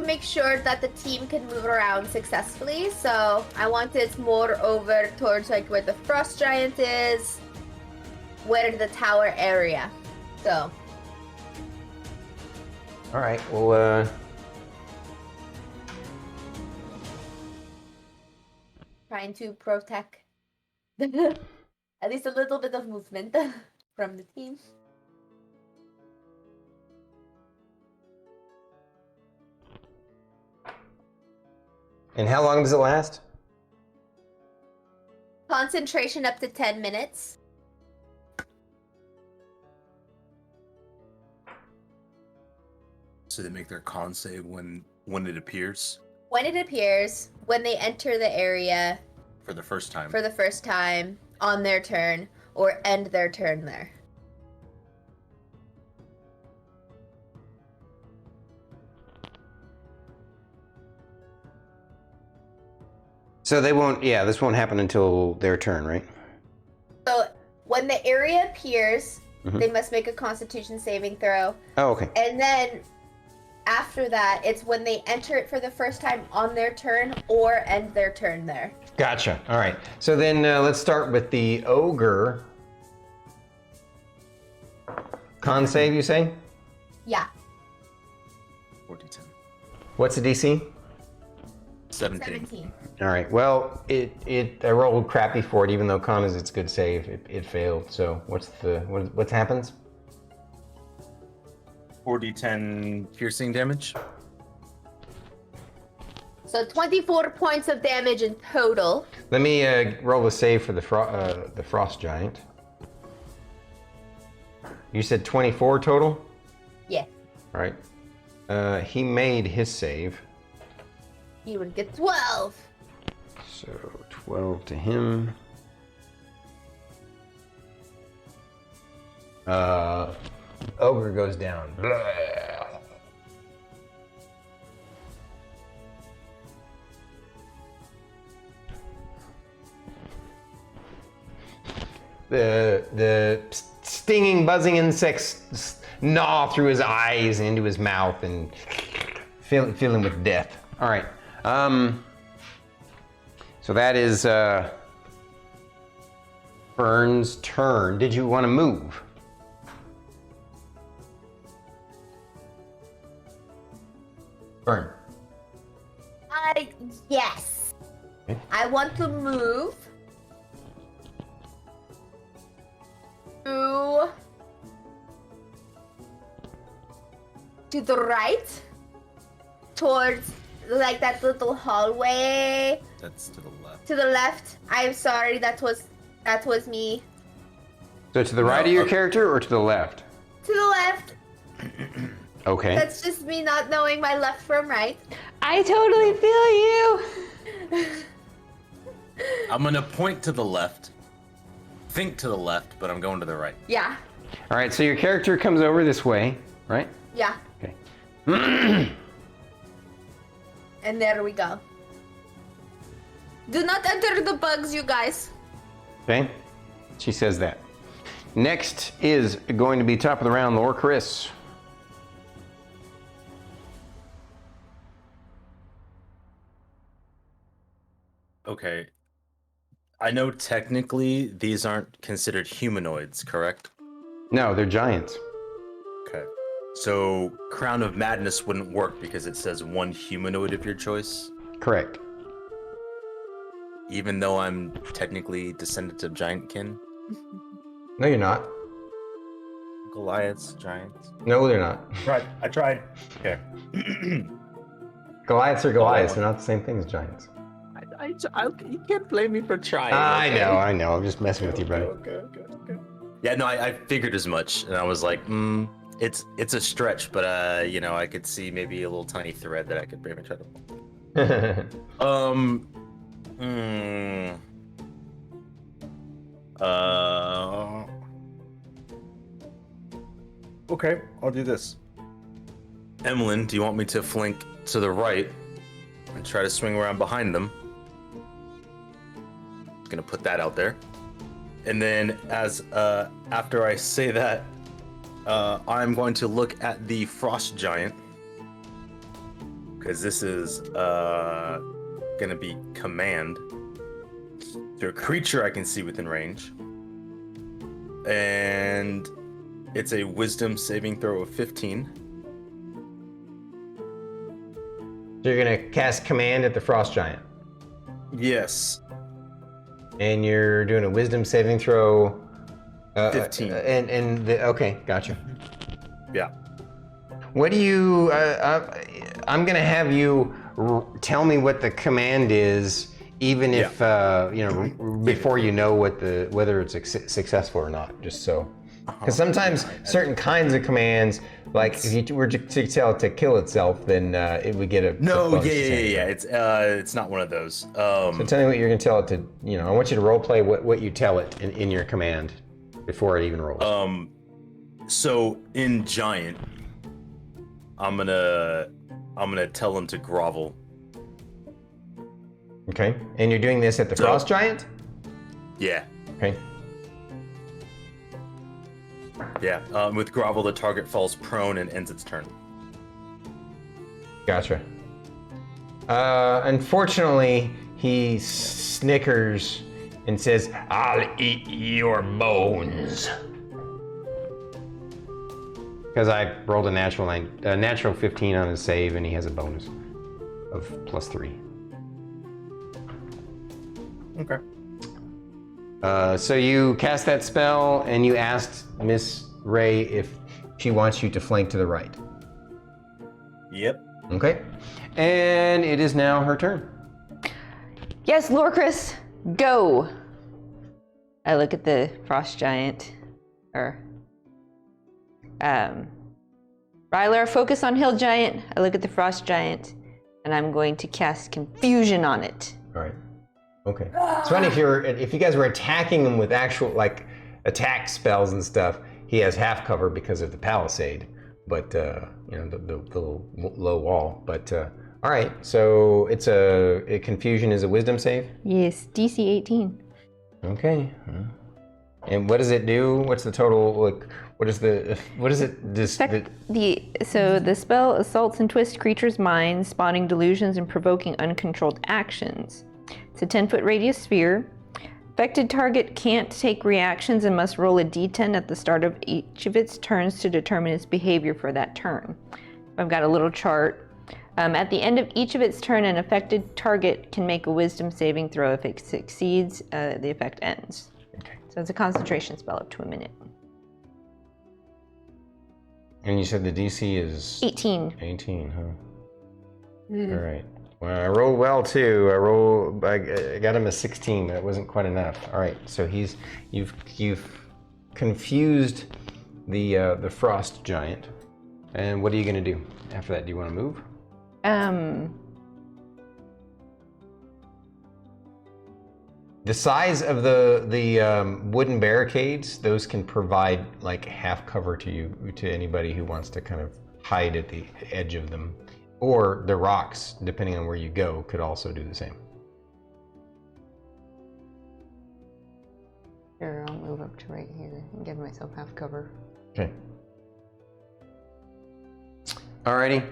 Make sure that the team can move around successfully, so I want it more over towards like where the frost giant is, where the tower area. So. All right, well, Trying to protect at least a little bit of movement from the team. and how long does it last? Concentration up to 10 minutes. So they make their con save when it appears? When it appears, when they enter the area For the first time. for the first time, on their turn, or end their turn there. So they won't, this won't happen until their turn, right? So when the area appears, Mhm. they must make a Constitution saving throw. Oh, okay. And then after that, it's when they enter it for the first time on their turn or end their turn there. Gotcha. All right. So then let's start with the ogre. Con save, you say? Yeah. 40-10. What's the DC? 17. 17. All right. Well, I rolled crappy for it, even though con is its good save. It failed. So what happens? 40-10 piercing damage. So 24 points of damage in total. Let me roll a save for the frost giant. You said 24 total? Yeah. All right. He made his save. He would get 12. So 12 to him. Ogre goes down. The stinging, buzzing insects gnaw through his eyes and into his mouth and fill him with death. All right. So that is Fern's turn. Did you want to move? Fern. Yes. Okay. I want to move to the right towards like that little hallway. That's to the left. To the left. I'm sorry, that was me. So to the right of your character or to the left? To the left. Okay. That's just me not knowing my left from right. I totally feel you. I'm gonna point to the left. Think to the left, but I'm going to the right. Yeah. All right, so your character comes over this way, right? Yeah. Okay. And there we go. Do not enter the bugs, you guys. Okay. She says that. Next is going to be top of the round, Lorkris. Okay. I know technically these aren't considered humanoids, correct? No, they're giants. Okay. So Crown of Madness wouldn't work because it says one humanoid of your choice, Correct. even though I'm technically descendant of giantkin. No, you're not. Goliath's giants. No, they're not. I tried. Okay. Goliaths are Goliaths. They're not the same thing as giants. You can't blame me for trying. I know. I'm just messing with you, buddy. Okay. Yeah, no, I figured as much, and I was like, it's a stretch, but I could see maybe a little tiny thread that I could maybe try to pull. Okay, I'll do this. Emillynn, do you want me to flank to the right and try to swing around behind them? Gonna put that out there. And then as after I say that, I'm going to look at the Frost Giant, because this is gonna be command to a creature I can see within range. And it's a wisdom saving throw of 15. So you're gonna cast command at the Frost Giant. Yes. And you're doing a wisdom saving throw. 15. Okay, gotcha. Yeah. What do you? I'm gonna have you tell me what the command is, even if before you know whether it's successful or not. Just so, because sometimes certain kinds of commands, like if you were to tell it to kill itself, then it would get a bonus. It's not one of those. So tell me what you're gonna tell it to. I want you to role play what you tell it in your command before it even rolls. So in Giant, I'm gonna tell him to grovel. Okay, and you're doing this at the Frost Giant? Yeah. Okay. Yeah. With grovel, the target falls prone and ends its turn. Gotcha. Unfortunately, he snickers and says, "I'll eat your bones." Because I rolled a natural 15 on his save, and he has a bonus of +3. Okay. So you cast that spell, and you asked Miss Ray if she wants you to flank to the right. Yep. Okay. And it is now her turn. Yes, Lorkris, go. I look at the Frost Giant, Rylar, focus on Hill Giant. I look at the Frost Giant, and I'm going to cast Confusion on it. All right. Okay. It's funny if you guys were attacking him with actual attack spells and stuff. He has half cover because of the palisade, but the low wall. But all right. So it's a confusion is a wisdom save. Yes, DC 18. Okay. And what does it do? What's the total? What is it? The spell assaults and twists creatures' minds, spawning delusions and provoking uncontrolled actions. It's a 10-foot radius sphere. Affected target can't take reactions and must roll a d10 at the start of each of its turns to determine its behavior for that turn. I've got a little chart. At the end of each of its turn, an affected target can make a wisdom saving throw. If it succeeds, the effect ends. Okay. So it's a concentration spell up to a minute. And you said the DC is 18. 18, huh? All right. Well, I rolled well too. I got him a 16, but it wasn't quite enough. All right. So you've confused the Frost Giant. And what are you gonna do after that? Do you want to move? The size of the wooden barricades, those can provide half cover to anybody who wants to kind of hide at the edge of them. Or the rocks, depending on where you go, could also do the same. Sure, I'll move up to right here and give myself half cover. Okay. Alrighty.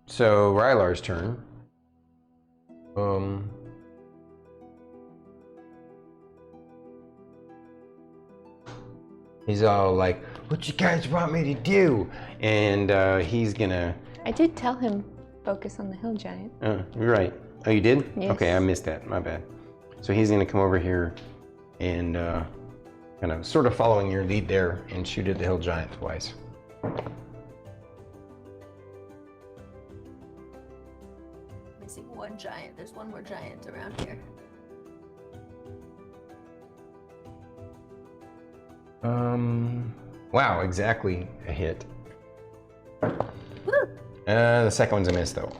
So Rylar's turn. He's all like, "What you guys want me to do?" And he's gonna. I did tell him focus on the Hill Giant. You're right. Oh, you did? Yes. Okay, I missed that. My bad. So he's gonna come over here and kind of sort of following your lead there and shoot at the Hill Giant twice. Missing one giant. There's one more giant around here. Wow, exactly a hit. The second one's a miss, though.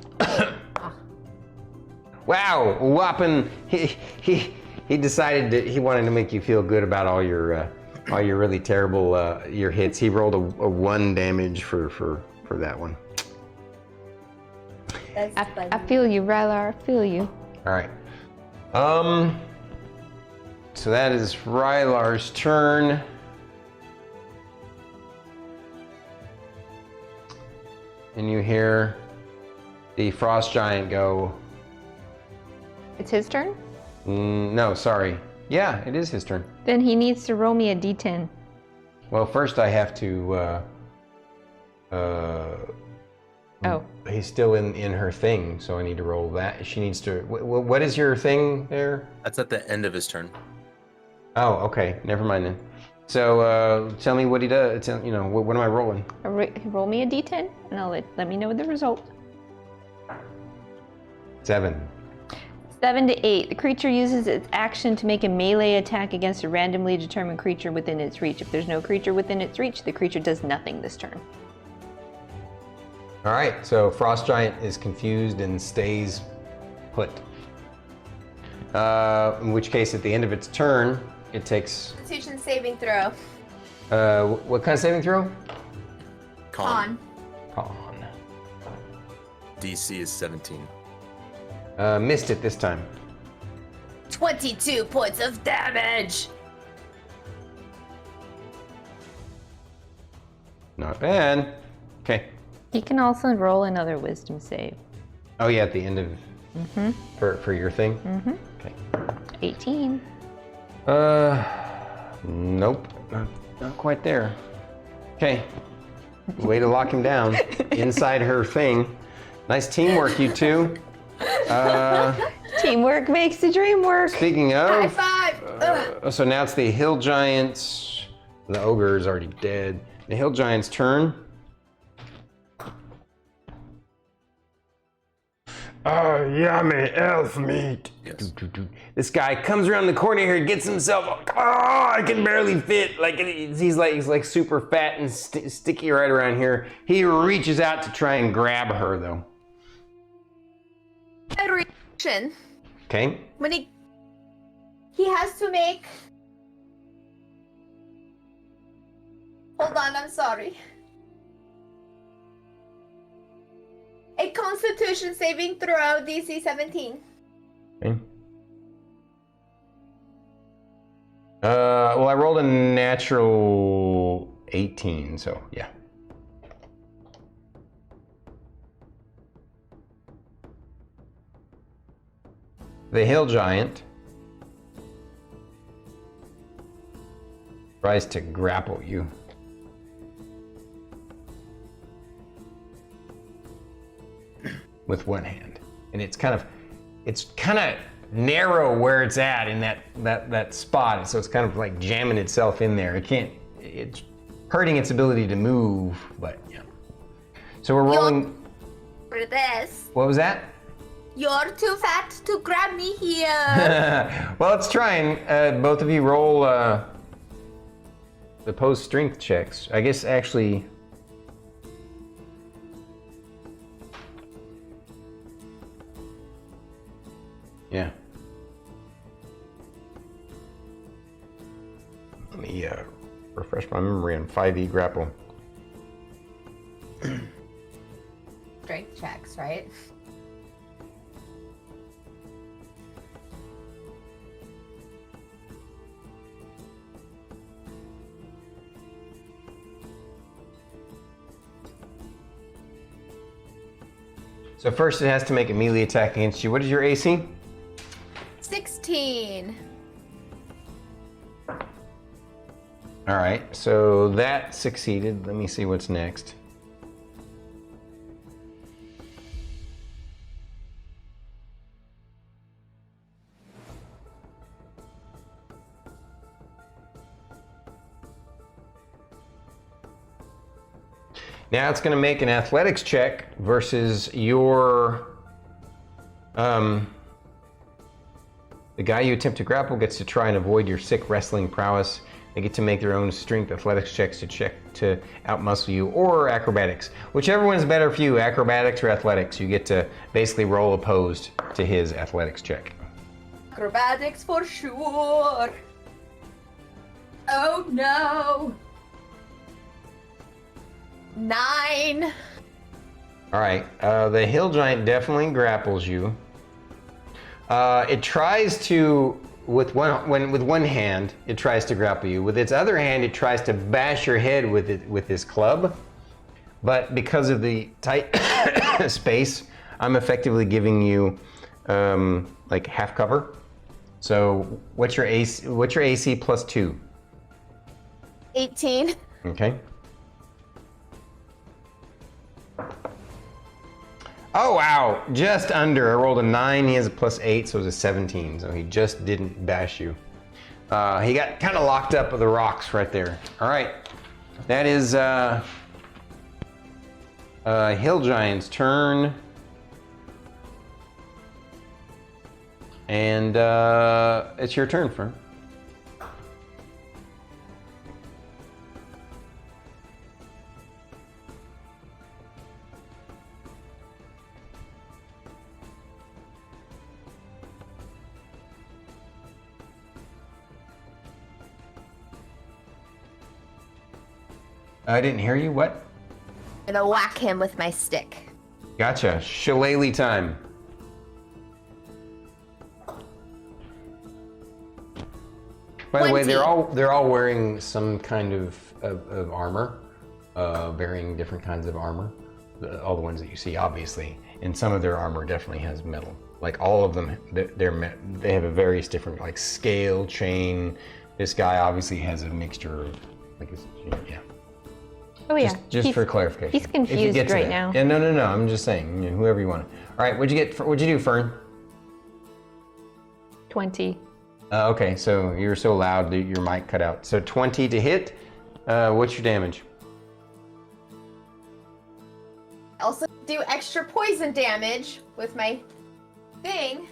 Wow, whopping! He decided that he wanted to make you feel good about all your really terrible your hits. He rolled a 1 damage for that one. I feel you, Rylar. I feel you. All right. So that is Rylar's turn. And you hear the frost giant go. It's his turn? No, sorry. Yeah, it is his turn. Then he needs to roll me a d10. Well, first I have to. Oh. He's still in her thing, so I need to roll that. She needs to. What is your thing there? That's at the end of his turn. Oh, okay. Never mind then. So tell me what he does. What am I rolling? Roll me a d10, and I'll let me know the result. 7. 7 to 8. The creature uses its action to make a melee attack against a randomly determined creature within its reach. If there's no creature within its reach, the creature does nothing this turn. All right, so Frost Giant is confused and stays put. In which case, at the end of its turn, it takes. Constitution saving throw. What kind of saving throw? Con. Con. DC is 17. Missed it this time. 22 points of damage. Not bad. Okay. He can also roll another wisdom save. Oh yeah, at the end of. For your thing. Okay. 18. Nope, not quite there. Okay. Way to lock him down inside her thing. Nice teamwork, you two. Teamwork makes the dream work. Speaking High of, five. so now it's the hill giants. The ogre is already dead. The hill giant's turn. Yummy elf meat. Yes. This guy comes around the corner here, gets himself. Oh, I can barely fit. He's like super fat and sticky right around here. He reaches out to try and grab her though. A reaction. Okay. When he has to make. Hold on, I'm sorry. A Constitution saving throw, DC 17. Okay. Well, I rolled a natural 18, so yeah. The hill giant tries to grapple you. With one hand, and it's kind of narrow where it's at in that spot, so it's kind of like jamming itself in there. It's hurting its ability to move, but yeah. So we're rolling. For this. What was that? You're too fat to grab me here. Well, let's try and both of you roll the opposed strength checks. I guess actually. Yeah. Let me refresh my memory on 5e grapple. Strength checks, right? So first it has to make a melee attack against you. What is your AC? 16. All right, so that succeeded. Let me see what's next. Now it's going to make an athletics check versus your the guy you attempt to grapple gets to try and avoid your sick wrestling prowess. They get to make their own strength athletics checks to outmuscle you, or acrobatics. Whichever one's better for you, acrobatics or athletics. You get to basically roll opposed to his athletics check. Acrobatics for sure. Oh no. 9. All right, the hill giant definitely grapples you. It tries to, with one hand, it tries to grapple you. With its other hand, it tries to bash your head with this club. But because of the tight space, I'm effectively giving you like half cover. So what's your AC? What's your AC plus 2? 18. Okay. Oh wow, just under. I rolled a 9. He has a plus 8, so it was a 17. So he just didn't bash you. He got kind of locked up with the rocks right there. All right, that is Hill Giant's turn. And it's your turn, Fern. I didn't hear you. What? I'm gonna whack him with my stick. Gotcha. Shillelagh time. By the way, 20. they're all wearing some kind of armor, varying different kinds of armor. All the ones that you see, obviously, and some of their armor definitely has metal. Like all of them, they have a various different like scale, chain. This guy obviously has a mixture of like, yeah. Oh yeah. Just for clarification. He's If you confused get to right that. now. Yeah, no. I'm just saying, you know, whoever you want. All right, what'd you do, Fern? 20. Okay, so you're so loud that your mic cut out. So 20 to hit. What's your damage? I also do extra poison damage with my thing.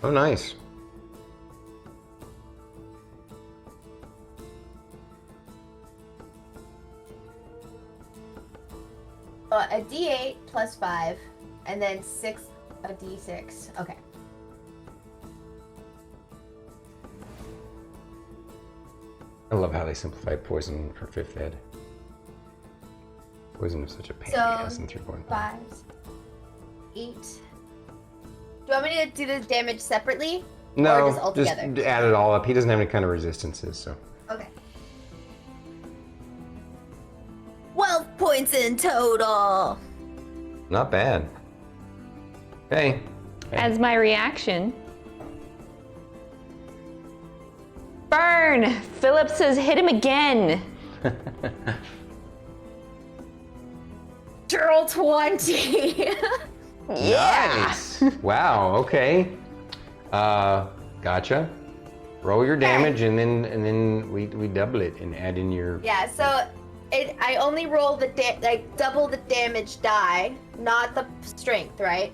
Oh, nice. A D8 plus 5, and then 6, a D6. Okay. I love how they simplified poison for 5th ed. Poison was such a pain So, in the ass in 3.5. 5, 8. Do you want me to do the damage separately? No, or just all just together? add it all up. He doesn't have any kind of resistances, so. Okay. 12 points in total. Not bad. Hey. As my reaction, Fern! Philip says hit him again. Girl 20. Yeah. Nice. Wow, okay. Gotcha. Roll your damage and then we double it and add in your. Yeah, so I only roll the double the damage die, not the strength, right?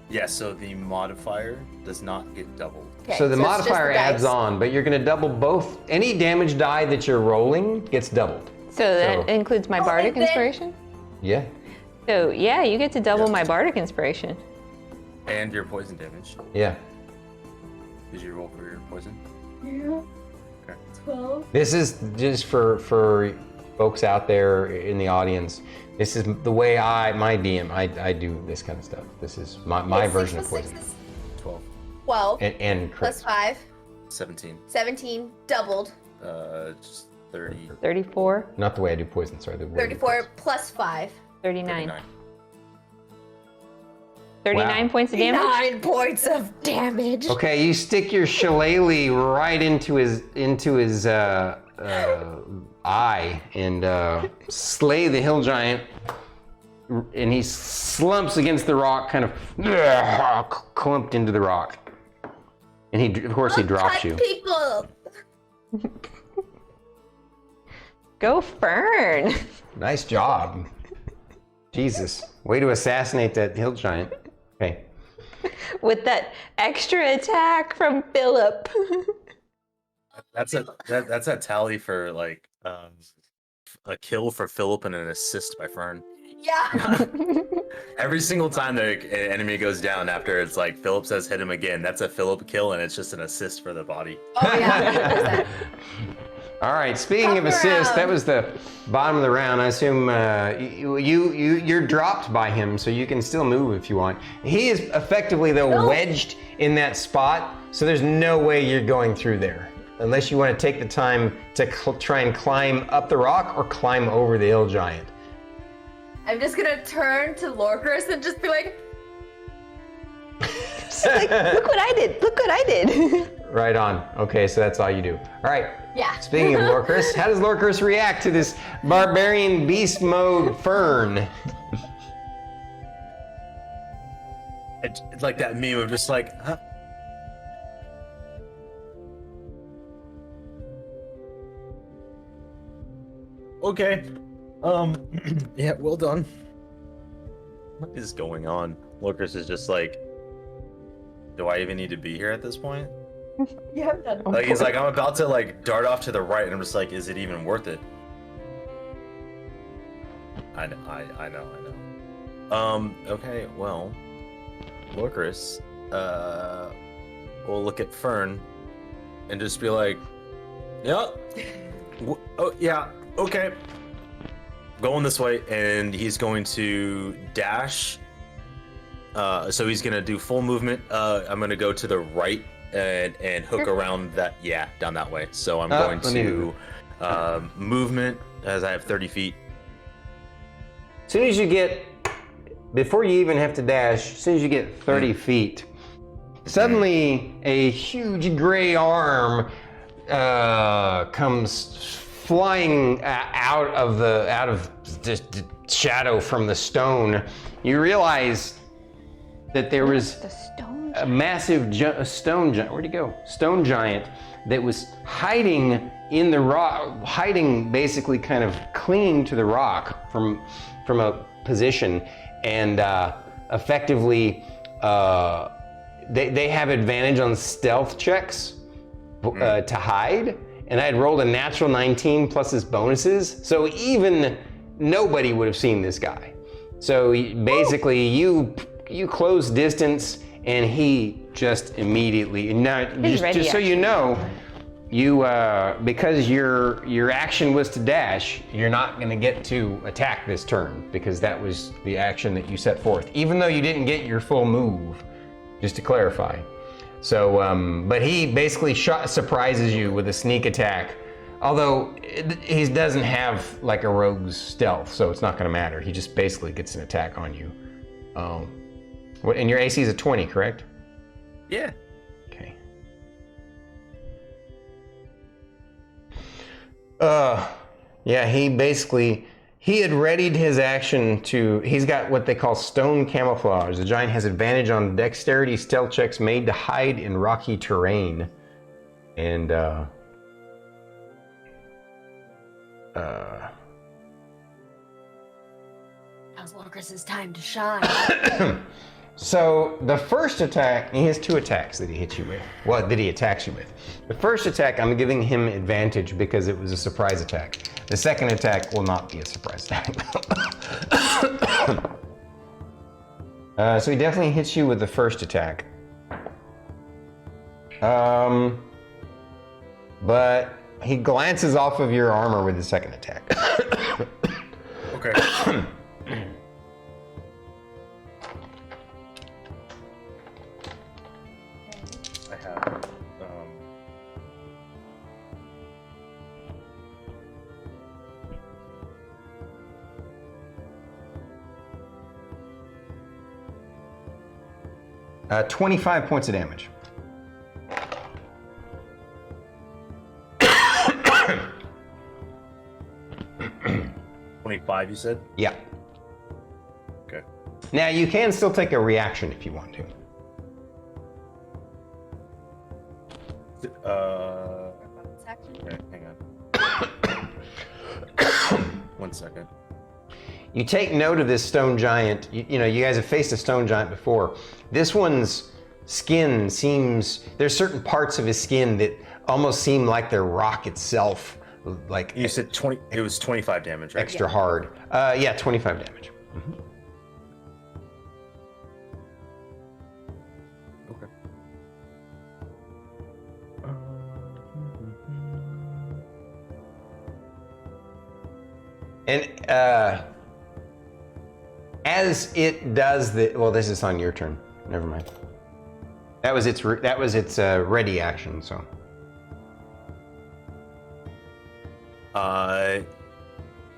Yeah, so the modifier does not get doubled. Okay, So the it's just modifier the adds dice. on, but you're gonna double both. Any damage die that you're rolling gets doubled. So that includes my bardic and then- inspiration? Yeah. So yeah, you get to double my bardic inspiration. And your poison damage. Yeah. Did you roll for your poison? Yeah. 12. This is just for folks out there in the audience. This is the way my DM, I do this kind of stuff. This is my version of poison. 12. 12 And plus crits. 5, 17. 17, doubled. Just 30. 34, Not the way I do poison, sorry. The way I do 34 poison. plus 5. 39. 39 Wow. points of damage? 9 points of damage. Okay, you stick your shillelagh right into his eye and slay the hill giant, and he slumps against the rock, kind of clumped into the rock, and he drops Cut you. people. Go Fern! Nice job. Jesus, way to assassinate that hill giant. Okay. With that extra attack from Philip. That's a tally for like a kill for Philip and an assist by Fern. Yeah. Every single time the enemy goes down after it's like Philip says hit him again, that's a Philip kill and it's just an assist for the body. Oh yeah. 100%. All right. Speaking of assist, that was the bottom of the round. I assume you're dropped by him, so you can still move if you want. He is effectively though wedged in that spot, so there's no way you're going through there unless you want to take the time to try and climb up the rock or climb over the ill giant. I'm just gonna turn to Lorkris and just be like, Like, look what I did. Look what I did. Right on. Okay, so that's all you do. All right. yeah. Speaking of Lorkris, how does Lorkris react to this barbarian beast mode Fern? It's like that meme of just like, huh? Okay. Yeah, well done. What is going on? Lorkris is just like, do I even need to be here at this point? You haven't done. Like he's like, I'm about to like dart off to the right, and I'm just like, is it even worth it? I know. Okay, well, Lorkris, will look at Fern and just be like, yeah, oh yeah, okay, going this way, and he's going to dash. So he's gonna do full movement. I'm gonna go to the right and hook around that, down that way. So I'm going to movement as I have 30 feet. As soon as you get, before you even have to dash, as soon as you get 30 feet, suddenly a huge gray arm comes flying out of the shadow from the stone. You realize that there was The stone. a massive stone giant. Where'd he go? Stone giant that was hiding in the rock, hiding basically kind of clinging to the rock from a position, and effectively they have advantage on stealth checks to hide. And I had rolled a natural 19 plus his bonuses, so even nobody would have seen this guy. So basically, you close distance, and he just immediately. Now, just so you know, you because your action was to dash, you're not going to get to attack this turn because that was the action that you set forth. Even though you didn't get your full move, just to clarify. So, but he basically surprises you with a sneak attack. Although he doesn't have like a rogue's stealth, so it's not going to matter. He just basically gets an attack on you. And your AC is a 20, correct? Yeah. Okay. Yeah, he had readied his action to, he's got what they call stone camouflage. The giant has advantage on dexterity stealth checks made to hide in rocky terrain. And, now's Lorkris' time to shine. So the first attack, he has two attacks that he hits you with. Well, that he attacks you with. The first attack, I'm giving him advantage because it was a surprise attack. The second attack will not be a surprise attack. So he definitely hits you with the first attack. But he glances off of your armor with the second attack. Okay. I have 25 points of damage. $25, you said? Yeah. Okay. Now you can still take a reaction if you want to. Okay, hang on. 1 second. You take note of this stone giant. You know, you guys have faced a stone giant before. This one's skin seems, there's certain parts of his skin that almost seem like they're rock itself, like You said 20. It was 25 damage, right? extra hard. Yeah, 25 damage. Okay. And as it does this is on your turn. Never mind. That was its ready action. So.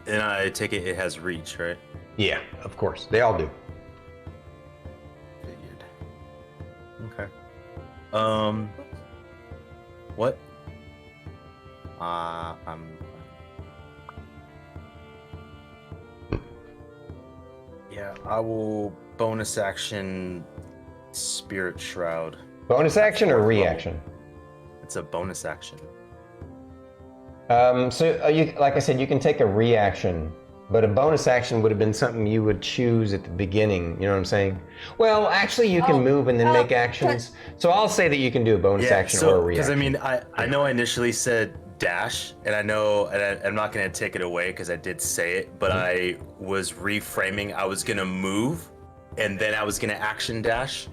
And I take it has reach, right? Yeah, of course. They all do. Figured. Okay. What? Yeah, I will bonus action Spirit Shroud. Bonus action or reaction? It's a bonus action. You, like I said, you can take a reaction, but a bonus action would have been something you would choose at the beginning. You know what I'm saying? Well, actually, you can move and then make actions. So I'll say that you can do a bonus action or a reaction. Because I know I initially said dash, and I know, and I'm not going to take it away because I did say it, but I was reframing. I was going to move, and then I was going to action dash.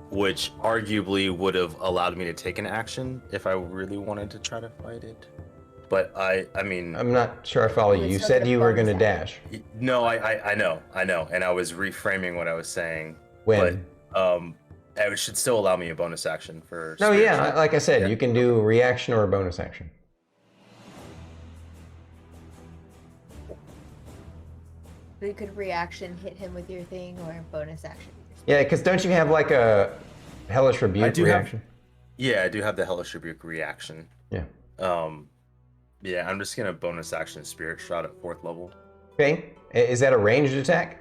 Which arguably would have allowed me to take an action if I really wanted to try to fight it. But I mean... I'm not sure I follow you. You said you were going to dash. No, I know. And I was reframing what I was saying. When? But it should still allow me a bonus action for... No, yeah, like I said, you can do a reaction or a bonus action. You could reaction hit him with your thing or bonus action. Yeah, because don't you have like a Hellish Rebuke reaction? I do have the Hellish Rebuke reaction. Yeah. Yeah, I'm just gonna bonus action Spirit Shroud at 4th level. Okay. Is that a ranged attack?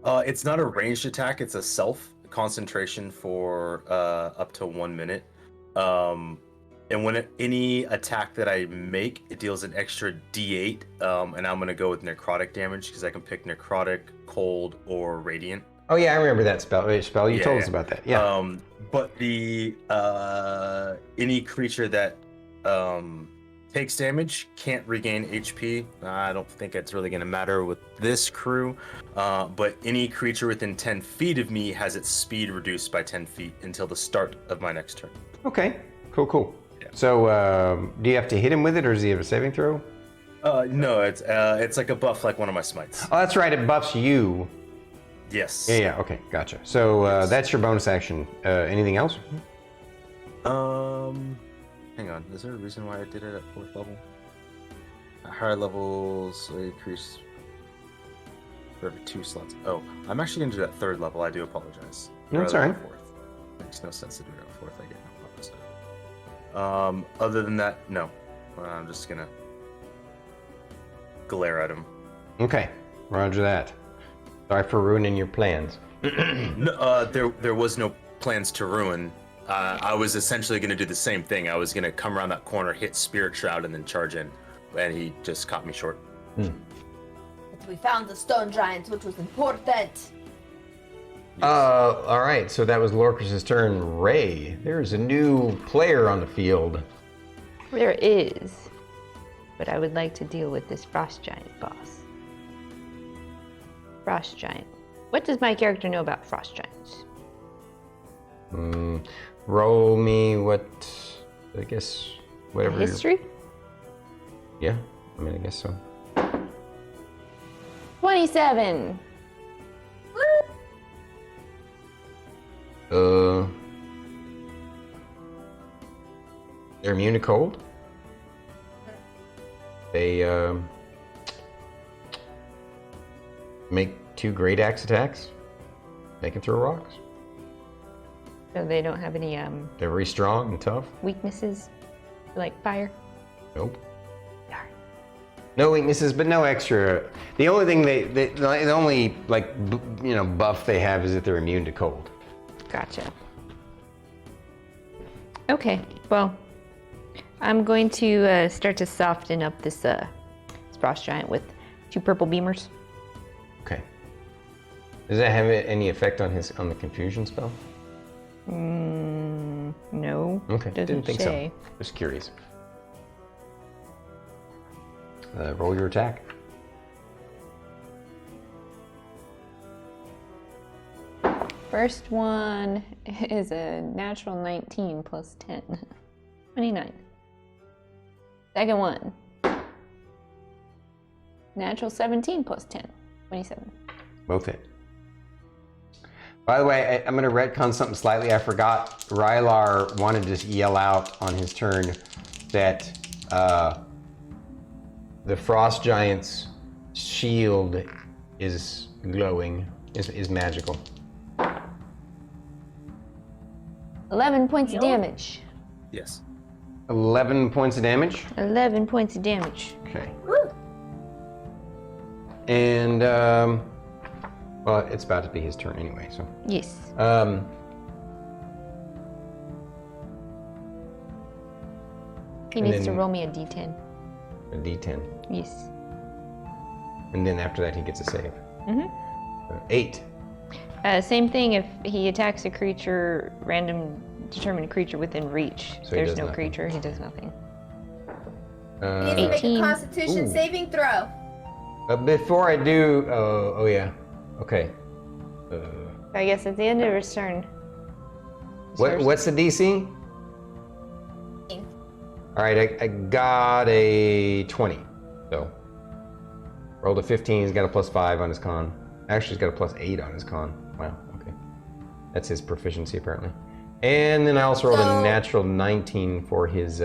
It's not a ranged attack. It's a self concentration for up to 1 minute. And when any attack that I make, it deals an extra D8. And I'm gonna go with necrotic damage because I can pick necrotic, cold, or radiant. Oh yeah, I remember that spell. You told us about that. Yeah. But the any creature that takes damage can't regain HP. I don't think it's really going to matter with this crew. But any creature within 10 feet of me has its speed reduced by 10 feet until the start of my next turn. Okay. Cool. Yeah. So do you have to hit him with it, or does he have a saving throw? No, it's like a buff, like one of my smites. Oh, that's right. It buffs you. Yes. Yeah. Okay. Gotcha. So that's your bonus action. Anything else? Hang on. Is there a reason why I did it at 4th level? At higher levels, I increase for every 2 slots. Oh, I'm actually going to do that 3rd level. I do apologize. That's all right. 4th. Makes no sense to do it at 4th. I get no bonus. Other than that, no. I'm just going to glare at him. Okay. Roger that. Sorry for ruining your plans. No, there was no plans to ruin. I was essentially going to do the same thing. I was going to come around that corner, hit Spirit Shroud, and then charge in. And he just caught me short. But we found the stone giant, which was important. All right. So that was Lorkris' turn. Ray, there's a new player on the field. There is. But I would like to deal with this frost giant boss. Frost giant. What does my character know about frost giants? Roll me what? I guess whatever. History? Yeah. I mean, I guess so. 27. They're immune to cold. They make 2 great axe attacks. They can throw rocks. So they don't have any They're very strong and tough. weaknesses like fire? Nope. Darn. No weaknesses, but no extra. The only thing the only buff they have is that they're immune to cold. Gotcha. Okay, well, I'm going to start to soften up this frost giant with 2 purple beamers. Okay. Does that have any effect on the confusion spell? No. Okay, Doesn't didn't think say. so. Just curious. Roll your attack. First one is a natural 19 plus 10. 29. Second one. Natural 17 plus 10. 27. Both hit. By the way, I'm going to retcon something slightly. I forgot. Rylar wanted to just yell out on his turn that the Frost Giant's shield is glowing, is magical. 11 points of damage. Yes. 11 points of damage. 11 points of damage. Okay. And, well, it's about to be his turn anyway, so. Yes. He and needs to then- roll me a d10. A d10. Yes. And then after that, he gets a save. Mm-hmm. 8. Same thing if he attacks a creature, random determined creature within reach. So he There's does no nothing. creature, he does nothing. You need to make a 18. Constitution Ooh. saving throw. Before I do, oh yeah, okay. I guess at the end of his turn. What's the DC? All right, I got a 20. So rolled a 15. He's got a +5 on his con. Actually, he's got a +8 on his con. Wow. Okay, that's his proficiency apparently. And then I also rolled a natural 19 for his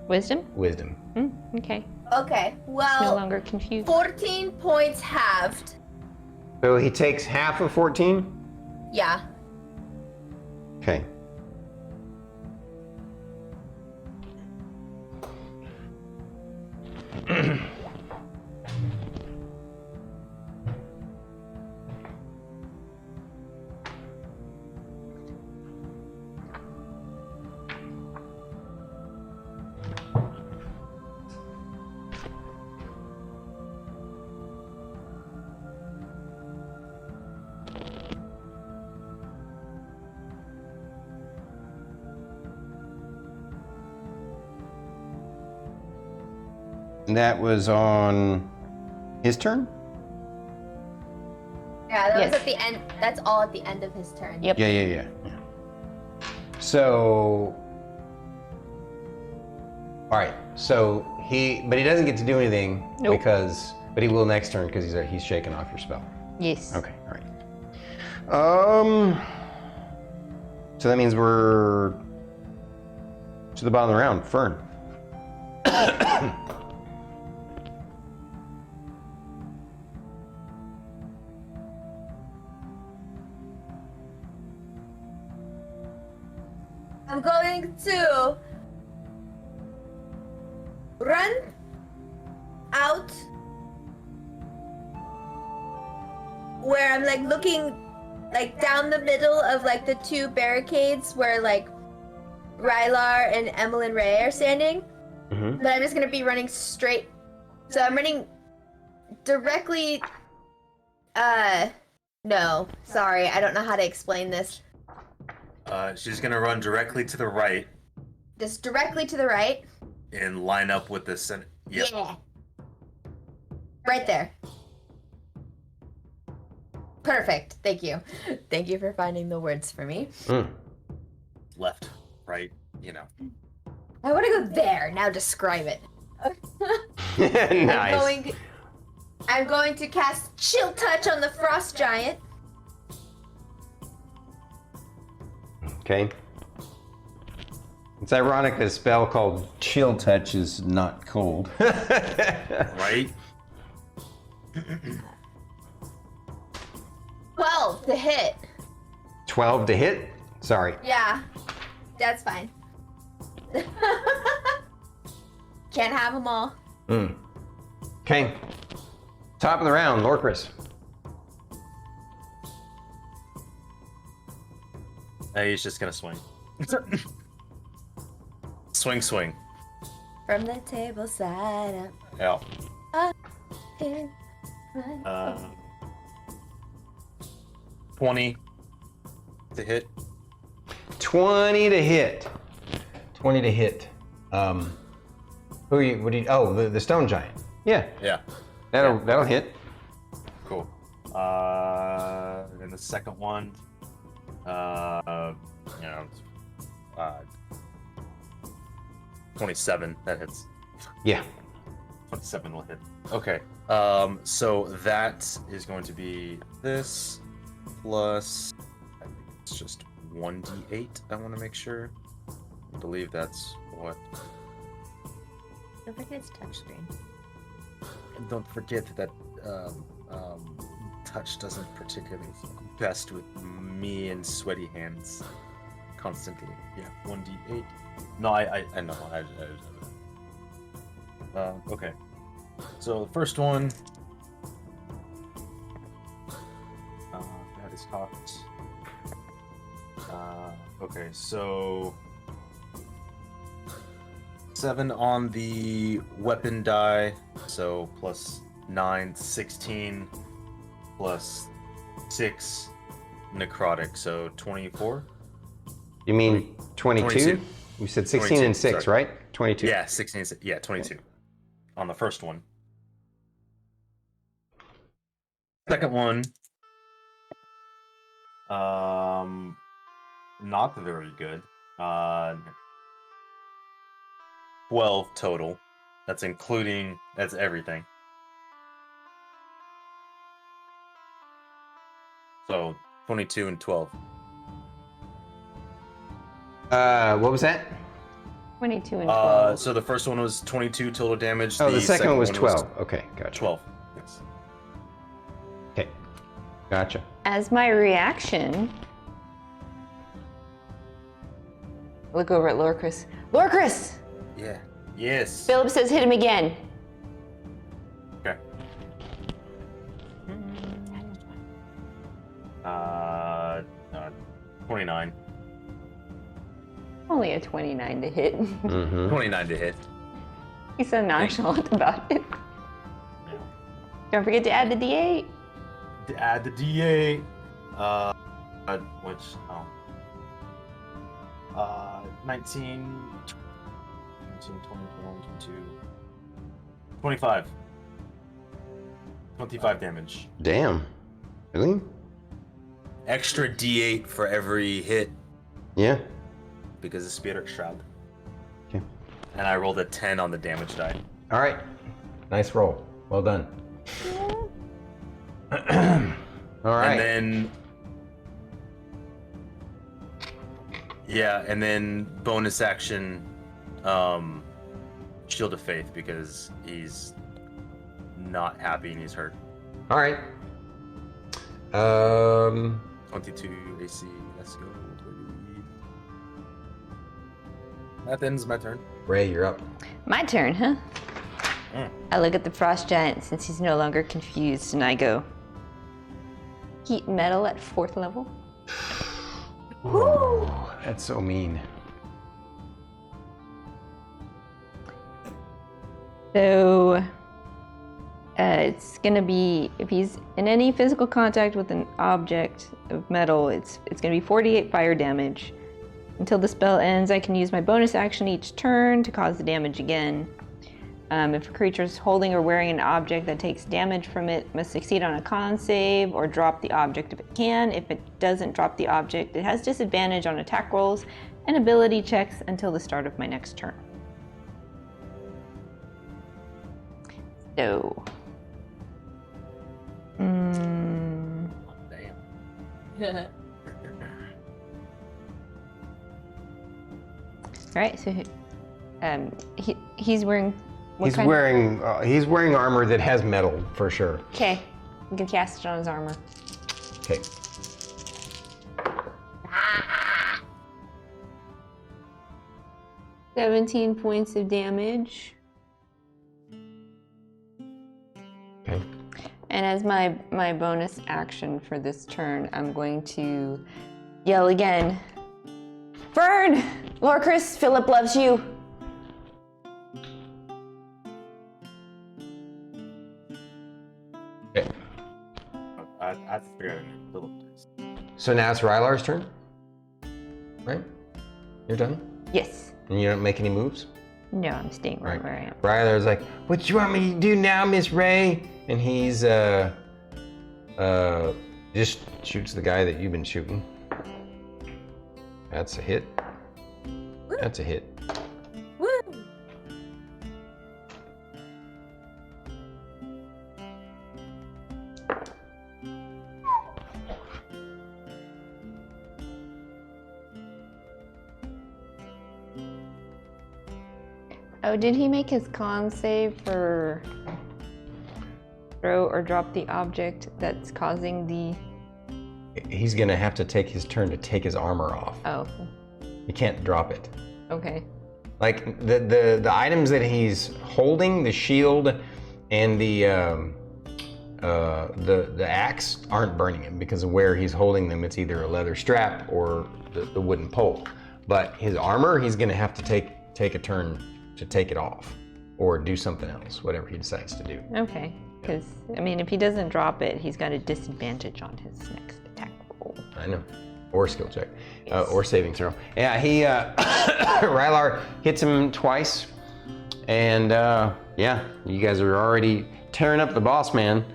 Wisdom? wisdom. Okay. Okay, No well, longer confused. 14 points halved. So he takes half of 14. Yeah. Okay. And that was on his turn? Yeah, that Yes. was at the end. That's all at the end of his turn. Yep. Yeah. So, all right. So but he doesn't get to do anything Nope. but he will next turn because he's shaken off your spell. Yes. Okay, all right. So that means we're to the bottom of the round. Fern. I'm going to run out where I'm like looking like down the middle of like the two barricades where like Rylar and Emillynn Ray are standing. Mm-hmm. But I'm just gonna be running straight. So I'm running directly. No, sorry, I don't know how to explain this. She's gonna run directly to the right Just directly to the right. and line up with the center. Yep. Yeah. Right there. Perfect. Thank you. Thank you for finding the words for me. Left, right, you know. I want to go there. Now describe it. Nice. I'm going to cast Chill Touch on the Frost Giant. Okay. It's ironic that a spell called Chill Touch is not cold. Right? 12 to hit. 12 to hit? Sorry. Yeah, that's fine. Can't have them all. Okay. Top of the round, Lorkris. He's just gonna swing. Swing. From the table side Yeah. up. 20 to hit. 20 to hit. 20 to hit. Who are you? What do you? Oh, the stone giant. Yeah. Yeah. That'll hit. Cool. And the second one, 27. That hits. Yeah. 27 will hit. Okay. So that is going to be this plus. I think it's just 1d8. I want to make sure. I believe that's what. Don't forget it's touchscreen. And don't forget that touch doesn't particularly work best with me and sweaty hands constantly. Yeah, 1d8. No, I know. Okay. So the first one. That is cocked. Okay, so 7 on the weapon die, so plus 9, 16, plus 6 necrotic, so 24. You mean 22? 22. You said 16 22, and 6, sorry. right? 22. Yeah, 16, yeah, 22 on the first one. Second one, not very good. 12 total. That's everything. So 22 and 12. What was that? 22 and 12. So the first one was 22 total damage. Oh, the second one was 12. Okay, gotcha. 12. Yes. Okay, gotcha. As my reaction, look over at Lorkris. Lorkris! Yeah. Yes. Philip says hit him again. Okay. 29. Only a 29 to hit. Mm-hmm. 29 to hit. He's so nonchalant about it. Yeah. Don't forget to add the D8. To add the D8. Which 19, 20, 21, 22, 25. 25 damage. Damn. Really? Extra D8 for every hit Yeah. because of Spirit Shroud. Okay. And I rolled a 10 on the damage die. All right. Nice roll. Well done. All right. And then bonus action, Shield of Faith because he's not happy and he's hurt. All right. 22 AC. Let's go. That ends my turn. Ray, you're up. My turn, huh? Mm. I look at the frost giant since he's no longer confused, and I go, heat metal at 4th level. Woo! That's so mean. So it's gonna be, if he's in any physical contact with an object of metal, it's gonna be 48 fire damage. Until the spell ends, I can use my bonus action each turn to cause the damage again. If a creature is holding or wearing an object that takes damage from it, must succeed on a con save or drop the object if it can. If it doesn't drop the object, it has disadvantage on attack rolls and ability checks until the start of my next turn. So, Damn. all right. So, he's wearing. He's wearing armor that has metal for sure. Okay, you can cast it on his armor. Okay. Ah! 17 points of damage. Okay. And as my bonus action for this turn, I'm going to yell again. Fern! Lorkris, Philip loves you. Okay. I figured Philip does. So now it's Rylar's turn, right? You're done? Yes. And you don't make any moves? No, I'm staying right where I am. Rylar's like, what you want me to do now, Miss Ray? And he's just shoots the guy that you've been shooting. That's a hit. That's a hit. Woo! Oh, did he make his con save for throw or drop the object that's causing the... He's gonna have to take his turn to take his armor off. Oh, You can't drop it. okay. Like the items that he's holding, the shield and the axe aren't burning him because of where he's holding them. It's either a leather strap or the wooden pole. But his armor, he's gonna have to take a turn to take it off or do something else, whatever he decides to do. Okay, because, I mean, if he doesn't drop it, he's got a disadvantage on his next attack roll. I know. Or skill check. Or saving throw. Yeah, he, Rylar hits him twice. And, yeah, you guys are already tearing up the boss man.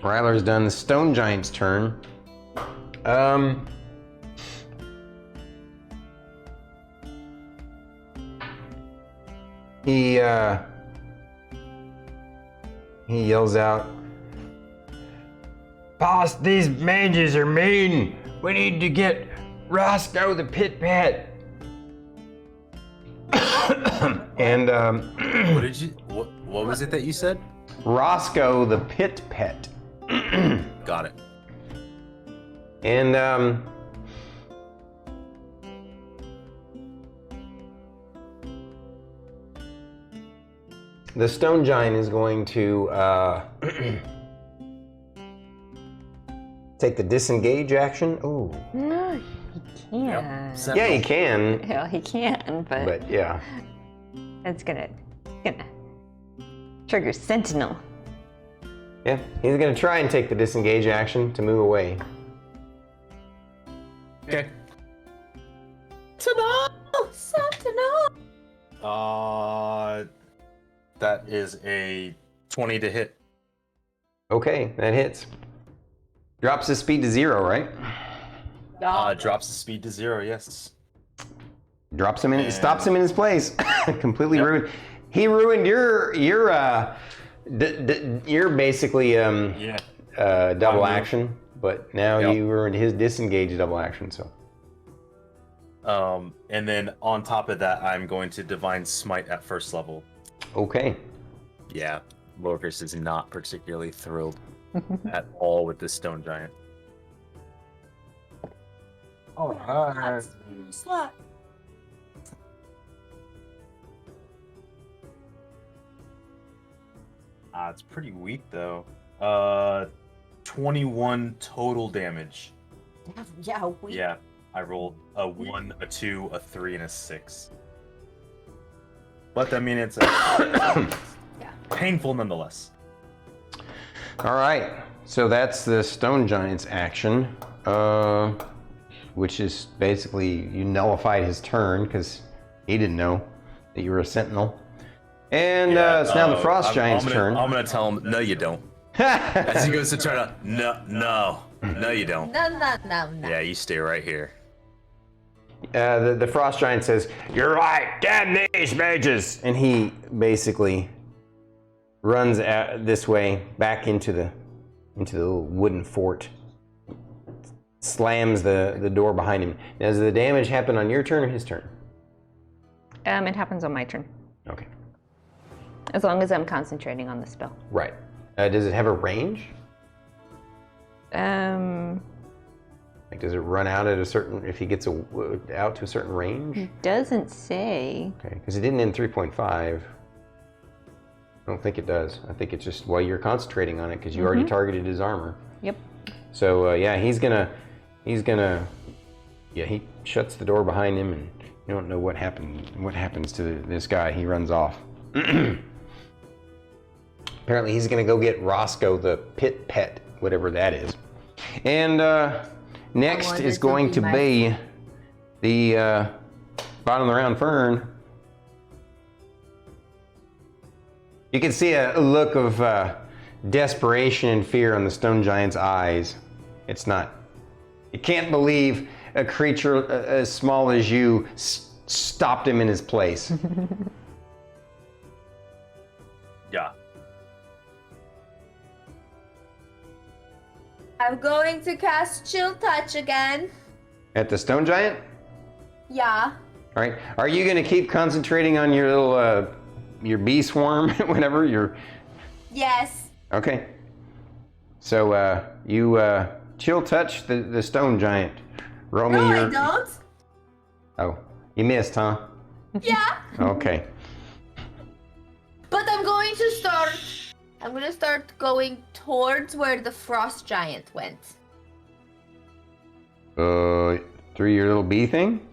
Rylar's done. The Stone Giant's turn. He yells out, "Boss, these mages are mean. We need to get Roscoe the Pit Pet." And what was it that you said? Roscoe the Pit Pet. Got it. And the Stone Giant is going to take the disengage action. Ooh. No, he can't. Yeah, he can. Well, he can, But yeah. it's gonna trigger Sentinel. Yeah, he's gonna try and take the disengage action to move away. Okay. Sentinel! That is a 20 to hit. Okay, that hits. Drops his speed to 0, right? Drops the speed to 0, yes. Drops him in, stops him in his place. Completely ruined. He ruined your basically double action, but now you ruined his disengage double action. So. And then on top of that, I'm going to Divine Smite at first level. Okay. Yeah, Lorkris is not particularly thrilled at all with this Stone Giant. Oh, hi. Slut. It's pretty weak though. 21 total damage. Yeah, we. Yeah, I rolled a 1, a 2, a 3, and a 6. But I mean, it's painful nonetheless. All right. So that's the Stone Giant's action, which is basically you nullified his turn because he didn't know that you were a sentinel. And it's now the Frost Giant's turn. I'm gonna tell him, no, you don't. As he goes to turn up, no, you don't. No. Yeah, you stay right here. The Frost Giant says, "You're right, damn these mages!" And he basically runs this way back into the little wooden fort. Slams the door behind him. Now, does the damage happen on your turn or his turn? It happens on my turn. Okay. As long as I'm concentrating on the spell. Right. Does it have a range? Like, does it run out at a certain, if he gets out to a certain range? Doesn't say. Okay, because it didn't end 3.5. I don't think it does. I think it's just while you're concentrating on it because you already targeted his armor. Yep. So yeah, he shuts the door behind him, and you don't know what happens to this guy. He runs off. Apparently he's gonna go get Roscoe the Pit Pet, whatever that is. And next is going to be The bottom of the round, Fern. You can see a look of desperation and fear on the stone giant's eyes. It's not. You can't believe a creature as small as you stopped him in his place. Yeah. I'm going to cast Chill Touch again. At the stone giant? Yeah. All right. Are you going to keep concentrating on your little, your bee swarm, whatever? Your. Yes. Okay. So you chill touch the stone giant. Roll No, me your. I don't. Oh, you missed, huh? Yeah. Okay. But I'm going to start going towards where the frost giant went. Through your little bee thing?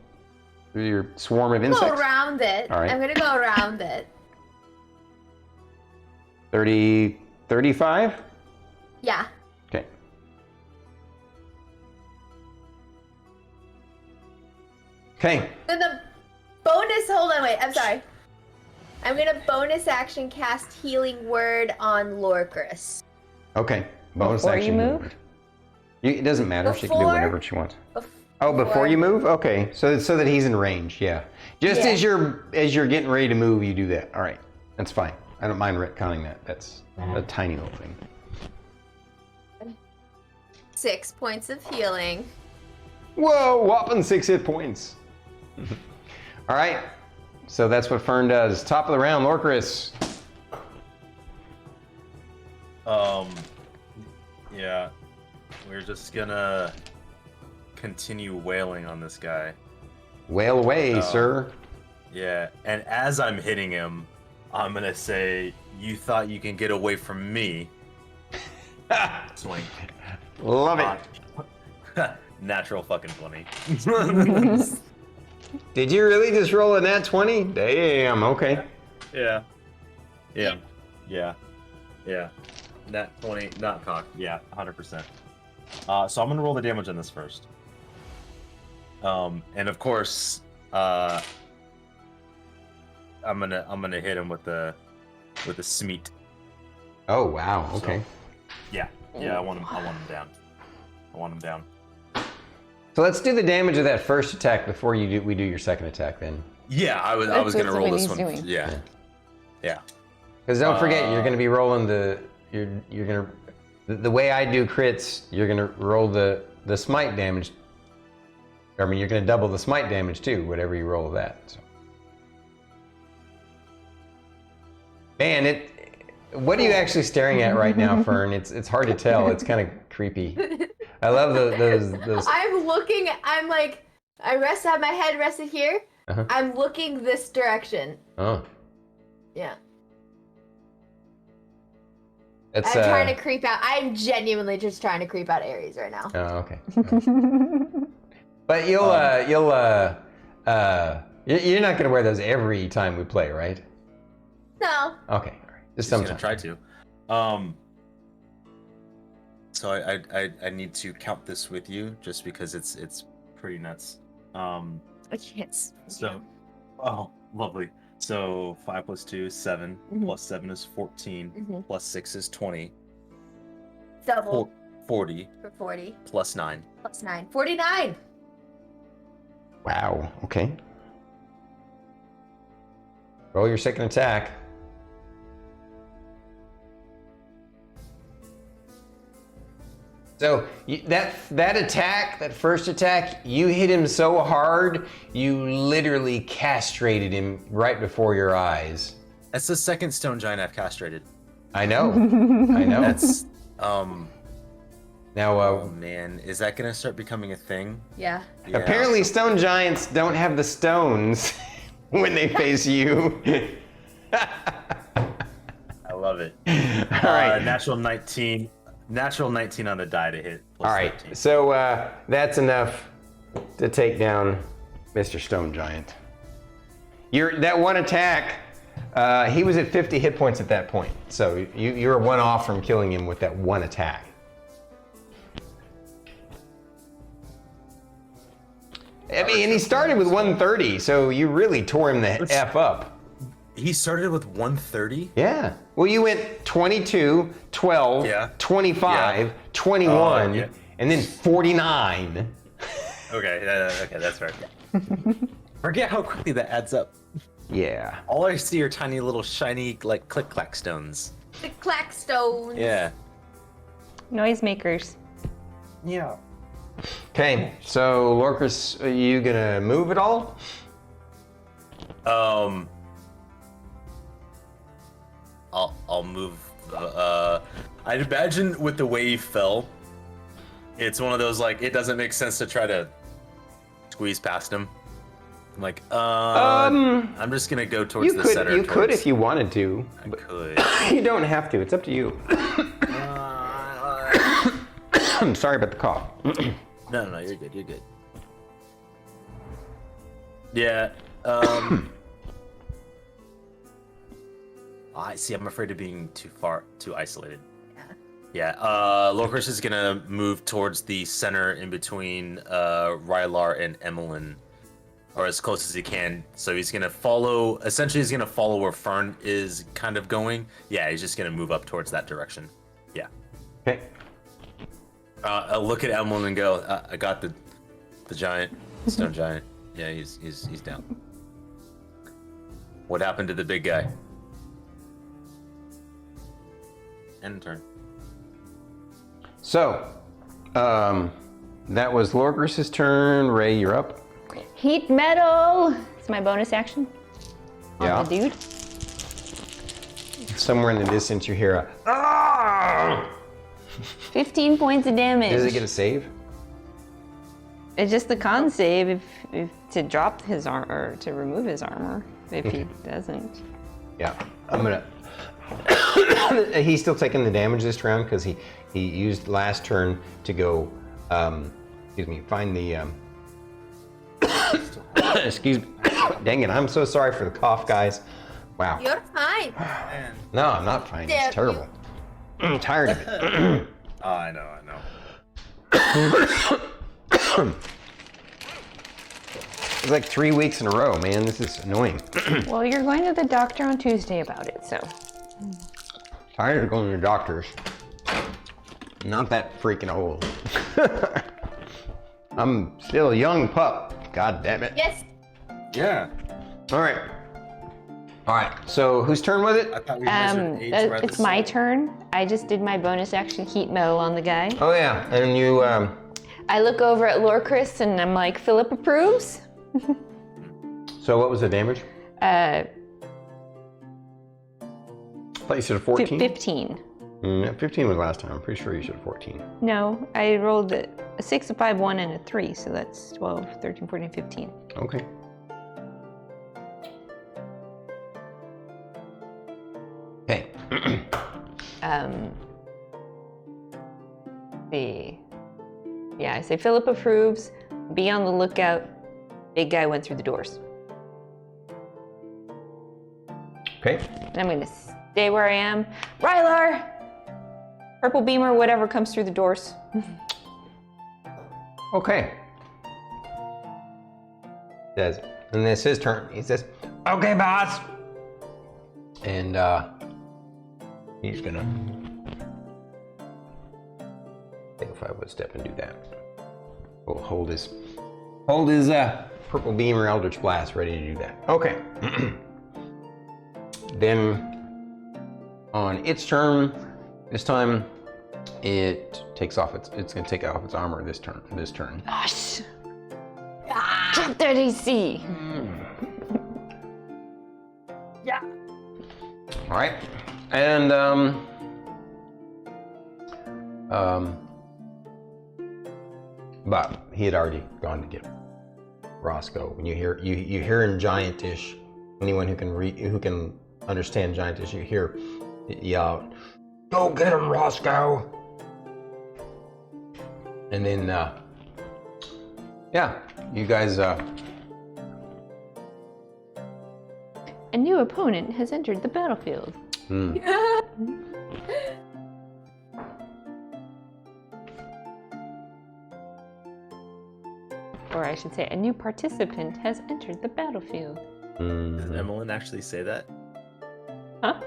Through your swarm of Go insects? around it. All right. I'm gonna go around it. 30, 35? Yeah. Okay. Okay. Then the bonus, hold on, wait, I'm sorry. I'm gonna bonus action cast Healing Word on Lorkris. Okay. Bonus Before action. you move? It doesn't matter. She can do Before? whatever she wants. Oh, before you move? Okay. So that he's in range, yeah. Just Yeah. as you're getting ready to move, you do that. All right. That's fine. I don't mind retconning that. That's a tiny little thing. 6 points of healing. Whoa, whopping 6 hit points. All right. So that's what Fern does. Top of the round, Lorkris. Yeah. We're just gonna continue wailing on this guy. Wail away, sir. Yeah, and as I'm hitting him, I'm gonna say, "You thought you can get away from me?" Swing. Love it. Natural fucking 20. Did you really just roll a nat 20? Damn, okay. Yeah. Nat 20, not cocked. Yeah, 100%. So I'm gonna roll the damage on this first. And of course, I'm gonna hit him with the smeat. Oh, wow, okay. Yeah, I want him down. I want him down. So let's do the damage of that first attack before we do your second attack then. Yeah, I was That's gonna what roll this he's one. doing. Yeah. Because don't forget, you're gonna be rolling the way I do crits, you're gonna roll the smite damage. I mean, you're gonna double the smite damage too, whatever you roll that. So. Man, what are you actually staring at right now, Fern? It's hard to tell. It's kind of creepy. I love those. I'm looking, I'm like, I have my head rested here. Uh-huh. I'm looking this direction. Oh, Yeah. that's. I'm trying to creep out. I'm genuinely just trying to creep out Ares right now. Oh, okay. But you're not gonna wear those every time we play, right? No. Okay, all right. Just Gonna sometimes. try to. So I need to count this with you just because it's pretty nuts. I can't. So, oh, lovely. So 5 + 2 is 7. Mhm. Plus 7 is 14. Mhm. Plus 6 is 20. Double 40 for 40 plus 9. plus 9. 49! Wow. Okay. Roll your second attack. So that attack, that first attack, you hit him so hard, you literally castrated him right before your eyes. That's the second stone giant I've castrated. I know. I know. That's Now, oh man, is that gonna start becoming a thing? Yeah. Yeah. apparently stone giants don't have the stones when they face you. I love it. All right. Natural 19 on the die to hit. Plus All right, 13. so that's enough to take down Mr. Stone Giant. That one attack, he was at 50 hit points at that point, so you're one off from killing him with that one attack. I mean, and he started with 130, so you really tore him the F up. He started with 130? Yeah. Well, you went 22, 12, 25, 21, and then 49. Okay, that's right. Forget how quickly that adds up. Yeah. All I see are tiny little shiny, like, click-clack stones. The clackstones. Yeah. Noisemakers. Yeah. Okay, so Lorkris, are you gonna move at all? I'll move. I'd imagine with the way he fell, it's one of those like it doesn't make sense to try to squeeze past him. I'm like, I'm just gonna go towards the center. You could if you wanted to. I could. You don't have to. It's up to you. I'm sorry about the cough. No, you're good. You're good. Yeah. I see. I'm afraid of being too isolated. Yeah. Lorkris is gonna move towards the center in between Rylar and Emillynn, or as close as he can. So he's gonna follow. Essentially, he's gonna follow where Fern is kind of going. Yeah, he's just gonna move up towards that direction. Yeah. Okay. I'll look at Emillynn and go. I got the giant, stone giant. Yeah, he's down. What happened to the big guy? End turn. So, that was Lorkris' turn. Ray, you're up. Heat metal. It's my bonus action. Yeah. On the dude. Somewhere in the distance, you hear a. Ah! 15 points of damage. Does it get a save? It's just the con save if to drop his armor or to remove his armor if he doesn't. Yeah, I'm gonna. He's still taking the damage this round because he used last turn to go. Find the. Excuse me. Dang it! I'm so sorry for the cough, guys. Wow. You're fine. No, I'm not fine. It's terrible. I'm tired of it. Oh, I know. It's like 3 weeks in a row, man. This is annoying. Well, you're going to the doctor on Tuesday about it, so. Tired of going to the doctors. Not that freaking old. I'm still a young pup. God damn it. Yes. Yeah. All right. So whose turn was it? I thought we measured age rather It's my than- turn. I just did my bonus action heat metal on the guy. Oh yeah, and you. I look over at Lorkris and I'm like, Philip approves. So what was the damage? I thought you said 14. 15. 15 was last time. I'm pretty sure you said 14. No, I rolled a 6, a 5, 1, and a 3, so that's 12, 13, 14, 15. Okay. Hey. I say Philip approves. Be on the lookout. Big guy went through the doors. Okay. And I'm gonna stay where I am. Rylar! Purple beamer, whatever comes through the doors. Okay. And it's his turn. He says, "Okay, boss." And he's gonna take a 5-foot step and do that. We'll hold his purple beamer Eldritch Blast ready to do that. Okay. Then on its turn, this time it takes off it's gonna take off its armor this turn. Gosh. Drop that AC. Yeah. All right. And but he had already gone to get Roscoe. When you hear in Giantish, anyone who can understand Giantish, you hear it yell, "Go get him, Roscoe!" And then you guys A new opponent has entered the battlefield. or I should say, a new participant has entered the battlefield. Does Emillynn actually say that? Huh?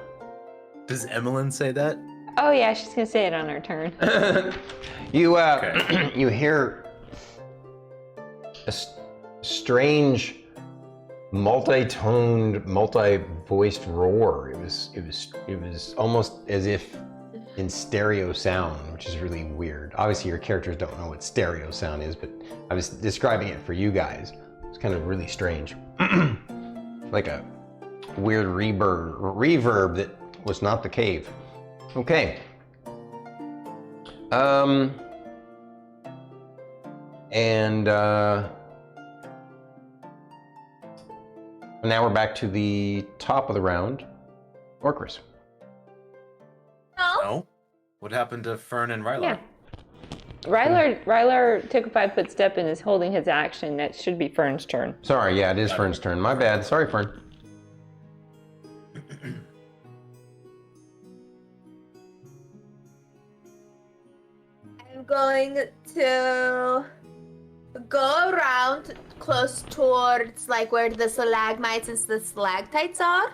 Does Emillynn say that? Oh yeah, she's gonna say it on her turn. You Okay. you hear a strange, multi-toned, multi-voiced roar. It was almost as if in stereo sound, which is really weird. Obviously, your characters don't know what stereo sound is, but I was describing it for you guys. It's kind of really strange, like a weird reverb that was not the cave. Okay. And now we're back to the top of the round. Lorkris. No. No. What happened to Fern and Rylar? Yeah. Rylar took a 5-foot step and is holding his action. That should be Fern's turn. Sorry, yeah, it is Fern's turn. My bad. Sorry, Fern. I'm going to go around close towards like where the stalagmites and the stalactites are.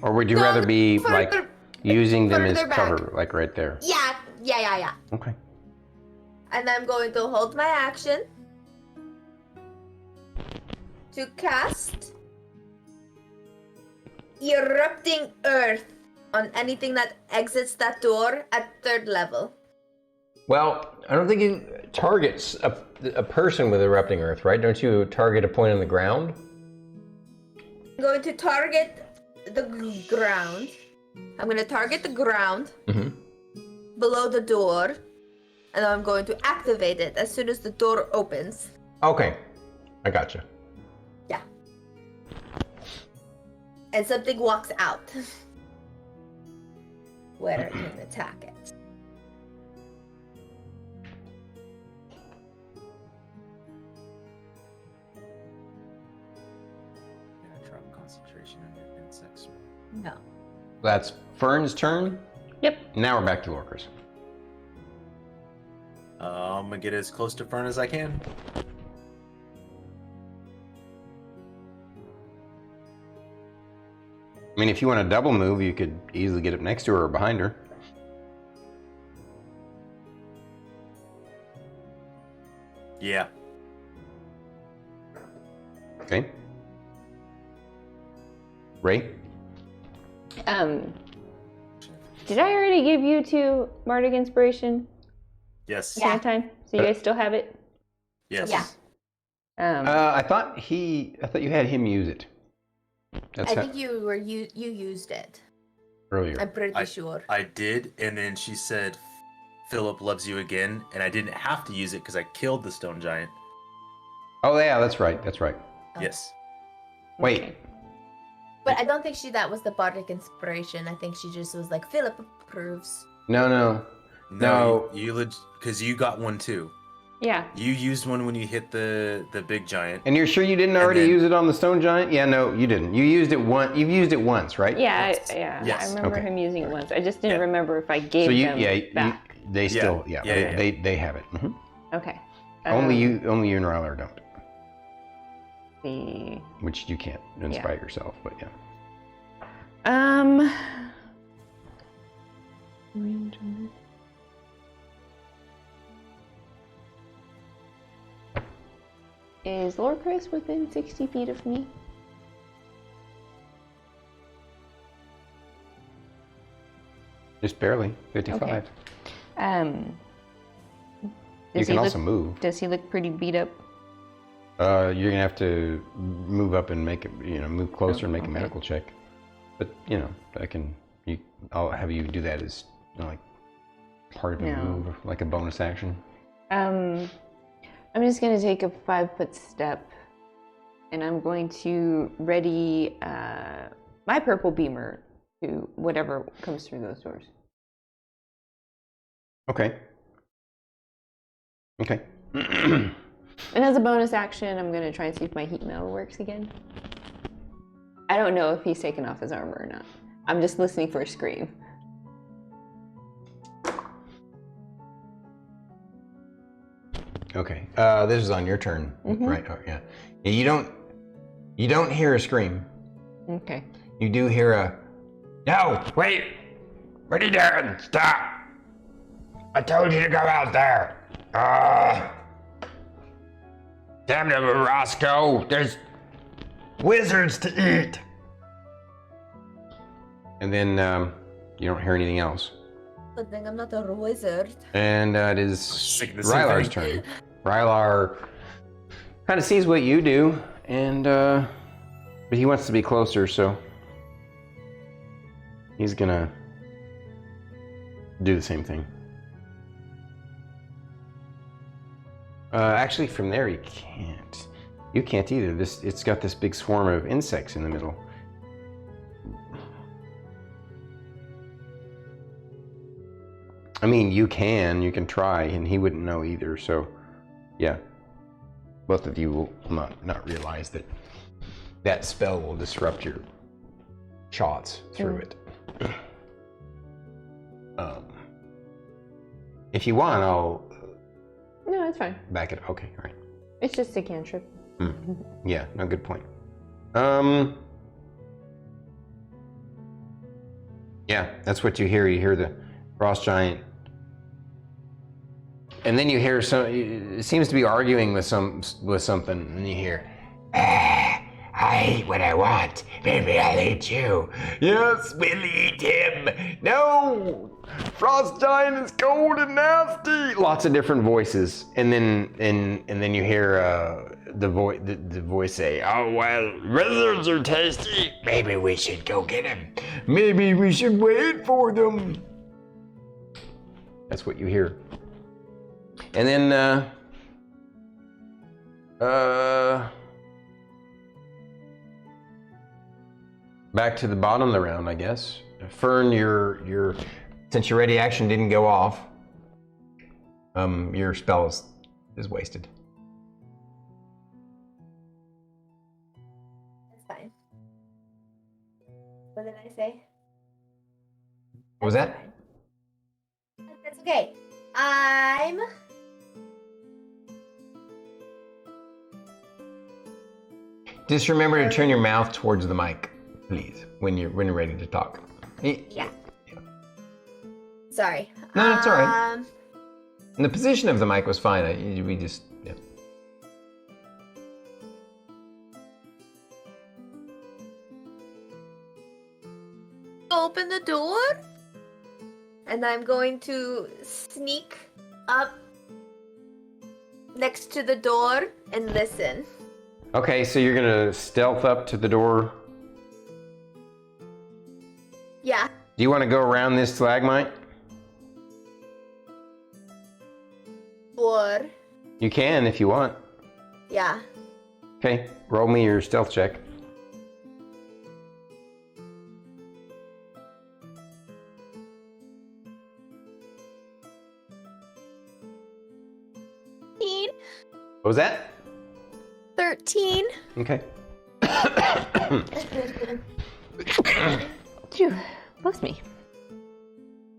Or would you No, rather be further- like using them as further back. cover, like right there? Yeah. Okay. And I'm going to hold my action to cast Erupting Earth on anything that exits that door at 3rd level. Well, I don't think it targets a person with erupting earth, right? Don't you target a point on the ground? I'm going to target the ground. I'm going to target the ground below the door, and I'm going to activate it as soon as the door opens. Okay, I gotcha. Yeah. And something walks out where it can attack it. Drop concentration on your insects. No. That's Fern's turn. Yep. Now we're back to Lorkris. I'm gonna get as close to Fern as I can. I mean, if you want to double move, you could easily get up next to her or behind her. Yeah. Okay. Ray? Did I already give you 2 Bardic Inspiration Yes. Yeah. that time? So you guys still have it? Yes. Yeah. I thought you had him use it. That's I think you used it. earlier. I'm pretty sure. I did, and then she said, "Philip loves you again," and I didn't have to use it because I killed the stone giant. Oh yeah, that's right. That's right. Yes. Wait. Okay. But I don't think that was the Bardic Inspiration. I think she just was like, Philip approves. No. No, because you got one too. Yeah. You used one when you hit the big giant. And you're sure you didn't already use it on the stone giant? Yeah, no, you didn't. You used it once. You've used it once, right? Yeah, Yes. I remember Okay. him using it once. I just didn't Yeah. remember if I gave So them back. they still, Yeah. they have it. Okay. Only you and Rylar don't, The which you can't inspire yourself. But yeah. Is Lorkris within 60 feet of me? Just barely, 55. Okay. You Does can he also look, move. Does he look pretty beat up? You're gonna have to move up and make it, move closer and make a Okay. medical check. But I'll have you do that as like part of a No. move, like a bonus action. I'm just gonna take a 5-foot step, and I'm going to ready my purple beamer to whatever comes through those doors. Okay. And as a bonus action, I'm gonna try and see if my heat metal works again. I don't know if he's taken off his armor or not. I'm just listening for a scream. Okay. This is on your turn, right? Oh, yeah. Yeah. You don't hear a scream. Okay. You do hear a. No! Wait! What are you doing? Stop! I told you to go out there. Damn it, Roscoe! There's wizards to eat. And then you don't hear anything else. Good thing I'm not a wizard. And it is Thinking the same Rylar's thing. turn. Rylar kind of sees what you do, and but he wants to be closer, so he's gonna do the same thing. Actually, from there he can't. You can't either. It's got this big swarm of insects in the middle. I mean, you can try, and he wouldn't know either, so, yeah. Both of you will not realize that that spell will disrupt your shots through it. If you want, I'll No, it's fine. back it. Okay, all right. It's just a cantrip. Yeah, no, good point. Yeah, that's what you hear. You hear the frost giant. And then you hear it seems to be arguing with something, and you hear, I eat what I want. Maybe I'll eat you. Yes, we'll eat him. No, Frost Giant is cold and nasty. Lots of different voices, and then you hear the voice say, "Oh well, wizards are tasty. Maybe we should go get him. Maybe we should wait for them." That's what you hear. And then, back to the bottom of the round, I guess. Fern, your since your ready action didn't go off, your spell is wasted. That's fine. What did I say? What was that? Fine. That's okay. I'm... Just remember to turn your mouth towards the mic, please, when you're ready to talk. Yeah. Sorry. No, that's all right. And the position of the mic was fine. We just, yeah. Open the door. And I'm going to sneak up next to the door and listen. Okay, so you're gonna stealth up to the door. Yeah. Do you want to go around this stalagmite? Or... You can if you want. Yeah. Okay, roll me your stealth check. What was that? 13. Okay. Phew, bless me.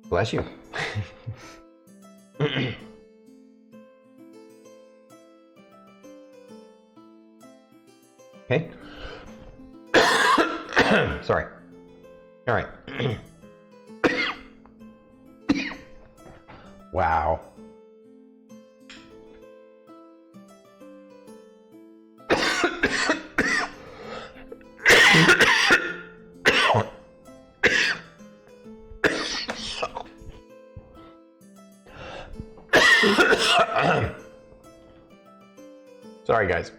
Bless you. Okay. Sorry. All right. Wow. Sorry, guys.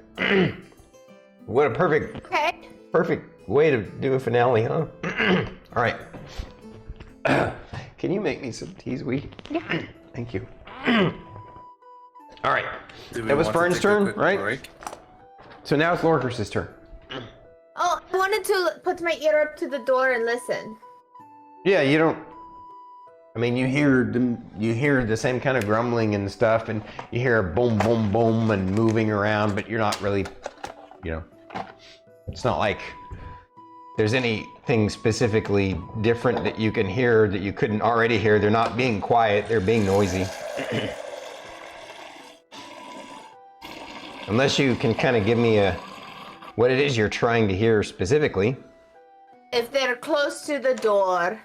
What a perfect way to do a finale, huh? All right. Can you make me some teas, Wee? Yeah. Thank you. All right. That was Fern's turn, right? So now it's Lorkris' turn. Oh, I wanted to put my ear up to the door and listen. Yeah, you don't. I mean, you hear the same kind of grumbling and stuff, and you hear a boom, boom, boom, and moving around, but you're not really, it's not like there's anything specifically different that you can hear that you couldn't already hear. They're not being quiet; they're being noisy. Unless you can kind of give me what it is you're trying to hear specifically. If they're close to the door.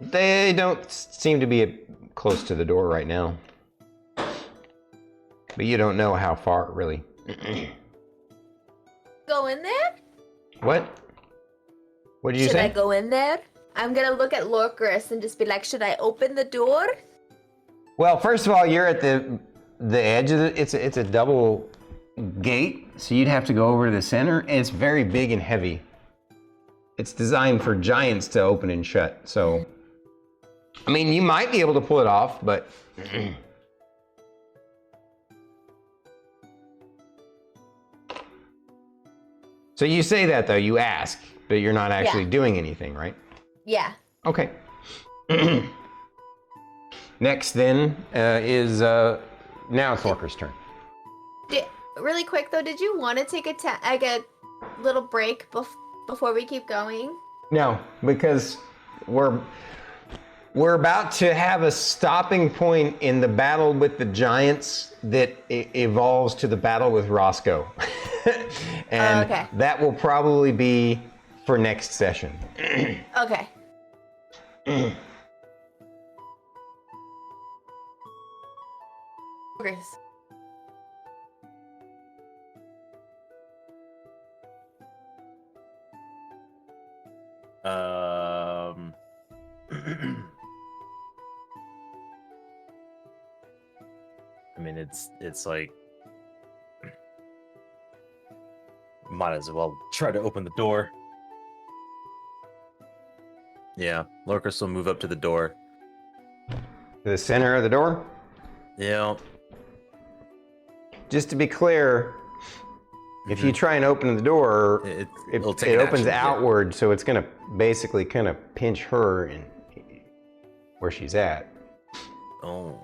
They don't seem to be close to the door right now. But you don't know how far, really. Go in there? What? What did you Should say? I go in there? I'm gonna look at Lorkris and just be like, should I open the door? Well, first of all, you're at the edge of it's a double gate, so you'd have to go over to the center, and it's very big and heavy. It's designed for giants to open and shut, so I mean, you might be able to pull it off, but so you say that though, you ask, but you're not actually doing anything, right? Yeah. Okay. Next then is now it's Lorkris' turn. Really quick though, did you want to take a little break before we keep going? No, because we're about to have a stopping point in the battle with the giants that evolves to the battle with Roscoe. And okay. That will probably be for next session. Okay. Lorkris. I mean, it's like might as well try to open the door. Yeah, Lorkris will move up to the door. To the center of the door? Yeah. Just to be clear, if you try and open the door, it opens outward, so it's going to basically kind of pinch her in where she's at. Oh.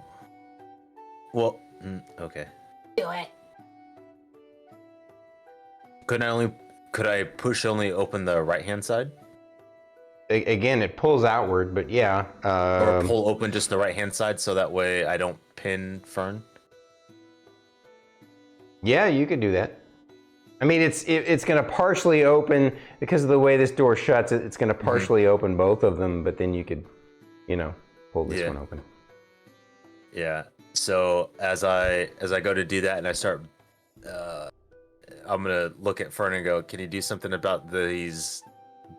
Well, okay. Do it. Could I push only open the right-hand side? Again, it pulls outward, but yeah. Or pull open just the right-hand side so that way I don't pin Fern? Yeah, you could do that. I mean, it's going to partially open, because of the way this door shuts, it's going to partially open both of them, but then you could, pull this one open. Yeah. So as I go to do that and I start, I'm going to look at Fern and go, can you do something about these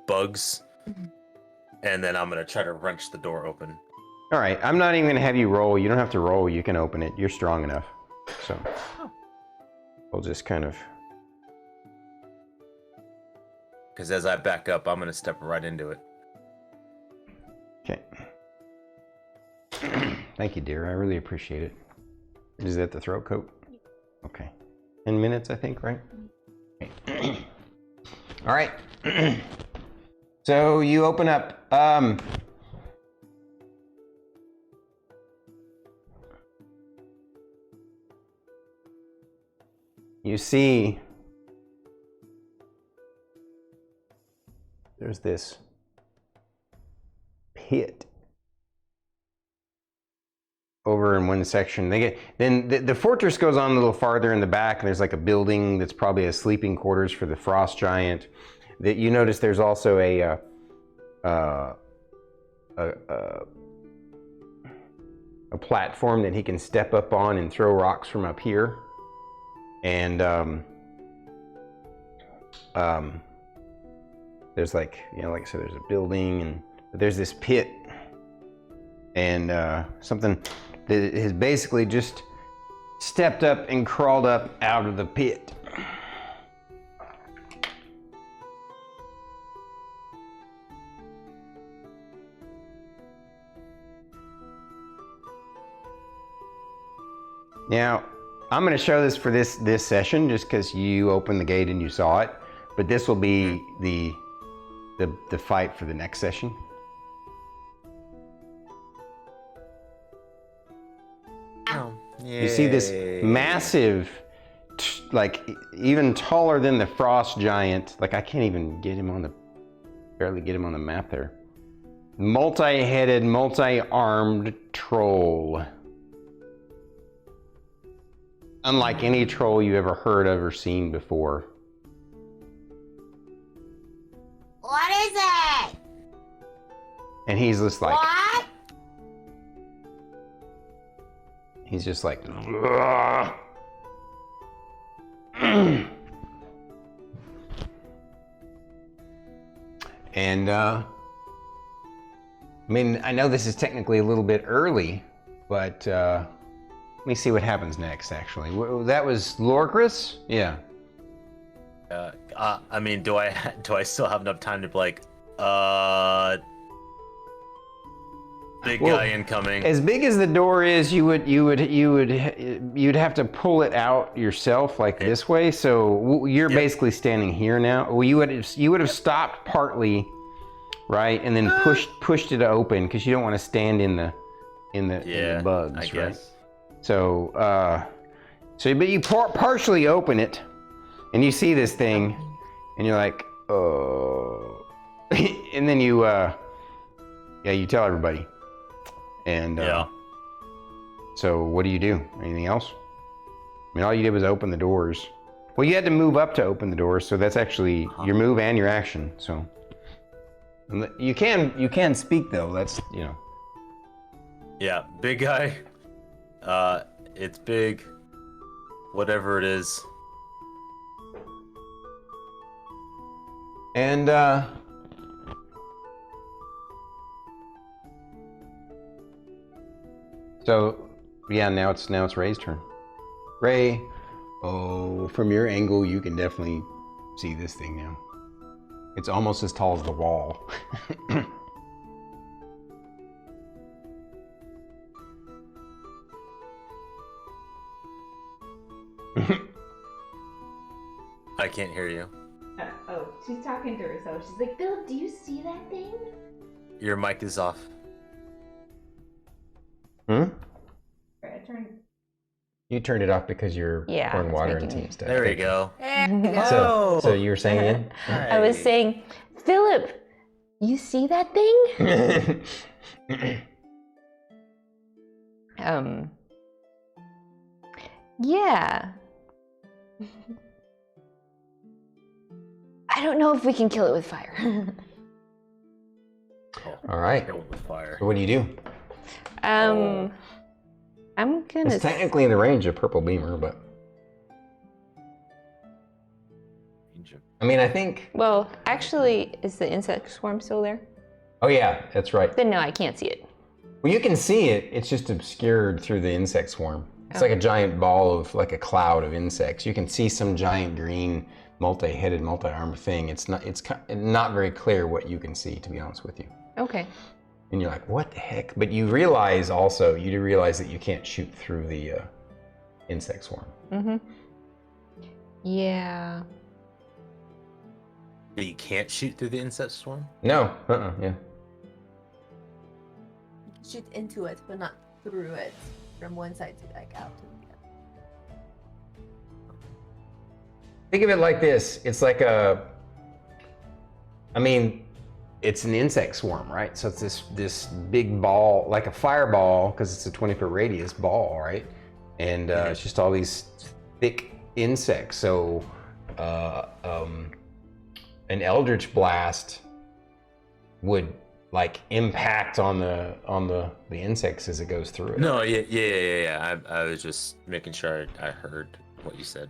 bugs? And then I'm going to try to wrench the door open. All right. I'm not even going to have you roll. You don't have to roll. You can open it. You're strong enough. So we'll just kind of... Because as I back up, I'm going to step right into it. Okay. Thank you, dear. I really appreciate it. Is that the throat coat? Okay. 10 minutes, I think, right? Okay. All right. So you open up. You see there's this pit over in one section. Then the fortress goes on a little farther in the back, and there's like a building that's probably a sleeping quarters for the frost giant. That you notice there's also a platform that he can step up on and throw rocks from up here. And there's like I said, there's a building, but there's this pit, and something that has basically just stepped up and crawled up out of the pit. Now, I'm going to show this for this session just because you opened the gate and you saw it, but this will be the fight for the next session. Oh, you see this massive, like even taller than the frost giant. Like I can't even barely get him on the map there. Multi-headed, multi-armed troll. unlike any troll you ever heard of or seen before. What is it? And he's just like, What? he's just like, and I mean, I know this is technically a little bit early, but let me see what happens next. Actually, that was Lorkris. Yeah. I mean, do I still have enough time to be like, big guy incoming? As big as the door is, you'd have to pull it out yourself like this way. So you're basically standing here now. Well, you would have stopped partly, right, and then pushed it open because you don't want to stand in the bugs, I right? guess. So but you partially open it, and you see this thing, and you're like, oh, and then you tell everybody. And so what do you do? Anything else? I mean, all you did was open the doors. Well, you had to move up to open the doors, so that's actually your move and your action. So you can speak though. That's Yeah, big guy. It's big. Whatever it is. And so yeah, now it's Ray's turn. Ray, from your angle, you can definitely see this thing now. It's almost as tall as the wall. I can't hear you. She's talking to herself. She's like, Philip, do you see that thing? Your mic is off. I You turned it off because you're pouring water into making and stuff. There we go. So you were saying it? I was saying, Philip, you see that thing? Yeah. I don't know if we can kill it with fire. All right. Kill it with fire. So what do you do? I'm gonna. It's technically in the range of purple beamer, but I mean, I think. Well, actually, is the insect swarm still there? Oh yeah, that's right. Then no, I can't see it. Well, you can see it. It's just obscured through the insect swarm. It's like a giant ball of, like a cloud of insects. You can see some giant green, multi-headed, multi-armed thing. It's not very clear what you can see, to be honest with you. Okay. And you're like, what the heck? But you realize also, you do realize that you can't shoot through the insect swarm. Mm-hmm. Yeah. You can't shoot through the insect swarm? No. Yeah. Shoot into it, but not through it. From one side to like out to the other. Think of it like this. It's like it's an insect swarm, right? So it's this big ball, like a fireball, because it's a 20-foot radius ball, right? And it's just all these thick insects. So an eldritch blast would like impact on the insects as it goes through it. No, yeah. I was just making sure I heard what you said.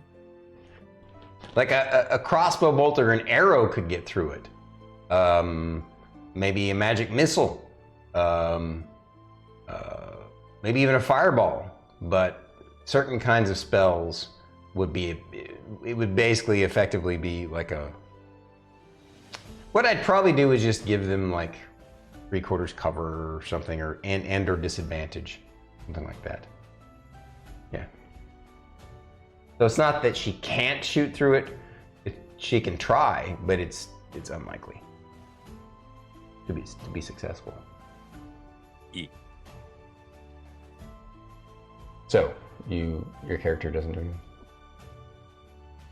Like a crossbow bolt or an arrow could get through it. Maybe a magic missile. Maybe even a fireball. But certain kinds of spells would basically effectively be like a... What I'd probably do is just give them like 3/4 cover or something, or disadvantage, something like that. Yeah. So it's not that she can't shoot through it. She can try, but it's unlikely to be successful. So your character doesn't do anything.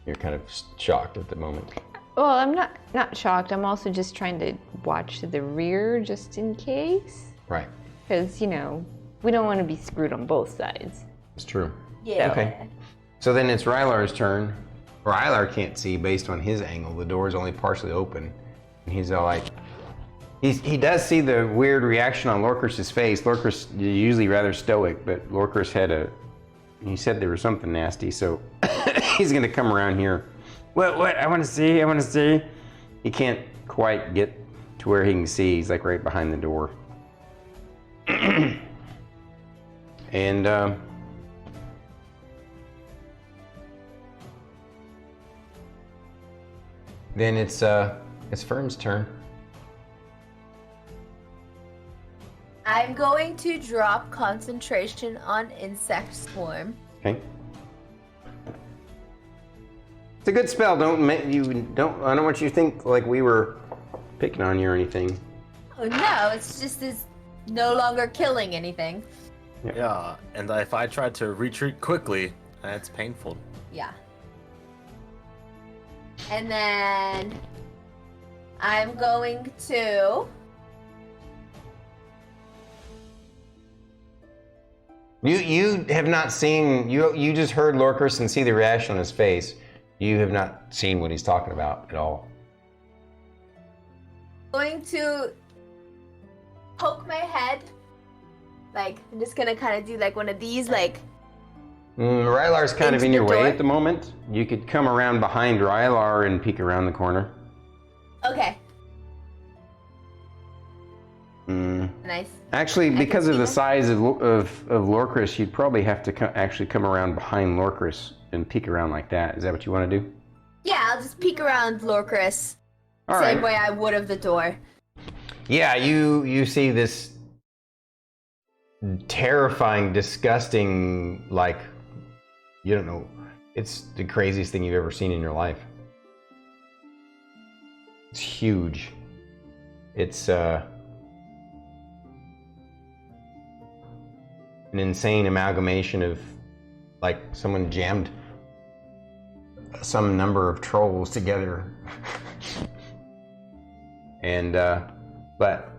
You're kind of shocked at the moment. Well, I'm not shocked. I'm also just trying to watch the rear just in case. Right. Because, we don't want to be screwed on both sides. It's true. Yeah. Okay. So then it's Rylar's turn. Rylar can't see based on his angle. The door is only partially open. And he's all like, he does see the weird reaction on Lorkris' face. Lorkris is usually rather stoic, but Lorkris he said there was something nasty, so he's gonna come around here. What, I wanna see. He can't quite get to where he can see. He's like right behind the door. And then it's Fern's turn. I'm going to drop concentration on insect swarm. Okay. It's a good spell. I don't want you to think like we were picking on you or anything. Oh no, it's just is no longer killing anything. Yeah, and if I try to retreat quickly, that's painful. Yeah. And then I'm going to You have not seen, you just heard Lorkris and see the reaction on his face. You have not seen what he's talking about at all. poke my head. Like, I'm just gonna kind of do like one of these, like. Rylar's kind of in your way door? at the moment. You could come around behind Rylar and peek around the corner. Okay. Nice. Actually, because of the size of Lorkris, you'd probably have to actually come around behind Lorkris and peek around like that. Is that what you want to do? Yeah, I'll just peek around Lorkris. All Same right. way I would of the door. Yeah, you see this terrifying, disgusting, like, you don't know, it's the craziest thing you've ever seen in your life. It's huge. It's an insane amalgamation of, like, someone jammed some number of trolls together. And but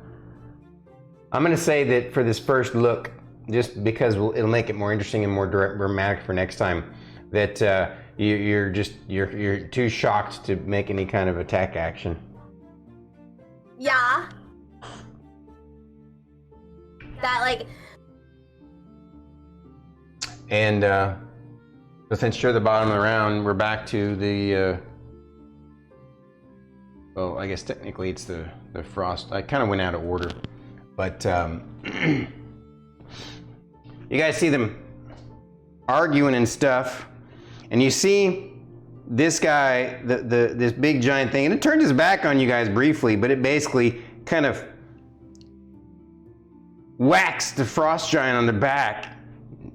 I'm gonna say that for this first look, just because it'll make it more interesting and more dramatic for next time, that you're too shocked to make any kind of attack action. Yeah. That, like. And so since you're the bottom of the round, we're back to the. Well, I guess technically it's the Frost. I kind of went out of order, but you guys see them arguing and stuff, and you see this guy, this big giant thing, and it turned his back on you guys briefly, but it basically kind of whacks the Frost giant on the back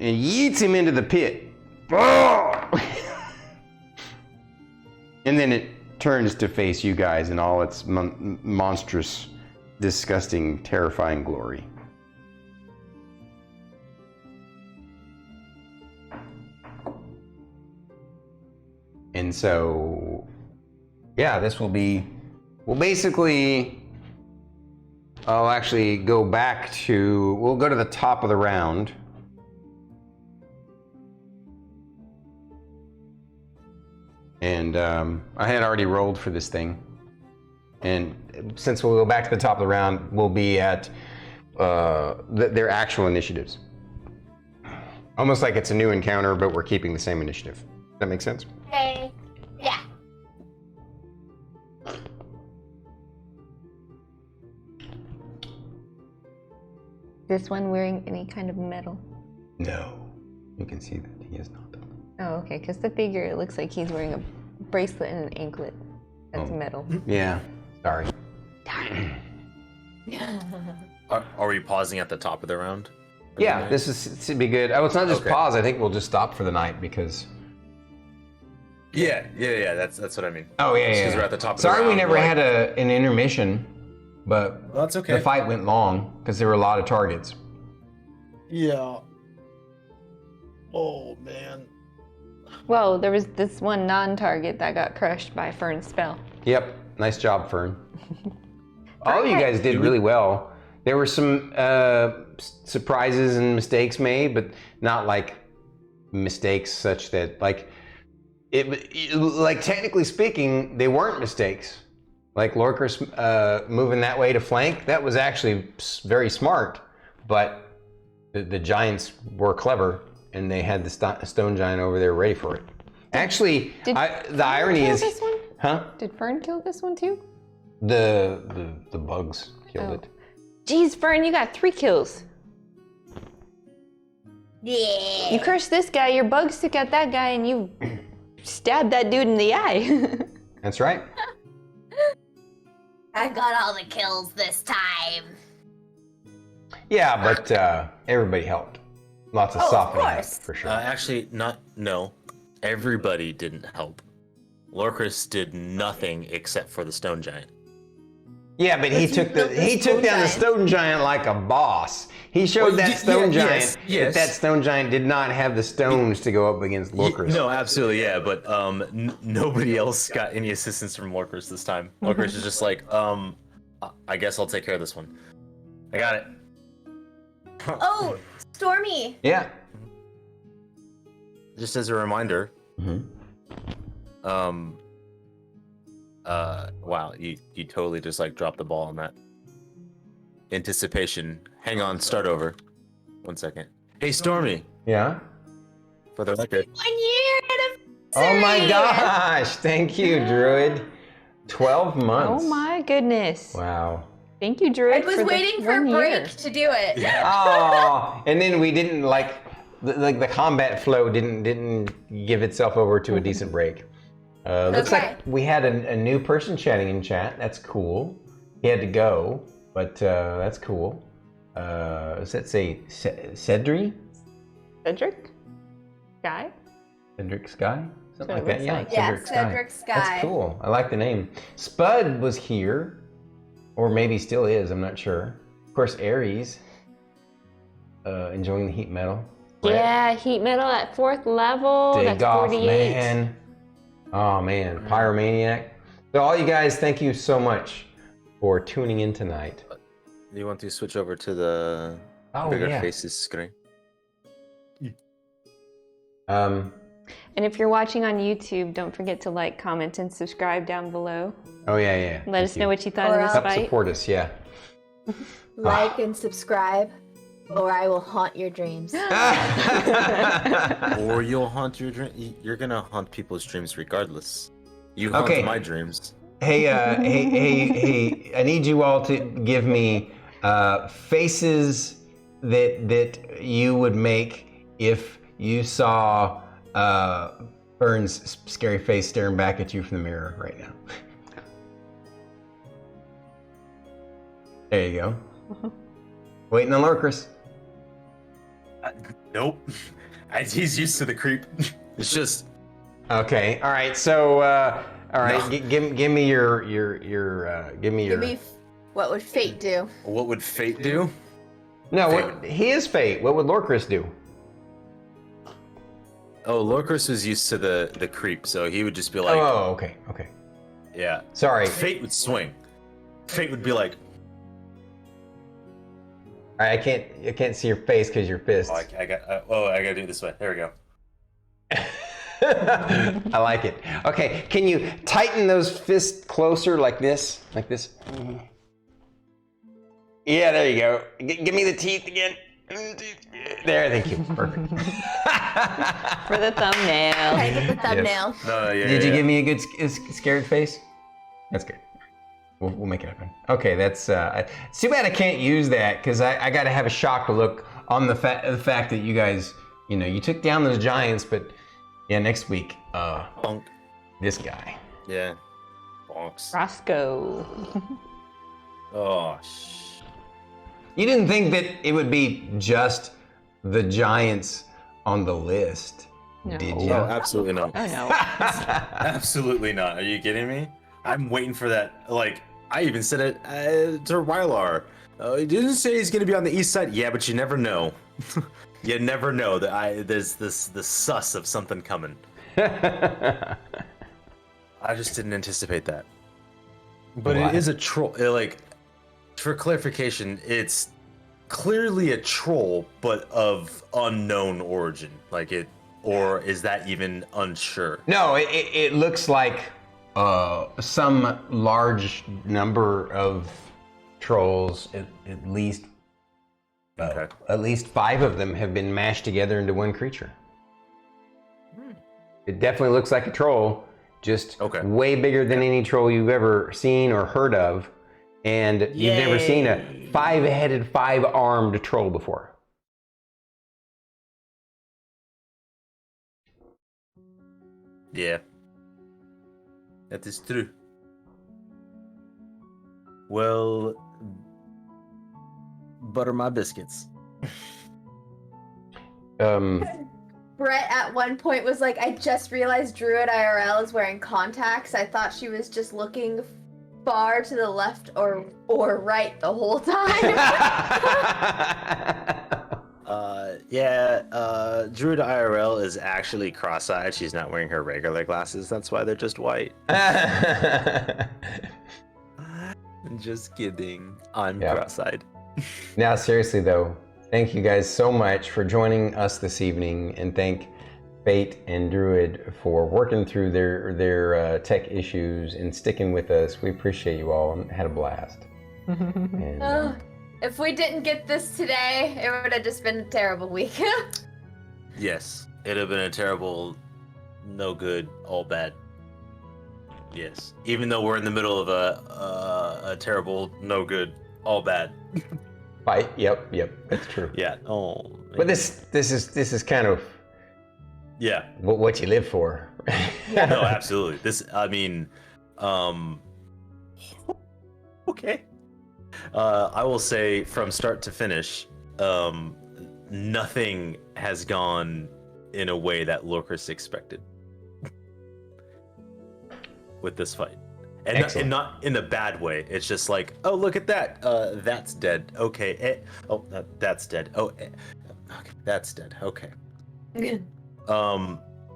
and yeets him into the pit. Oh! And then it turns to face you guys in all its monstrous, disgusting, terrifying glory. And so, yeah, this will be, well, basically, I'll actually go back to, we'll go to the top of the round. And I had already rolled for this thing. And since we'll go back to the top of the round, we'll be at their actual initiatives. Almost like it's a new encounter, but we're keeping the same initiative. Does that make sense? Okay. Yeah. This one wearing any kind of metal? No. You can see that he is not. Oh, okay, because the figure, it looks like he's wearing a bracelet and an anklet that's metal. Yeah, sorry. Are we pausing at the top of the round? Yeah, this should be good. Oh, it's not just Okay. pause. I think we'll just stop for the night because. Yeah. That's what I mean. Oh yeah, Because yeah. we're at the top of the Sorry, round. we never like- had an intermission, but Well, that's okay. the fight went long because there were a lot of targets. Yeah. Oh man. Well, there was this one non-target that got crushed by Fern's spell. Yep, nice job, Fern. All of you guys did really well. There were some surprises and mistakes made, but not like mistakes such that like like technically speaking, they weren't mistakes. Like Lorkris moving that way to flank, that was actually very smart, but the giants were clever and they had the stone giant over there ready for it. Actually, the irony is, this one? huh? Did Fern kill this one too? The bugs killed it. Jeez, Fern, you got 3 kills. Yeah. You crushed this guy, your bugs took out that guy, and you stabbed that dude in the eye. That's right. I got all the kills this time. Yeah, but everybody helped. Lots of Oh, of softening up, course. for sure. Actually, no. Everybody didn't help. Lorkris did nothing except for the stone giant. Yeah, but he took down the stone giant like a boss. He showed that stone giant yes. that stone giant did not have the stones to go up against Lorkris. No, absolutely, yeah, but nobody else got any assistance from Lorkris this time. Lorkris is just like, I guess I'll take care of this one. I got it. Oh, Stormy. Yeah. Just as a reminder, wow, you totally just like dropped the ball on that. Anticipation. Hang on, start over. 1 second. Hey, Stormy. Yeah. For the record. 1 year anniversary. Oh my gosh! Thank you, Druid. 12 months. Oh my goodness. Wow. Thank you, Druid. I was for waiting the for a 1 break year. to do it. Oh, and then we didn't like the combat flow didn't give itself over to a decent break. Looks Okay. like we had a new person chatting in chat. That's cool. He had to go, but that's cool. Does that say Cedric? Cedric? Guy? Cedric Sky? Something That's like what it that. looks Yeah, like. Yeah, Cedric Sky. Cedric Sky. That's cool. I like the name. Spud was here, or maybe still is. I'm not sure. Of course, Ares. Enjoying the heat metal. Yeah, heat metal at 4th level. Dig That's off, 48. man. Oh man, Pyromaniac. So all you guys, thank you so much for tuning in tonight. Do you want to switch over to the bigger faces screen? And if you're watching on YouTube, don't forget to like, comment, and subscribe down below. Oh yeah. Let us know what you thought Or of this Help fight. support us, yeah. Like and subscribe, or I will haunt your dreams. Or you'll haunt your dream. You're gonna haunt people's dreams regardless. You haunt Okay. my dreams. Hey, hey! I need you all to give me faces that you would make if you saw Fern's scary face staring back at you from the mirror right now. There you go. Waiting on Lorkris. Nope. He's used to the creep. It's just. Okay. All right. So, all right. No. Give me your give me your. What would fate do? What would fate do? No, what he is fate. What would Lorkris do? Oh, Lorkris was used to the creep, so he would just be like, Oh, okay. yeah. Sorry. Fate would swing. Fate would be like, All right, I can't see your face because your fists. I gotta do it this way. There we go. I like it. Okay, can you tighten those fists closer like this? Like this? Yeah, there you go. Give me the teeth again. There, thank you. Perfect. For the thumbnail. I get the thumbnail. No, yeah. Did you give me a good scared face? That's good. We'll make it happen. Okay, that's it's too bad I can't use that because I got to have a shocked look on the fact that you guys, you took down those giants, but yeah, next week, Bonk. this guy. Yeah. Bonks. Roscoe. Oh, You didn't think that it would be just the giants on the list, No. did No, you? absolutely not. Oh no. Absolutely not. Are you kidding me? I'm waiting for that. Like, I even said it to Rylar. He didn't say he's going to be on the east side. Yeah, but you never know. You never know that there's the sus of something coming. I just didn't anticipate that. But What? it is a troll. Like, for clarification, it's clearly a troll, but of unknown origin. Like, it or is that even unsure? No, it looks like some large number of trolls, at least Okay. at least 5 of them have been mashed together into one creature. It definitely looks like a troll, just way bigger than any troll you've ever seen or heard of, and you've never seen a 5-headed, 5-armed troll before. Yeah. That is true. Well, butter my biscuits. Brett at one point was like, I just realized Druid IRL is wearing contacts. I thought she was just looking far to the left or right the whole time. Druid IRL is actually cross-eyed. She's not wearing her regular glasses. That's why they're just white. Just kidding. I'm cross-eyed. Now, seriously though, thank you guys so much for joining us this evening, and thank Fate and Druid for working through their tech issues and sticking with us. We appreciate you all and had a blast. And, if we didn't get this today, it would have just been a terrible week. Yes, it'd have been a terrible, no good, all bad. Yes, even though we're in the middle of a terrible, no good, all bad fight. Yep, that's true. Yeah. Oh. Man. But this is kind of what you live for. No, absolutely. Okay. I will say from start to finish, nothing has gone in a way that Lorkris expected with this fight. And not in a bad way. It's just like, oh, look at that. That's dead. Okay. That's dead. Okay, that's dead. Okay. And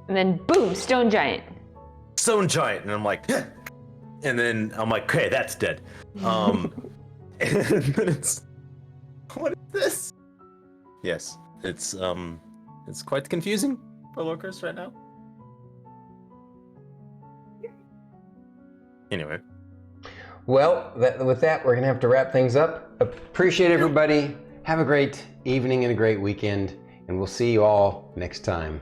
then boom, stone giant. Stone giant, and I'm like, and then I'm like, okay, that's dead. And then it's, what is this? Yes, it's quite confusing for Lorkris right now. Anyway. Well, with that, we're going to have to wrap things up. Appreciate everybody. Have a great evening and a great weekend, and we'll see you all next time.